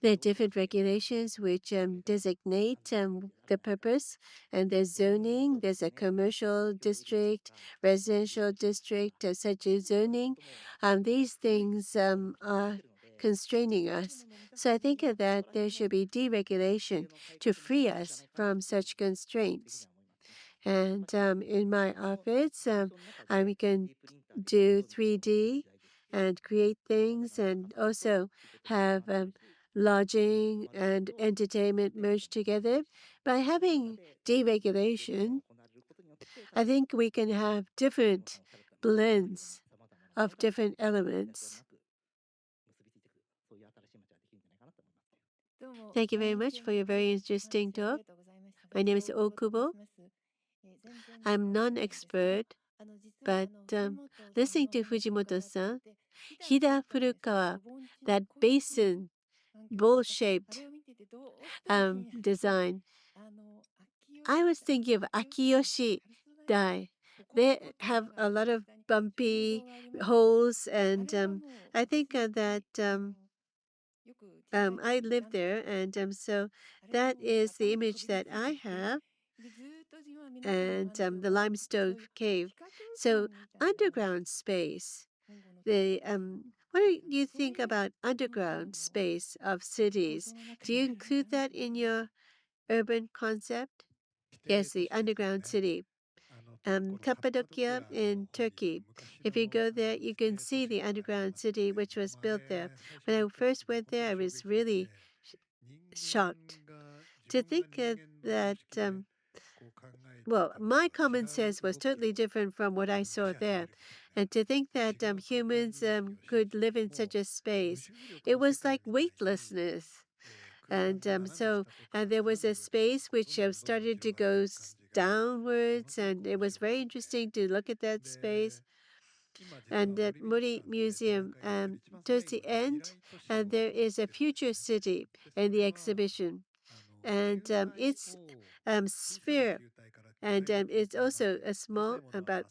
there are different regulations which designate the purpose, and there's zoning, there's a commercial district, residential district, such as zoning. These things are constraining us. So I think that there should be deregulation to free us from such constraints. And in my office, we can do 3D and create things and also have lodging and entertainment merged together. By having deregulation, I think we can have different blends of different elements. Thank you very much for your very interesting talk. My name is Okubo. I'm non-expert, but listening to Fujimoto-san, Hida Furukawa, that basin, bowl-shaped design, I was thinking of Akiyoshi Dai. They have a lot of bumpy holes, and I think that I live there, and so that is the image that I have, and the limestone cave. So underground space. The what do you think about underground space of cities? Do you include that in your urban concept? Yes, the underground city. Cappadocia in Turkey. If you go there, you can see the underground city which was built there. When I first went there, I was really shocked to think that. Well, my common sense was totally different from what I saw there. And to think that humans could live in such a space, it was like weightlessness. And there was a space which started to go downwards, and it was very interesting to look at that space. And at Muri Museum, towards the end, there is a future city in the exhibition. And its sphere and it's also a small, about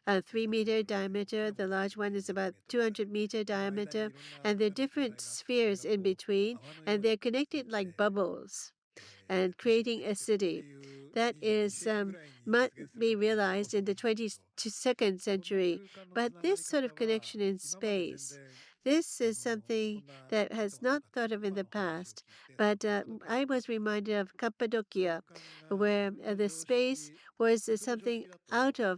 3 meter diameter. The large one is about 200-meter diameter. And there are different spheres in between, and they're connected like bubbles and creating a city. That is might be realized in the 22nd century. But this sort of connection in space, this is something that has not thought of in the past, but I was reminded of Cappadocia, where the space was something out of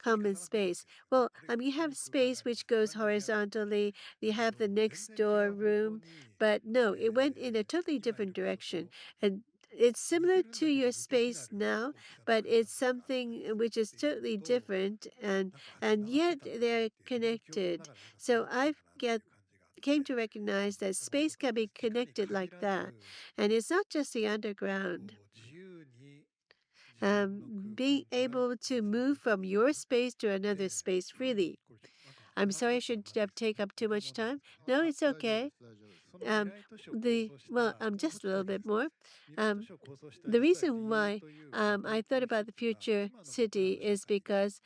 common space. Well, you have space which goes horizontally, you have the next door room, but no, it went in a totally different direction. And it's similar to your space now, but it's something which is totally different, and yet they're connected. So I've get came to recognize that space can be connected like that, and it's not just the underground. Being able to move from your space to another space freely. I'm sorry I should have take up too much time. No, it's okay. Um, just a little bit more. Um, the reason why I thought about the future city is because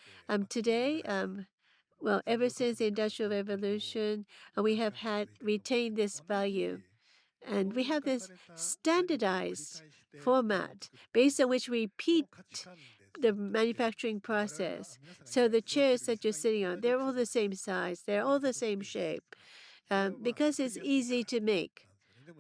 today, ever since the Industrial Revolution, we have had retained this value. And we have this standardized format based on which we repeat the manufacturing process. So the chairs that you're sitting on, they're all the same size, they're all the same shape, because it's easy to make.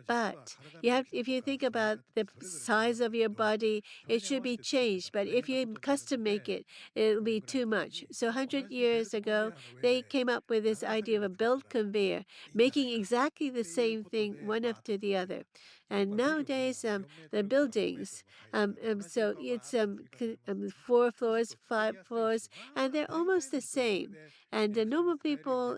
But if you think about the size of your body, it should be changed. But if you custom make it, it'll be too much. So 100 years ago, they came up with this idea of a belt conveyor, making exactly the same thing one after the other. And nowadays, the buildings, so it's 4 floors, 5 floors, and they're almost the same. And the normal people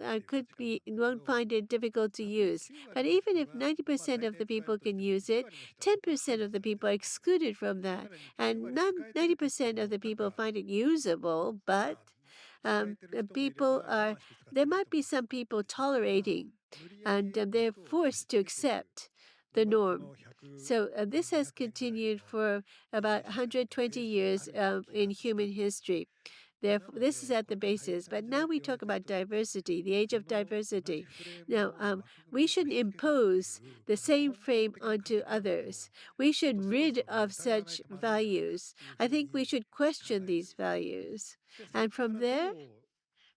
won't find it difficult to use. But even if 90% of the people can use it, 10% of the people are excluded from that. And 90% of the people find it usable, but there might be some people tolerating, and they're forced to accept the norm. So this has continued for about 120 years in human history. Therefore, this is at the basis. But now we talk about diversity, the age of diversity. Now, we shouldn't impose the same frame onto others. We should rid of such values. I think we should question these values. And from there,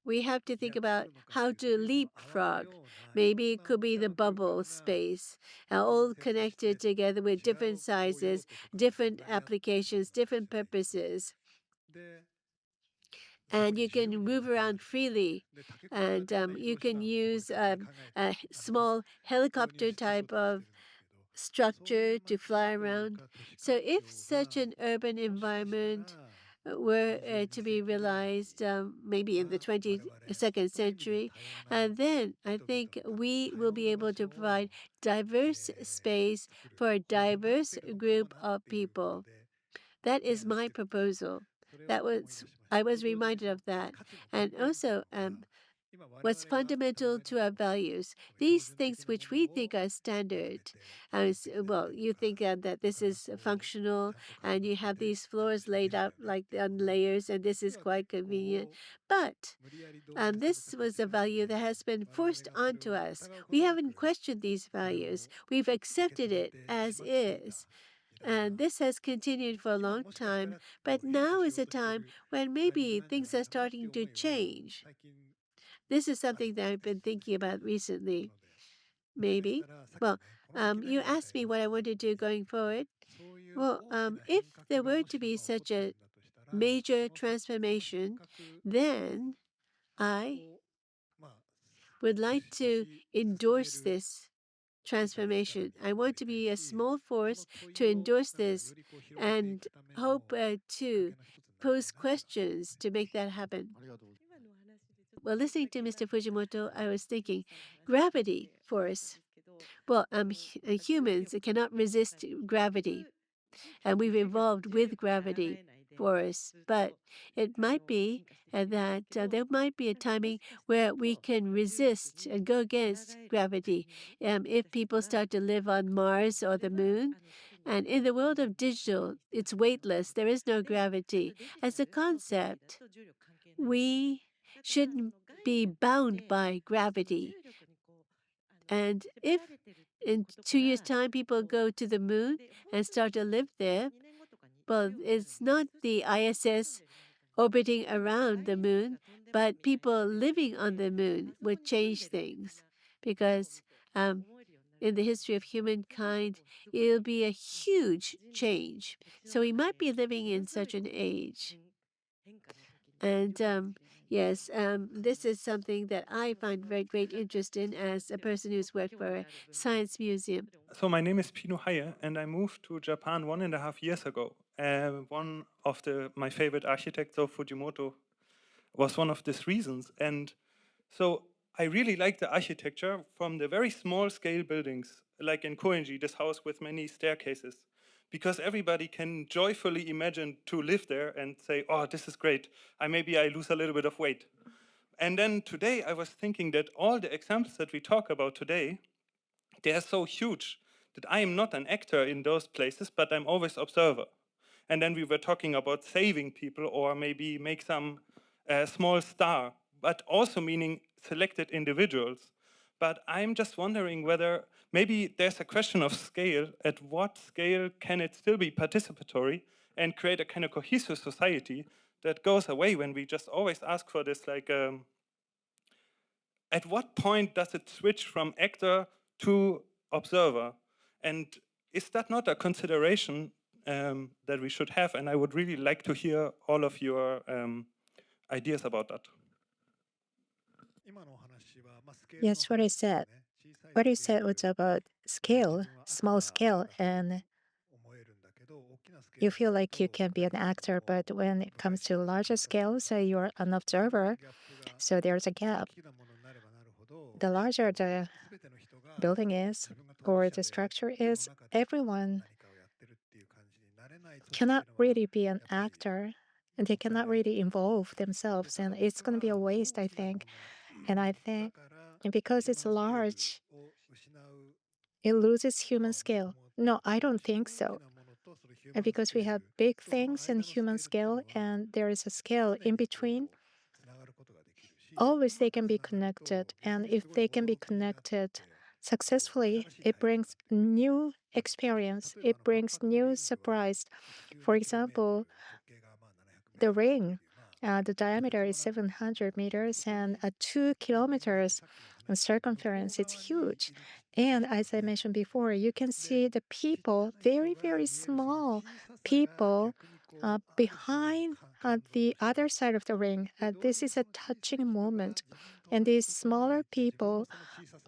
we have to think about how to leapfrog. Maybe it could be the bubble space, all connected together with different sizes, different applications, different purposes, and you can move around freely, and you can use a small helicopter type of structure to fly around. So if such an urban environment were to be realized maybe in the 22nd century, then I think we will be able to provide diverse space for a diverse group of people. That is my proposal. I was reminded of that. And also, what's fundamental to our values, these things which we think are standard. You think that this is functional, and you have these floors laid out like on layers, and this is quite convenient. But this was a value that has been forced onto us. We haven't questioned these values. We've accepted it as is. And this has continued for a long time, but now is a time when maybe things are starting to change. This is something that I've been thinking about recently. Maybe. Well, you asked me what I want to do going forward. Well, if there were to be such a major transformation, then I would like to endorse this transformation. I want to be a small force to endorse this and hope to pose questions to make that happen. Well, listening to Mr. Fujimoto, I was thinking gravity force. Well, humans cannot resist gravity, and we've evolved with gravity force. But it might be that there might be a timing where we can resist and go against gravity if people start to live on Mars or the moon. And in the world of digital, it's weightless. There is no gravity. As a concept, we shouldn't be bound by gravity. And if in 2 years' time people go to the moon and start to live there, well, it's not the ISS orbiting around the moon, but people living on the moon would change things because in the history of humankind, it'll be a huge change. So we might be living in such an age. And yes, this is something that I find very great interest in as a person who's worked for a science museum. So my name is Pino Haye, and I moved to Japan 1.5 years ago. One of my favorite architects, Sou Fujimoto, was one of these reasons. And so I really like the architecture from the very small scale buildings, like in Koenji, this house with many staircases, because everybody can joyfully imagine to live there and say, oh, this is great. Maybe I lose a little bit of weight. And then today I was thinking that all the examples that we talk about today, they are so huge that I am not an actor in those places, but I'm always observer. And then we were talking about saving people or maybe make some small star, but also meaning selected individuals. But I'm just wondering whether maybe there's a question of scale. At what scale can it still be participatory and create a kind of cohesive society that goes away when we just always ask for this, like, at what point does it switch from actor to observer? And is that not a consideration that we should have? And I would really like to hear all of your ideas about that. Yes, what I said. What you said was about scale, small scale, and you feel like you can be an actor, but when it comes to larger scale, so you're an observer, so there's a gap. The larger the building is or the structure is, everyone cannot really be an actor and they cannot really involve themselves, and it's going to be a waste, I think. And I think because it's large, it loses human scale. No, I don't think so. And because we have big things in human scale and there is a scale in between, always they can be connected. And if they can be connected successfully, it brings new experience, it brings new surprise. For example, the ring, the diameter is 700 meters and 2 kilometers in circumference. It's huge. And as I mentioned before, you can see the people, very, very small people behind the other side of the ring. This is a touching moment. And these smaller people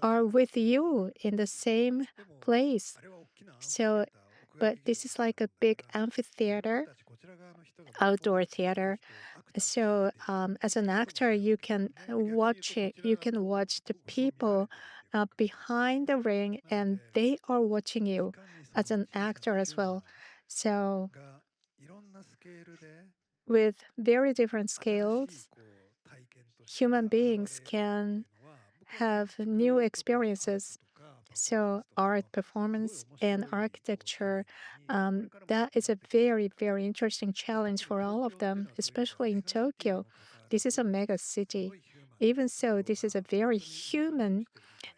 are with you in the same place. So, but this is like a big amphitheater, outdoor theater. So, as an actor, you can watch it. You can watch the people behind the ring, and they are watching you as an actor as well. So, with very different scales, human beings can have new experiences. So, art, performance, and architecture, that is a very, very interesting challenge for all of them, especially in Tokyo. This is a mega city. Even so, this is a very human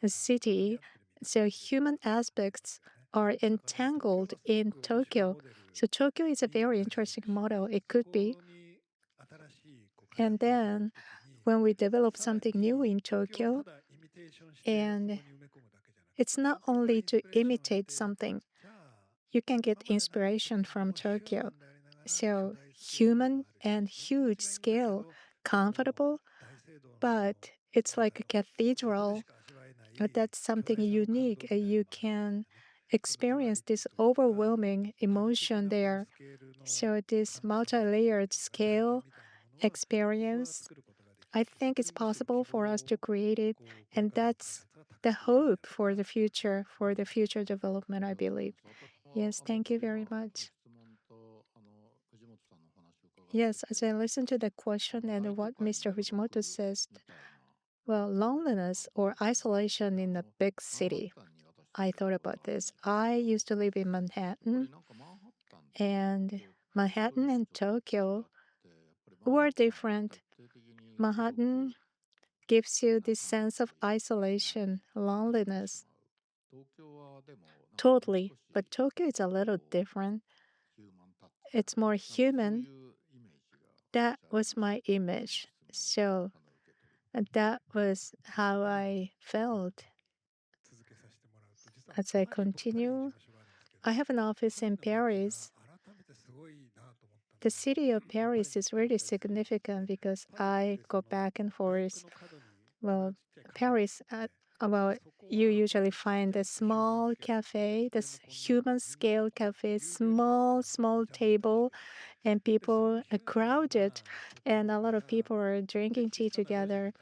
city. So, human aspects are entangled in Tokyo. So, Tokyo is a very interesting model. It could be. And then, when we develop something new in Tokyo, and it's not only to imitate something, you can get inspiration from Tokyo. So, human and huge scale, comfortable, but it's like a cathedral. That's something unique. You can experience this overwhelming emotion there. So, this multi layered scale experience, I think it's possible for us to create it. And that's the hope for the future development, I believe. Yes, thank you very much. Yes, as I listen to the question and what Mr. Fujimoto says, well, loneliness or isolation in a big city. I thought about this. I used to live in Manhattan, and Manhattan and Tokyo were different. Manhattan gives you this sense of isolation, loneliness. Totally. But Tokyo is a little different. It's more human. that was my image. So that was how I felt. As I continue, I have an office in Paris. The city of Paris is really significant because I go back and forth. Well, Paris, well, you usually find a small cafe, this human scale cafe, small table, and people are crowded, and a lot of people are drinking tea together.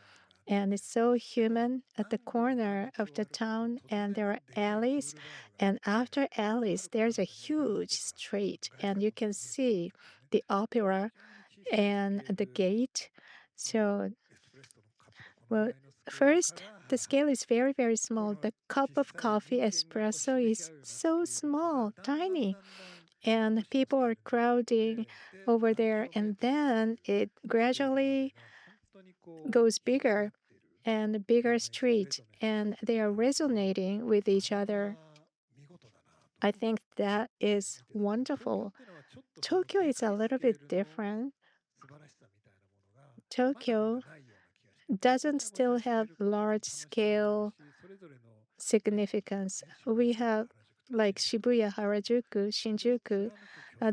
And it's so human at the corner of the town, and there are alleys. And after alleys, there's a huge street, and you can see the opera and the gate. So, well, first, the scale is very small. The cup of coffee espresso is so small, tiny, and people are crowding over there. And then it gradually goes bigger and bigger street, and they are resonating with each other. I think that is wonderful. Tokyo is a little bit different. Tokyo doesn't still have large scale significance. We have like Shibuya, Harajuku, Shinjuku.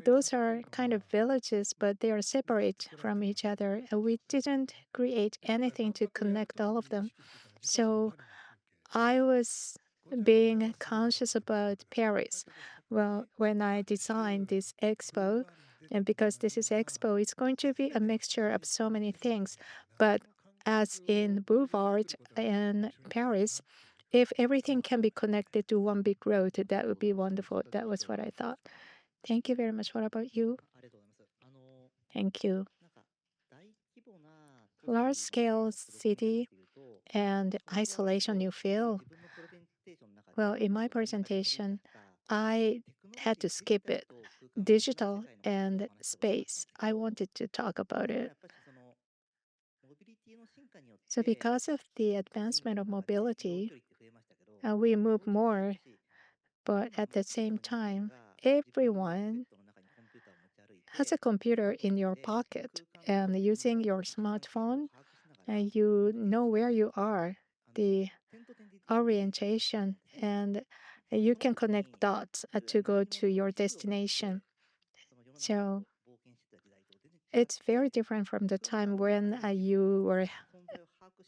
Those are kind of villages, but they are separate from each other. We didn't create anything to connect all of them. So I was being conscious about Paris. Well, when I designed this expo, and because this is expo, it's going to be a mixture of so many things. But as in Boulevard in Paris, if everything can be connected to one big road, that would be wonderful. That was what I thought. Thank you very much. What about you? Thank you. Large scale city and isolation you feel. Well, in my presentation, I had to skip it. Digital and space. I wanted to talk about it. So, because of the advancement of mobility, we move more, but at the same time, everyone has a computer in your pocket and using your smartphone, and you know where you are, the orientation, and you can connect dots to go to your destination. So it's very different from the time when you were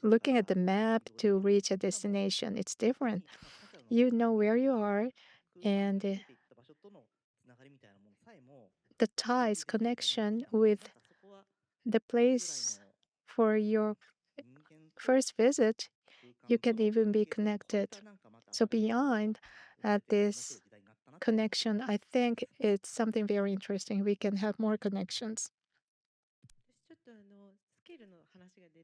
looking at the map to reach a destination. It's different. You know where you are, and the ties connection with the place for your first visit, you can even be connected. So beyond this connection, I think it's something very interesting. We can have more connections.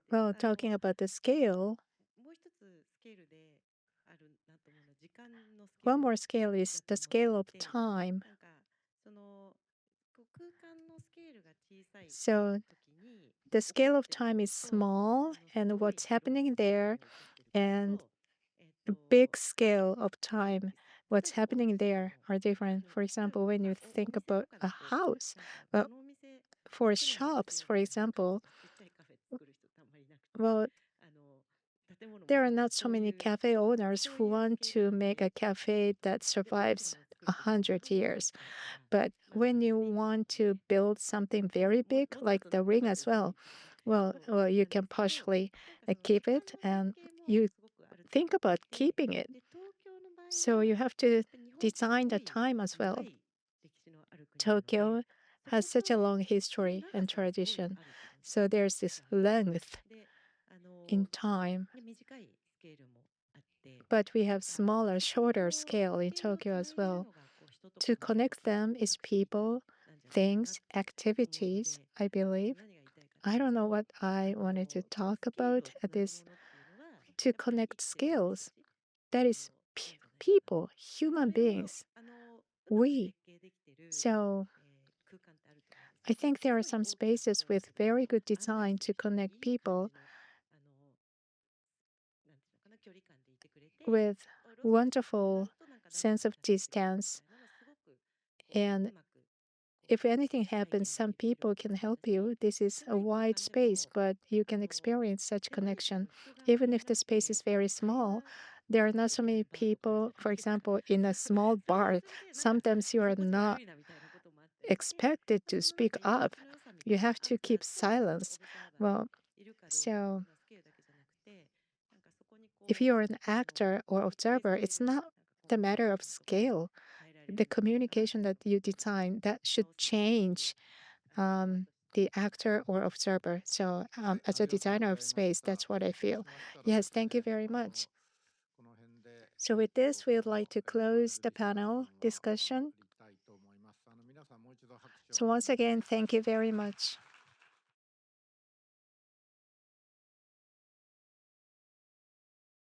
Well, talking about the scale, one more scale is the scale of time. So the scale of time is small, and what's happening there, and a big scale of time, what's happening there are different. For example, when you think about a house, well, for shops, for example, well, there are not so many cafe owners who want to make a cafe that survives 100 years. But when you want to build something very big, like the ring as well, well, you can partially keep it, and you think about keeping it. So you have to design the time as well. Tokyo has such a long history and tradition. So there's this length in time. But we have smaller, shorter scale in Tokyo as well. To connect them is people, things, activities, I believe. I don't know what I wanted to talk about at this. To connect skills, that is people, human beings, we. So I think there are some spaces with very good design to connect people with wonderful sense of distance and if anything happens, some people can help you. This is a wide space, but you can experience such connection. Even if the space is very small, there are not so many people. For example, in a small bar, sometimes you are not expected to speak up. You have to keep silence. Well, so if you're an actor or observer, it's not the matter of scale. The communication that you design that should change the actor or observer. So, as a designer of space, that's what I feel. Yes, thank you very much. So, with this, we would like to close the panel discussion. So, once again, thank you very much.